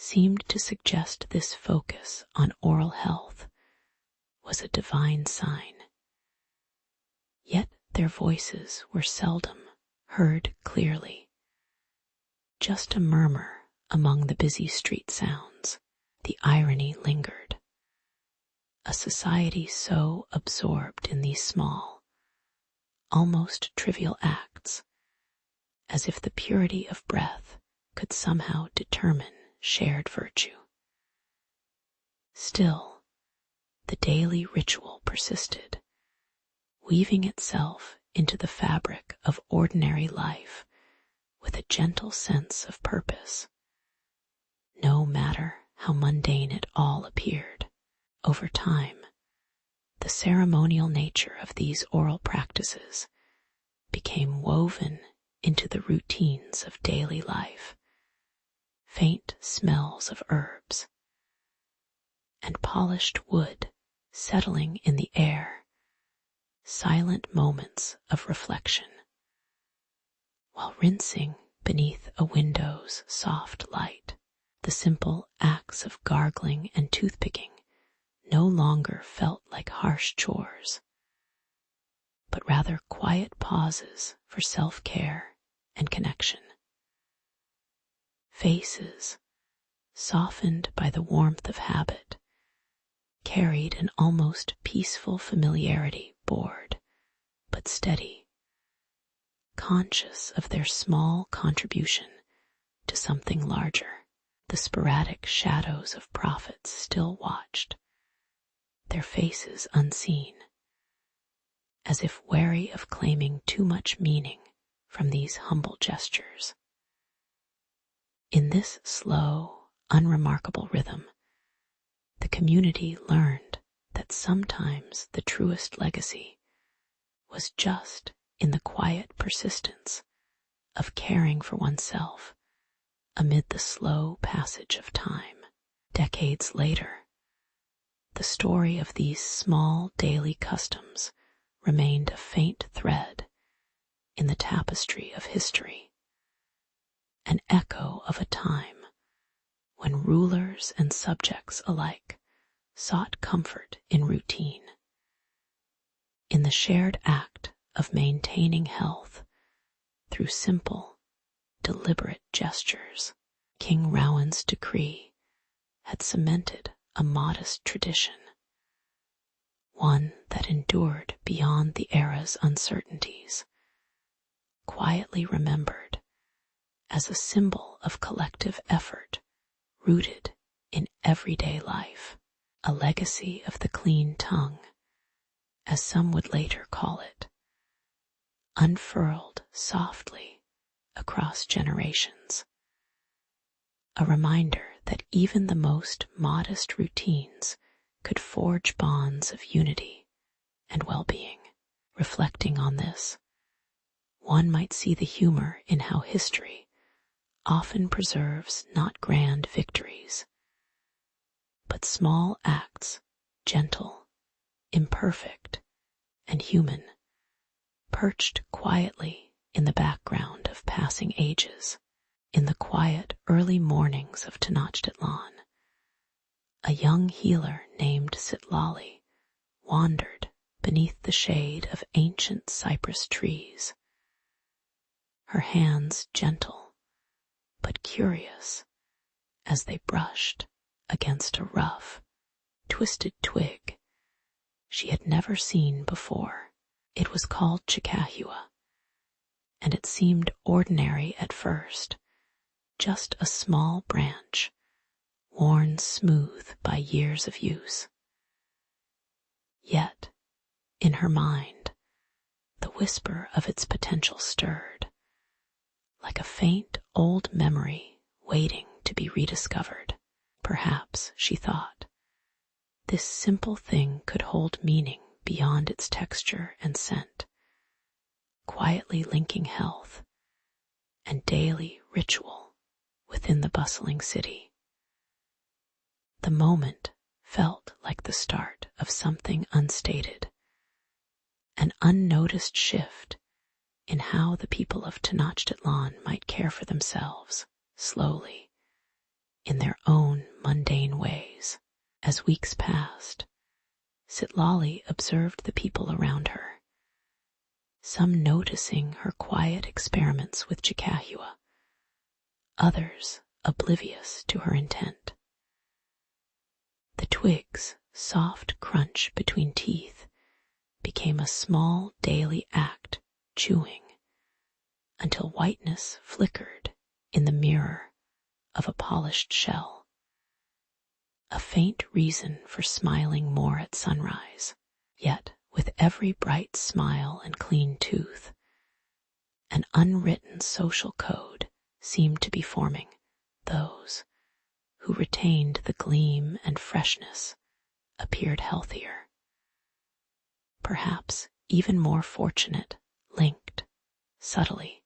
seemed to suggest this focus on oral health was a divine sign. Yet their voices were seldom heard clearly, just a murmur among the busy street sounds. The irony lingered. A society so absorbed in these small, almost trivial acts, as if the purity of breath could somehow determine shared virtue. Still, the daily ritual persisted, weaving itself into the fabric of ordinary life with a gentle sense of purpose. No matter how mundane it all appeared, over time, the ceremonial nature of these oral practices became woven into the routines of daily life. Faint smells of herbs and polished wood settling in the air, silent moments of reflection, while rinsing beneath a window's soft light. The simple acts of gargling and toothpicking no longer felt like harsh chores, but rather quiet pauses for self-care and connection. Faces, softened by the warmth of habit, carried an almost peaceful familiarity, bored but steady, conscious of their small contribution to something larger. The sporadic shadows of prophets still watched, their faces unseen, as if wary of claiming too much meaning from these humble gestures. In this slow, unremarkable rhythm, the community learned that sometimes the truest legacy was just in the quiet persistence of caring for oneself amid the slow passage of time. Decades later, the story of these small daily customs remained a faint thread in the tapestry of history, an echo of a time when rulers and subjects alike sought comfort in routine, in the shared act of maintaining health through simple, deliberate gestures. King Rowan's decree had cemented a modest tradition, one that endured beyond the era's uncertainties, quietly remembered as a symbol of collective effort rooted in everyday life, a legacy of the clean tongue, as some would later call it, unfurled softly across generations, a reminder that even the most modest routines could forge bonds of unity and well-being. Reflecting on this, one might see the humor in how history often preserves not grand victories, but small acts, gentle, imperfect, and human, perched quietly in the background of passing ages. In the quiet early mornings of Tenochtitlan, a young healer named Sitlali wandered beneath the shade of ancient cypress trees, her hands gentle but curious as they brushed against a rough, twisted twig she had never seen before. It was called Chikahua, and it seemed ordinary at first, just a small branch, worn smooth by years of use. Yet, in her mind, the whisper of its potential stirred, like a faint old memory waiting to be rediscovered. Perhaps, she thought, this simple thing could hold meaning beyond its texture and scent, quietly linking health and daily ritual within the bustling city. The moment felt like the start of something unstated, an unnoticed shift in how the people of Tenochtitlan might care for themselves. Slowly, in their own mundane ways. As weeks passed, Sitlali observed the people around her, some noticing her quiet experiments with Chikahua, others oblivious to her intent. The twigs' soft crunch between teeth became a small daily act, chewing, until whiteness flickered in the mirror of a polished shell. A faint reason for smiling more at sunrise, yet with every bright smile and clean tooth, an unwritten social code seemed to be forming. Those who retained the gleam and freshness appeared healthier, perhaps even more fortunate, linked, subtly,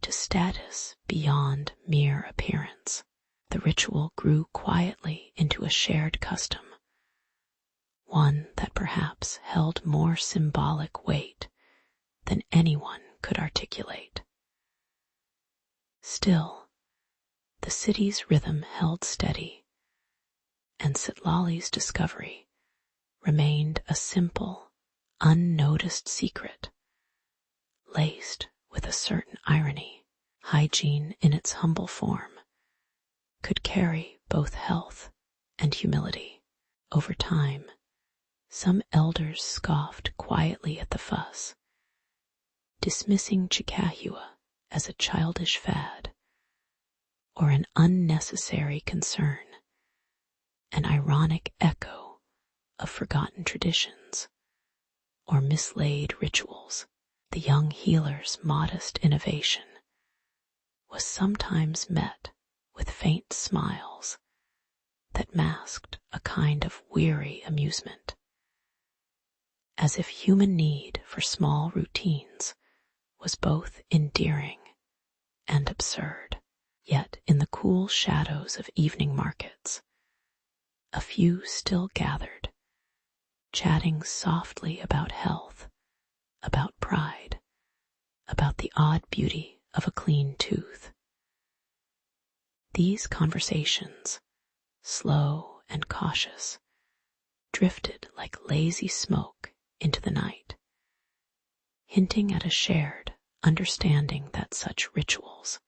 to status beyond mere appearance. The ritual grew quietly into a shared custom, one that perhaps held more symbolic weight than anyone could articulate. Still, the city's rhythm held steady, and Sitlali's discovery remained a simple, unnoticed secret, laced with a certain irony. Hygiene in its humble form could carry both health and humility. Over time, some elders scoffed quietly at the fuss, dismissing Chikahua as a childish fad or an unnecessary concern, an ironic echo of forgotten traditions or mislaid rituals. The young healer's modest innovation was sometimes met with faint smiles that masked a kind of weary amusement, as if human need for small routines was both endearing and absurd. Yet in the cool shadows of evening markets, a few still gathered, chatting softly about health, about pride, about the odd beauty of a clean tooth. These conversations, slow and cautious, drifted like lazy smoke into the night, hinting at a shared understanding that such rituals,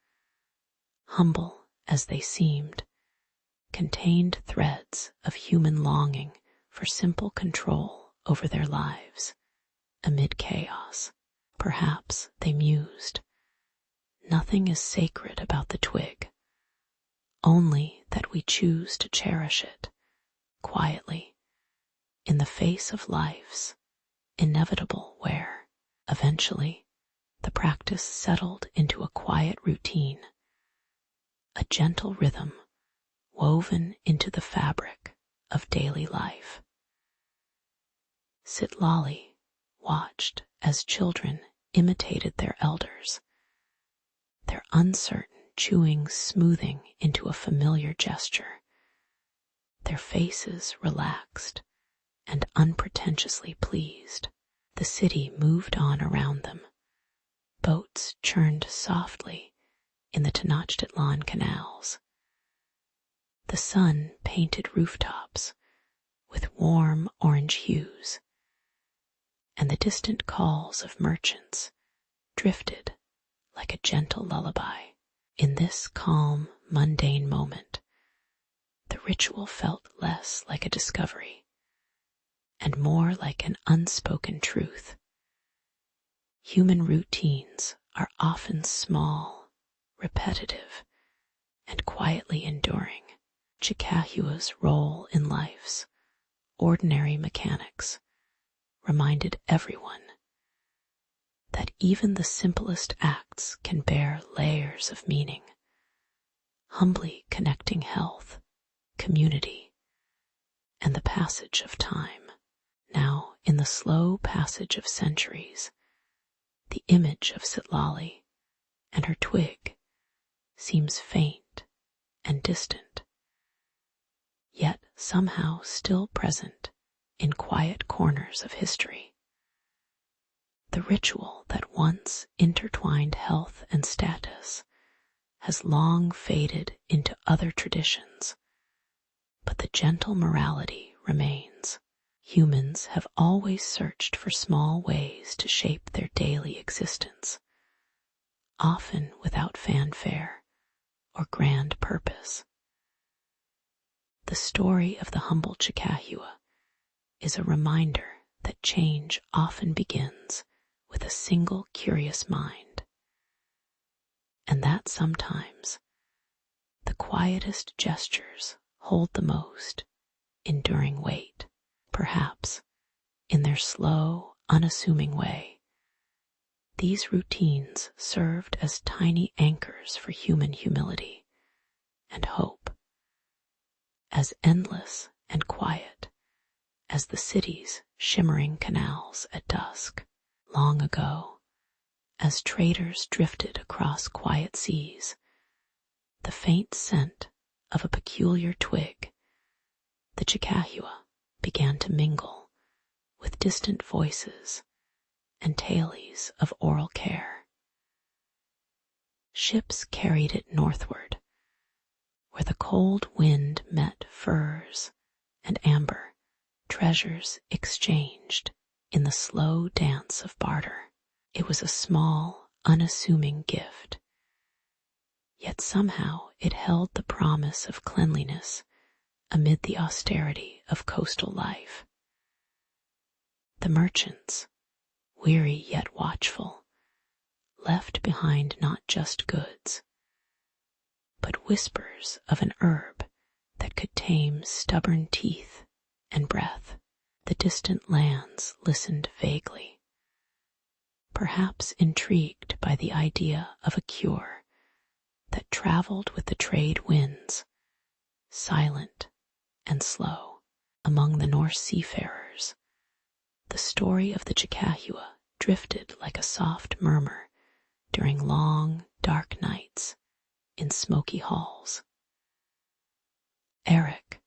humble as they seemed, contained threads of human longing for simple control over their lives amid chaos. Perhaps, they mused, nothing is sacred about the twig, only that we choose to cherish it quietly in the face of life's inevitable wear. Eventually, the practice settled into a quiet routine, a gentle rhythm woven into the fabric of daily life. Sitlali watched as children imitated their elders, their uncertain chewing smoothing into a familiar gesture, their faces relaxed and unpretentiously pleased. The city moved on around them. Boats churned softly in the Tenochtitlan canals. The sun painted rooftops with warm orange hues, and the distant calls of merchants drifted like a gentle lullaby. In this calm, mundane moment, the ritual felt less like a discovery and more like an unspoken truth. Human routines are often small, repetitive, and quietly enduring. Chikahua's role in life's ordinary mechanics reminded everyone that even the simplest acts can bear layers of meaning, humbly connecting health, community, and the passage of time. Now, in the slow passage of centuries, the image of Sitlali and her twig seems faint and distant, yet somehow still present in quiet corners of history. The ritual that once intertwined health and status has long faded into other traditions, but the gentle morality remains. Humans have always searched for small ways to shape their daily existence, often without fanfare or grand purpose. The story of the humble Chickahua is a reminder that change often begins with a single curious mind, and that sometimes the quietest gestures hold the most enduring weight. Perhaps, in their slow, unassuming way, these routines served as tiny anchors for human humility and hope, as endless and quiet as the city's shimmering canals at dusk. Long ago, as traders drifted across quiet seas, the faint scent of a peculiar twig, the Chickahua, began to mingle with distant voices and tales of oral care. Ships carried it northward, where the cold wind met furs and amber, treasures exchanged in the slow dance of barter. It was a small, unassuming gift, yet somehow it held the promise of cleanliness amid the austerity of coastal life. The merchants, weary yet watchful, left behind not just goods, but whispers of an herb that could tame stubborn teeth and breath. The distant lands listened vaguely, perhaps intrigued by the idea of a cure that traveled with the trade winds, silent and slow. Among the Norse seafarers, the story of the Chickahua drifted like a soft murmur during long, dark nights in smoky halls. Eric,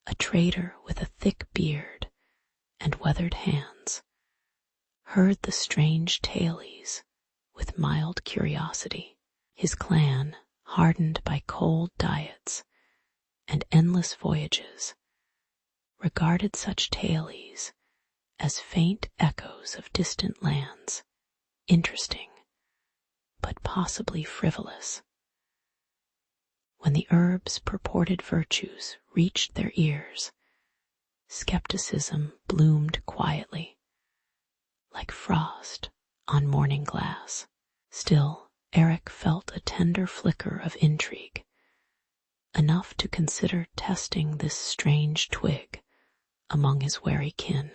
a trader with a thick beard and weathered hands, heard the strange tales with mild curiosity. His clan, hardened by cold diets and endless voyages, regarded such tales as faint echoes of distant lands, interesting, but possibly frivolous. When the herb's purported virtues reached their ears, skepticism bloomed quietly, like frost on morning glass. Still, Eric felt a tender flicker of intrigue, enough to consider testing this strange twig among his wary kin.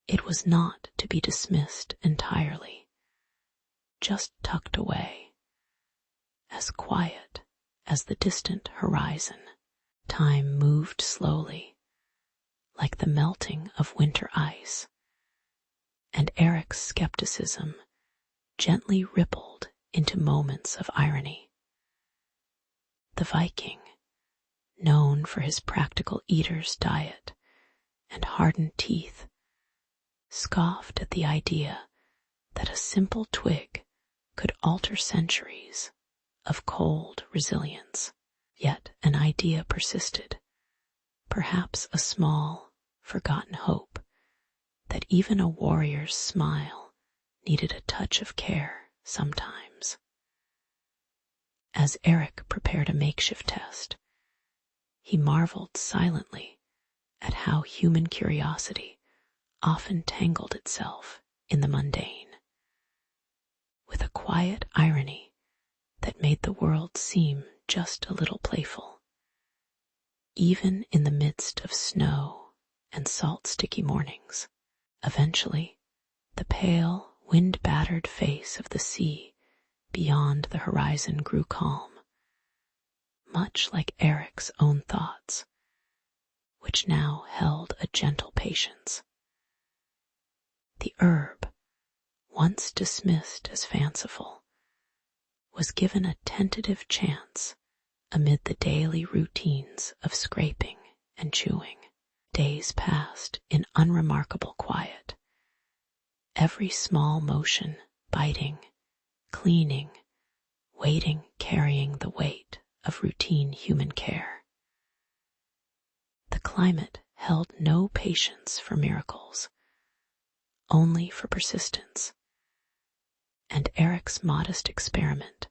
It was not to be dismissed entirely, just tucked away, as quiet as the distant horizon. Time moved slowly, like the melting of winter ice, and Eric's skepticism gently rippled into moments of irony. The Viking, known for his practical eater's diet and hardened teeth, scoffed at the idea that a simple twig could alter centuries of cold resilience. Yet an idea persisted, perhaps a small, forgotten hope that even a warrior's smile needed a touch of care sometimes. As Eric prepared a makeshift test, he marveled silently at how human curiosity often tangled itself in the mundane, with a quiet irony that made the world seem just a little playful. Even in the midst of snow and salt-sticky mornings, eventually the pale, wind-battered face of the sea beyond the horizon grew calm, much like Eric's own thoughts, which now held a gentle patience. The herb, once dismissed as fanciful, was given a tentative chance amid the daily routines of scraping and chewing. Days passed in unremarkable quiet, every small motion, biting, cleaning, waiting, carrying the weight of routine human care. The climate held no patience for miracles, only for persistence, and Eric's modest experiment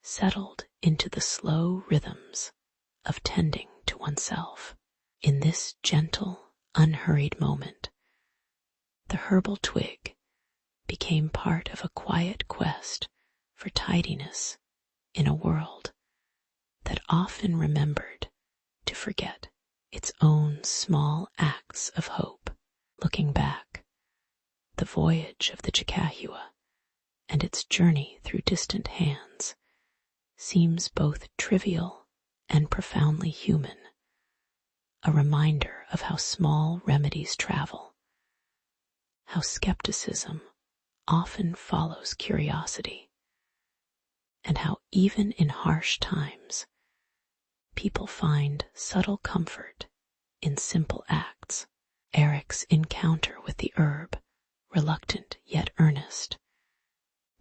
settled into the slow rhythms of tending to oneself. In this gentle, unhurried moment, the herbal twig became part of a quiet quest for tidiness in a world that often remembered to forget its own small acts of hope. Looking back, the voyage of the Chickahua and its journey through distant hands seems both trivial and profoundly human, a reminder of how small remedies travel, how skepticism often follows curiosity, and how even in harsh times, people find subtle comfort in simple acts. Eric's encounter with the herb, reluctant yet earnest,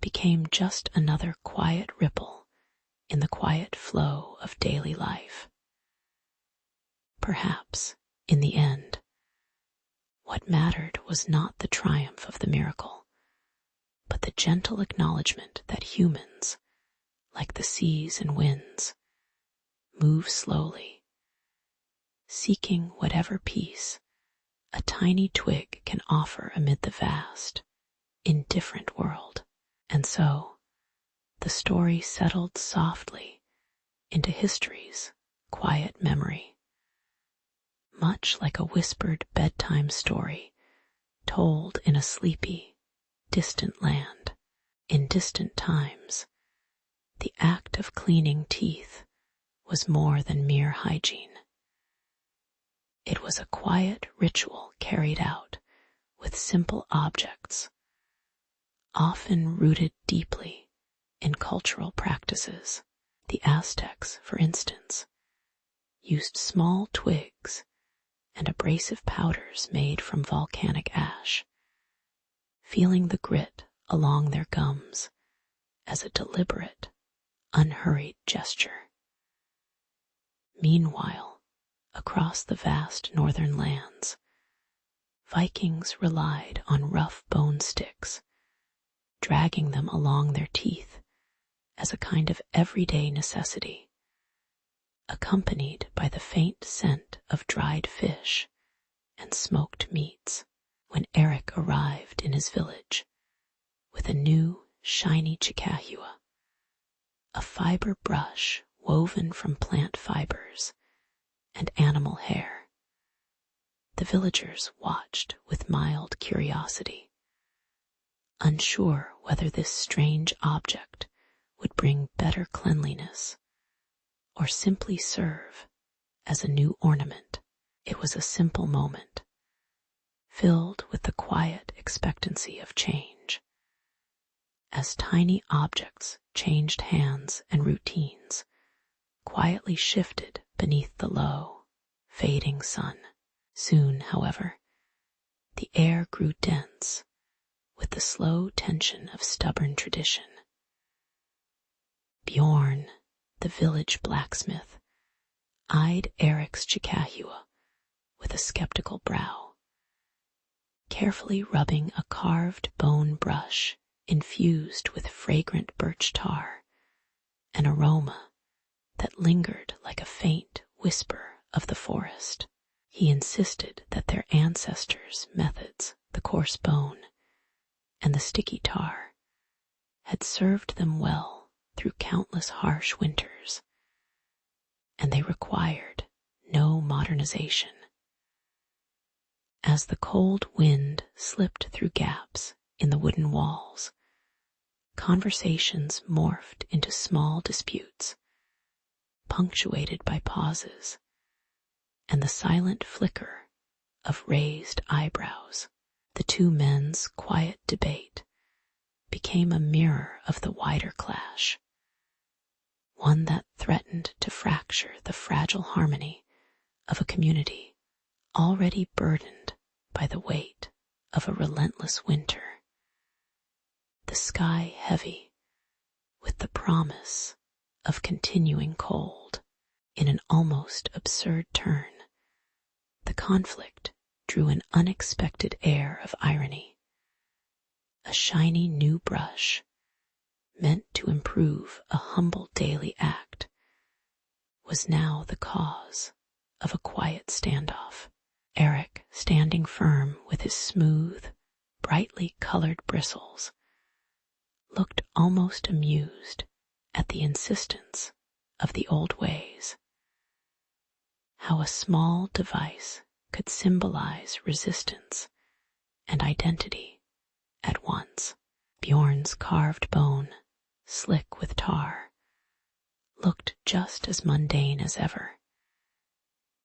became just another quiet ripple in the quiet flow of daily life. Perhaps, in the end, what mattered was not the triumph of the miracle, but the gentle acknowledgement that humans, like the seas and winds, move slowly, seeking whatever peace a tiny twig can offer amid the vast, indifferent world. And so, the story settled softly into history's quiet memory, much like a whispered bedtime story told in a sleepy, distant land. In distant times, the act of cleaning teeth was more than mere hygiene. It was a quiet ritual carried out with simple objects, often rooted deeply in cultural practices. The Aztecs, for instance, used small twigs and abrasive powders made from volcanic ash, feeling the grit along their gums as a deliberate, unhurried gesture. Meanwhile, across the vast northern lands, Vikings relied on rough bone sticks, dragging them along their teeth as a kind of everyday necessity, accompanied by the faint scent of dried fish and smoked meats. When Eric arrived in his village with a new, shiny Chickahua, a fiber brush woven from plant fibers and animal hair, the villagers watched with mild curiosity, unsure whether this strange object would bring better cleanliness or simply serve as a new ornament. It was a simple moment, filled with the quiet expectancy of change. As tiny objects changed hands and routines quietly shifted beneath the low, fading sun. Soon, however, the air grew dense with the slow tension of stubborn tradition. Bjorn, the village blacksmith, eyed Eric's Chickahua with a skeptical brow, carefully rubbing a carved bone brush infused with fragrant birch tar, an aroma that lingered like a faint whisper of the forest. He insisted that their ancestors' methods, the coarse bone and the sticky tar, had served them well through countless harsh winters, and they required no modernization. As the cold wind slipped through gaps in the wooden walls, conversations morphed into small disputes, punctuated by pauses and the silent flicker of raised eyebrows. The two men's quiet debate became a mirror of the wider clash, one that threatened to fracture the fragile harmony of a community already burdened by the weight of a relentless winter. The sky heavy with the promise of continuing cold. In an almost absurd turn, the conflict drew an unexpected air of irony. A shiny new brush, meant to improve a humble daily act, was now the cause of a quiet standoff. Eric, standing firm with his smooth, brightly colored bristles, looked almost amused at the insistence of the old ways. How a small device could symbolize resistance and identity at once. Bjorn's carved bone, slick with tar, looked just as mundane as ever,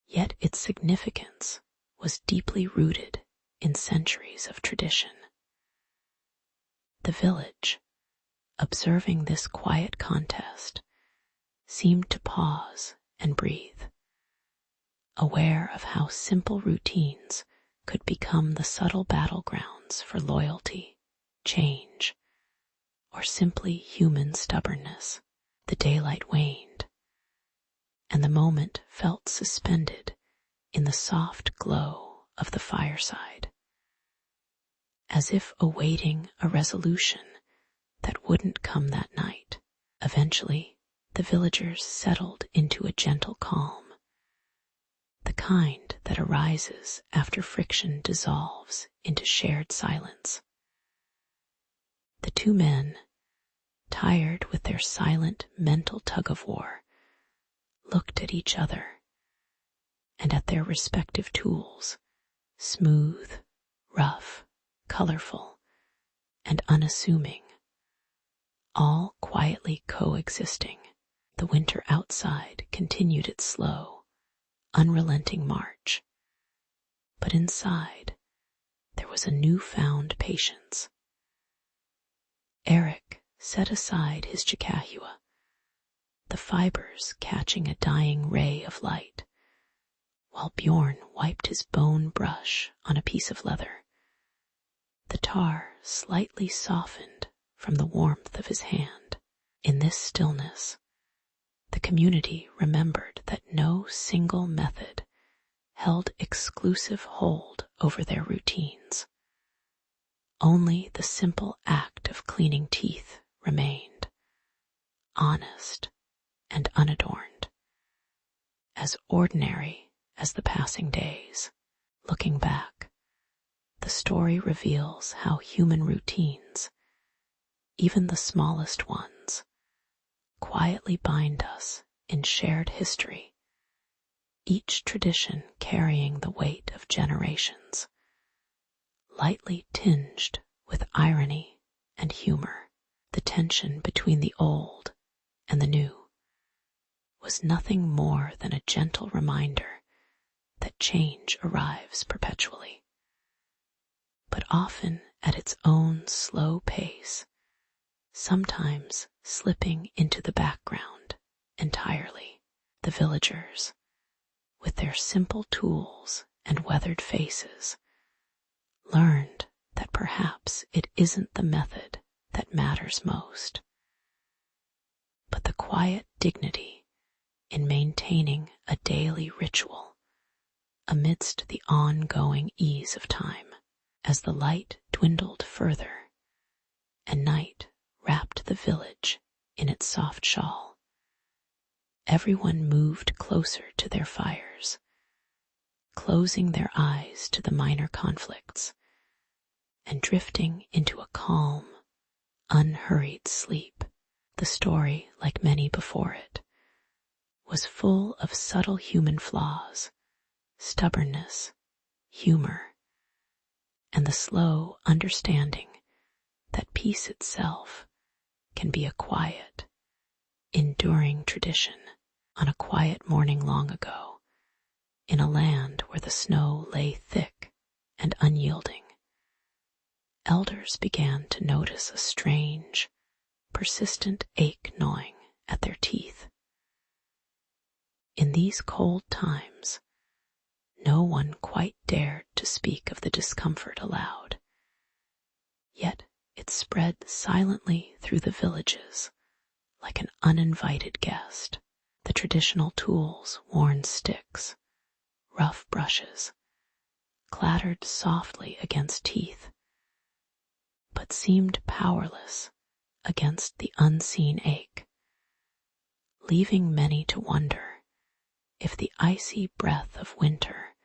yet its significance was deeply rooted in centuries of tradition. The village, observing this quiet contest, seemed to pause and breathe, aware of how simple routines could become the subtle battlegrounds for loyalty, change, or simply human stubbornness. The daylight waned, and the moment felt suspended in the soft glow of the fireside, as if awaiting a resolution that wouldn't come that night. Eventually, the villagers settled into a gentle calm, the kind that arises after friction dissolves into shared silence. The two men, tired with their silent mental tug-of-war, looked at each other and at their respective tools, smooth, rough, colorful, and unassuming, all quietly coexisting. The winter outside continued its slow, unrelenting march, but inside there was a newfound patience. Eric set aside his Chickahua, the fibers catching a dying ray of light, while Bjorn wiped his bone brush on a piece of leather, the tar slightly softened from the warmth of his hand. In this stillness, the community remembered that no single method held exclusive hold over their routines. Only the simple act of cleaning teeth remained, honest and unadorned, as ordinary as the passing days. Looking back, the story reveals how human routines, even the smallest ones, quietly bind us in shared history, each tradition carrying the weight of generations, lightly tinged with irony and humor. The tension between the old and the new was nothing more than a gentle reminder that change arrives perpetually, but often at its own slow pace, sometimes slipping into the background entirely. The villagers, with their simple tools and weathered faces, learned that perhaps it isn't the method that matters most, but the quiet dignity in maintaining a daily ritual amidst the ongoing ease of time. As the light dwindled further and night wrapped the village in its soft shawl, everyone moved closer to their fires, closing their eyes to the minor conflicts and drifting into a calm, unhurried sleep. The story, like many before it, was full of subtle human flaws, stubbornness, humor, and the slow understanding that peace itself can be a quiet, enduring tradition. On a quiet morning long ago, in a land where the snow lay thick and unyielding, elders began to notice a strange, persistent ache gnawing at their teeth. In these cold times, no one quite dared to speak of the discomfort aloud, yet it spread silently through the villages like an uninvited guest. The traditional tools, worn sticks, rough brushes, clattered softly against teeth, but seemed powerless against the unseen ache, leaving many to wonder if the icy breath of winter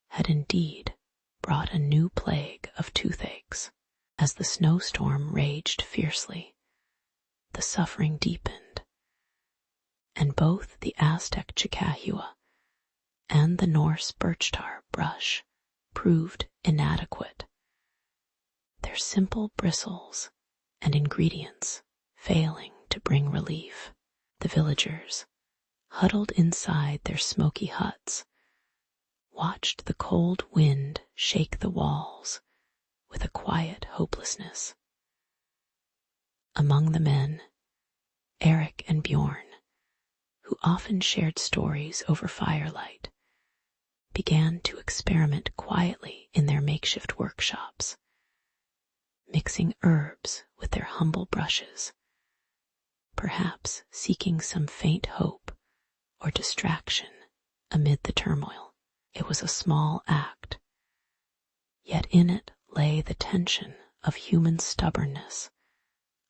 had indeed brought a new plague of toothaches. As the snowstorm raged fiercely, the suffering deepened, and both the Aztec chicahua and the Norse birch tar brush proved inadequate, their simple bristles and ingredients failing to bring relief. The villagers, huddled inside their smoky huts, watched the cold wind shake the walls with a quiet hopelessness. Among the men, Eric and Bjorn, who often shared stories over firelight, began to experiment quietly in their makeshift workshops, mixing herbs with their humble brushes, perhaps seeking some faint hope or distraction amid the turmoil. It was a small act, yet in it lay the tension of human stubbornness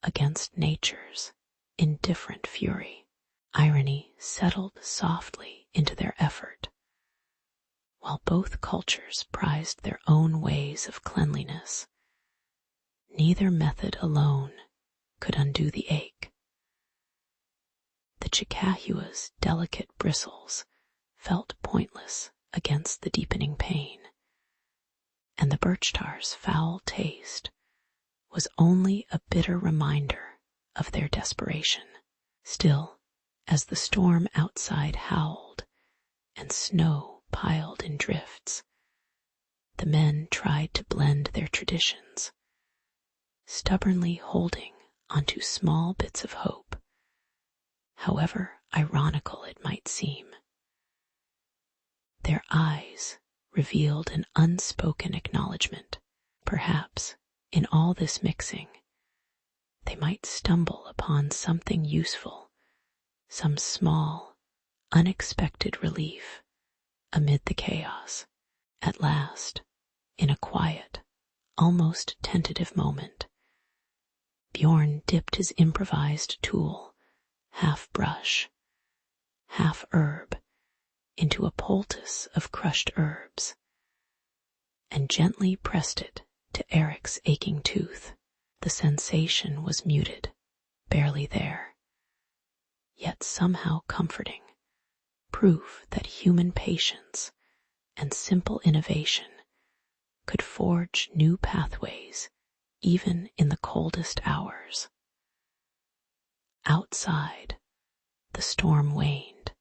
against nature's indifferent fury. Irony settled softly into their effort. While both cultures prized their own ways of cleanliness, neither method alone could undo the ache. The chicahua's delicate bristles felt pointless against the deepening pain, and the birch tar's foul taste was only a bitter reminder of their desperation. Still, as the storm outside howled and snow piled in drifts, the men tried to blend their traditions, stubbornly holding onto small bits of hope, however ironical it might seem. Their eyes revealed an unspoken acknowledgement. Perhaps, in all this mixing, they might stumble upon something useful, some small, unexpected relief amid the chaos. At last, in a quiet, almost tentative moment, Bjorn dipped his improvised tool, half brush, half herb, into a poultice of crushed herbs, and gently pressed it to Eric's aching tooth. The sensation was muted, barely there, yet somehow comforting, proof that human patience and simple innovation could forge new pathways even in the coldest hours. Outside, the storm waned,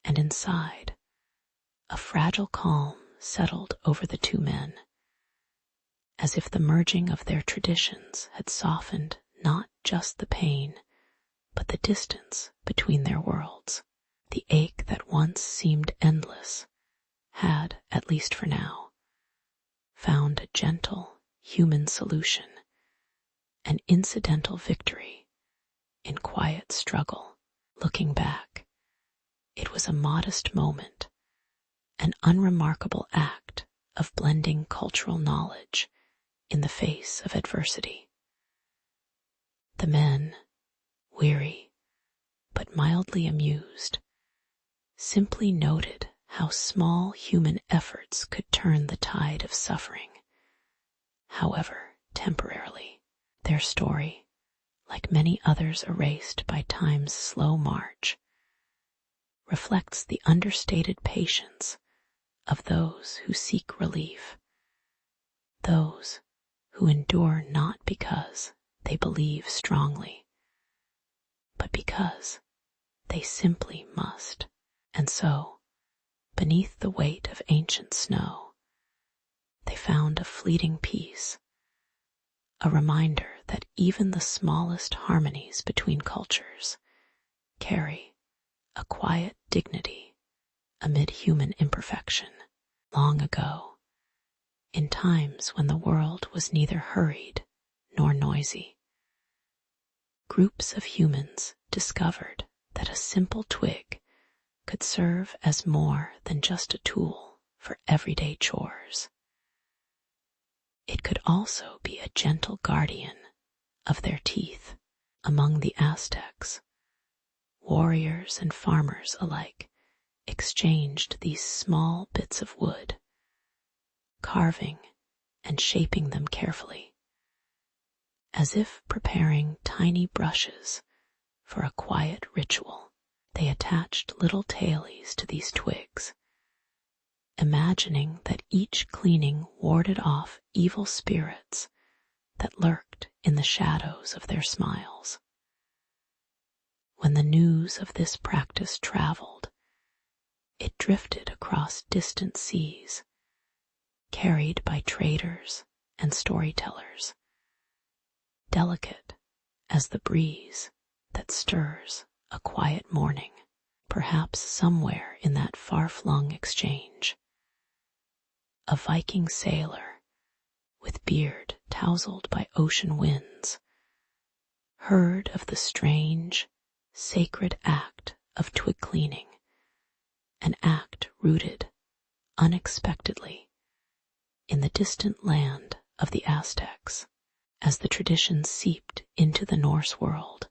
and inside, a fragile calm settled over the two men, as if the merging of their traditions had softened not just the pain, but the distance between their worlds. The ache that once seemed endless had, at least for now, found a gentle human solution, an incidental victory in quiet struggle. Looking back, it was a modest moment, an unremarkable act of blending cultural knowledge in the face of adversity. The men, weary but mildly amused, simply noted how small human efforts could turn the tide of suffering, however temporarily. Their story, like many others erased by time's slow march, reflects the understated patience of those who seek relief, those who endure not because they believe strongly, but because they simply must. And so, beneath the weight of ancient snow, they found a fleeting peace, a reminder that even the smallest harmonies between cultures carry a quiet dignity amid human imperfection. Long ago, in times when the world was neither hurried nor noisy, groups of humans discovered that a simple twig could serve as more than just a tool for everyday chores. It could also be a gentle guardian of their teeth. Among the Aztecs, warriors and farmers alike exchanged these small bits of wood, carving and shaping them carefully, as if preparing tiny brushes for a quiet ritual. They attached little tailies to these twigs, imagining that each cleaning warded off evil spirits that lurked in the shadows of their smiles. When the news of this practice traveled, it drifted across distant seas, carried by traders and storytellers, delicate as the breeze that stirs a quiet morning, perhaps somewhere in that far-flung exchange. A Viking sailor, with beard tousled by ocean winds, heard of the strange, sacred act of twig cleaning, an act rooted unexpectedly in the distant land of the Aztecs. As the tradition seeped into the Norse world,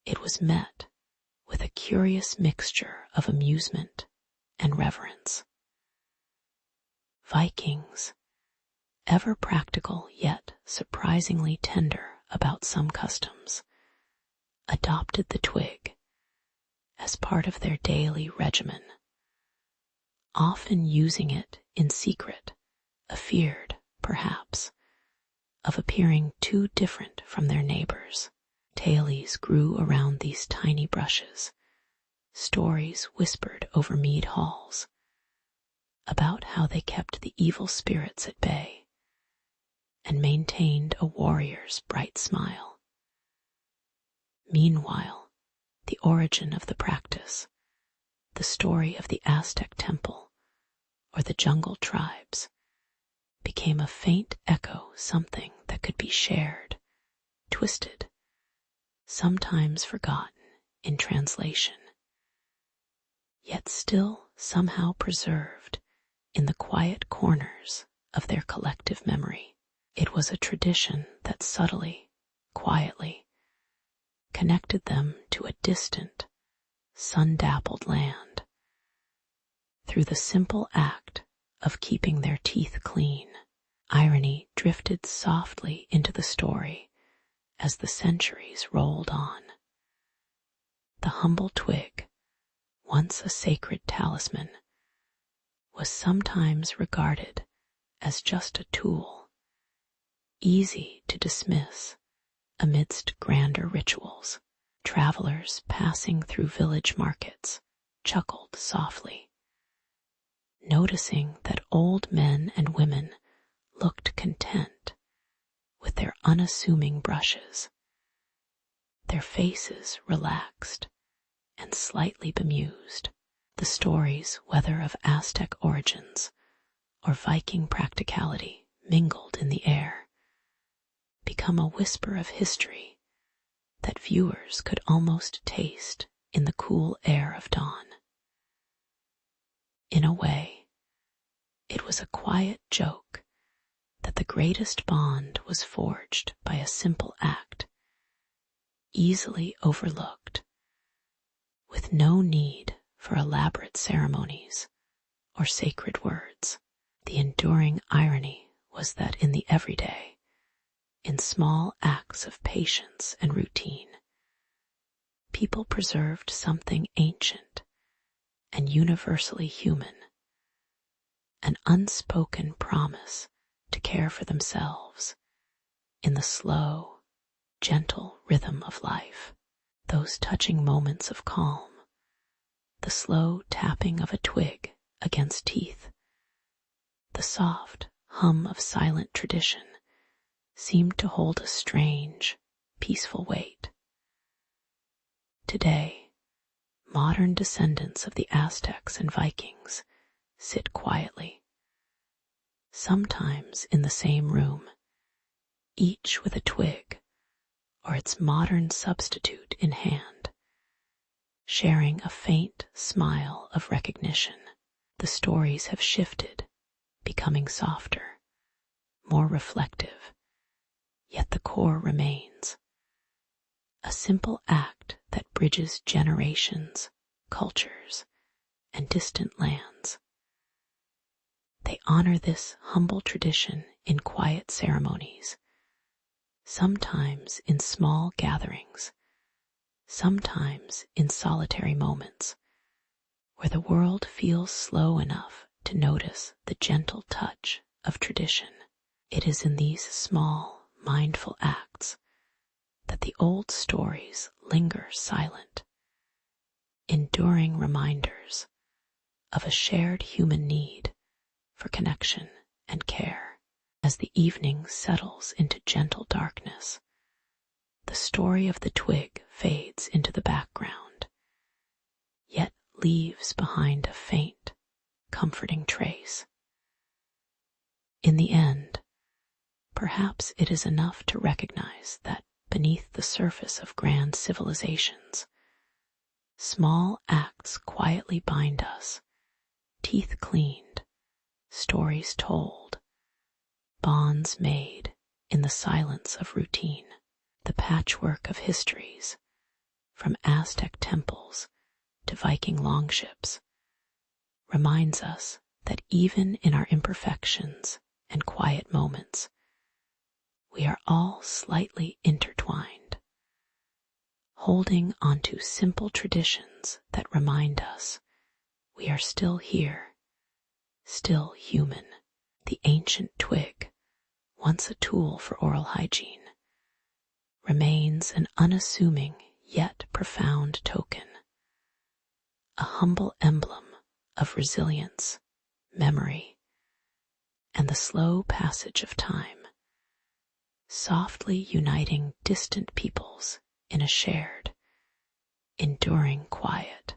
it was met with a curious mixture of amusement and reverence. Vikings, ever practical yet surprisingly tender about some customs, adopted the twig as part of their daily regimen, often using it in secret, afeared, perhaps, of appearing too different from their neighbors. Tailies grew around these tiny brushes, stories whispered over mead halls about how they kept the evil spirits at bay and maintained a warrior's bright smile. Meanwhile, the origin of the practice, the story of the Aztec temple or the jungle tribes, became a faint echo, something that could be shared, twisted, sometimes forgotten in translation, yet still somehow preserved in the quiet corners of their collective memory. It was a tradition that subtly, quietly, connected them to a distant, sun-dappled land. Through the simple act of keeping their teeth clean, irony drifted softly into the story as the centuries rolled on. The humble twig, once a sacred talisman, was sometimes regarded as just a tool, easy to dismiss amidst grander rituals. Travelers passing through village markets chuckled softly, noticing that old men and women looked content with their unassuming brushes, their faces relaxed and slightly bemused. The stories, whether of Aztec origins or Viking practicality, mingled in the air, become a whisper of history that viewers could almost taste in the cool air of dawn. In a way, it was a quiet joke that the greatest bond was forged by a simple act, easily overlooked, with no need for elaborate ceremonies or sacred words. The enduring irony was that in the everyday, in small acts of patience and routine, people preserved something ancient and universally human, an unspoken promise to care for themselves in the slow, gentle rhythm of life. Those touching moments of calm, the slow tapping of a twig against teeth, the soft hum of silent tradition, seemed to hold a strange, peaceful weight. Today, modern descendants of the Aztecs and Vikings sit quietly, sometimes in the same room, each with a twig or its modern substitute in hand, sharing a faint smile of recognition. The stories have shifted, becoming softer, more reflective, yet the core remains. A simple act that bridges generations, cultures, and distant lands. They honor this humble tradition in quiet ceremonies, sometimes in small gatherings, sometimes in solitary moments, where the world feels slow enough to notice the gentle touch of tradition. It is in these small, mindful acts that the old stories linger silent, enduring reminders of a shared human need for connection and care. As the evening settles into gentle darkness, the story of the twig fades into the background, yet leaves behind a faint, comforting trace. In the end, perhaps it is enough to recognize that beneath the surface of grand civilizations, small acts quietly bind us, teeth cleaned, stories told, bonds made in the silence of routine. The patchwork of histories, from Aztec temples to Viking longships, reminds us that even in our imperfections and quiet moments, we are all slightly intertwined, holding onto simple traditions that remind us we are still here, still human. The ancient twig, once a tool for oral hygiene, remains an unassuming yet profound token, a humble emblem of resilience, memory, and the slow passage of time, softly uniting distant peoples in a shared, enduring quiet.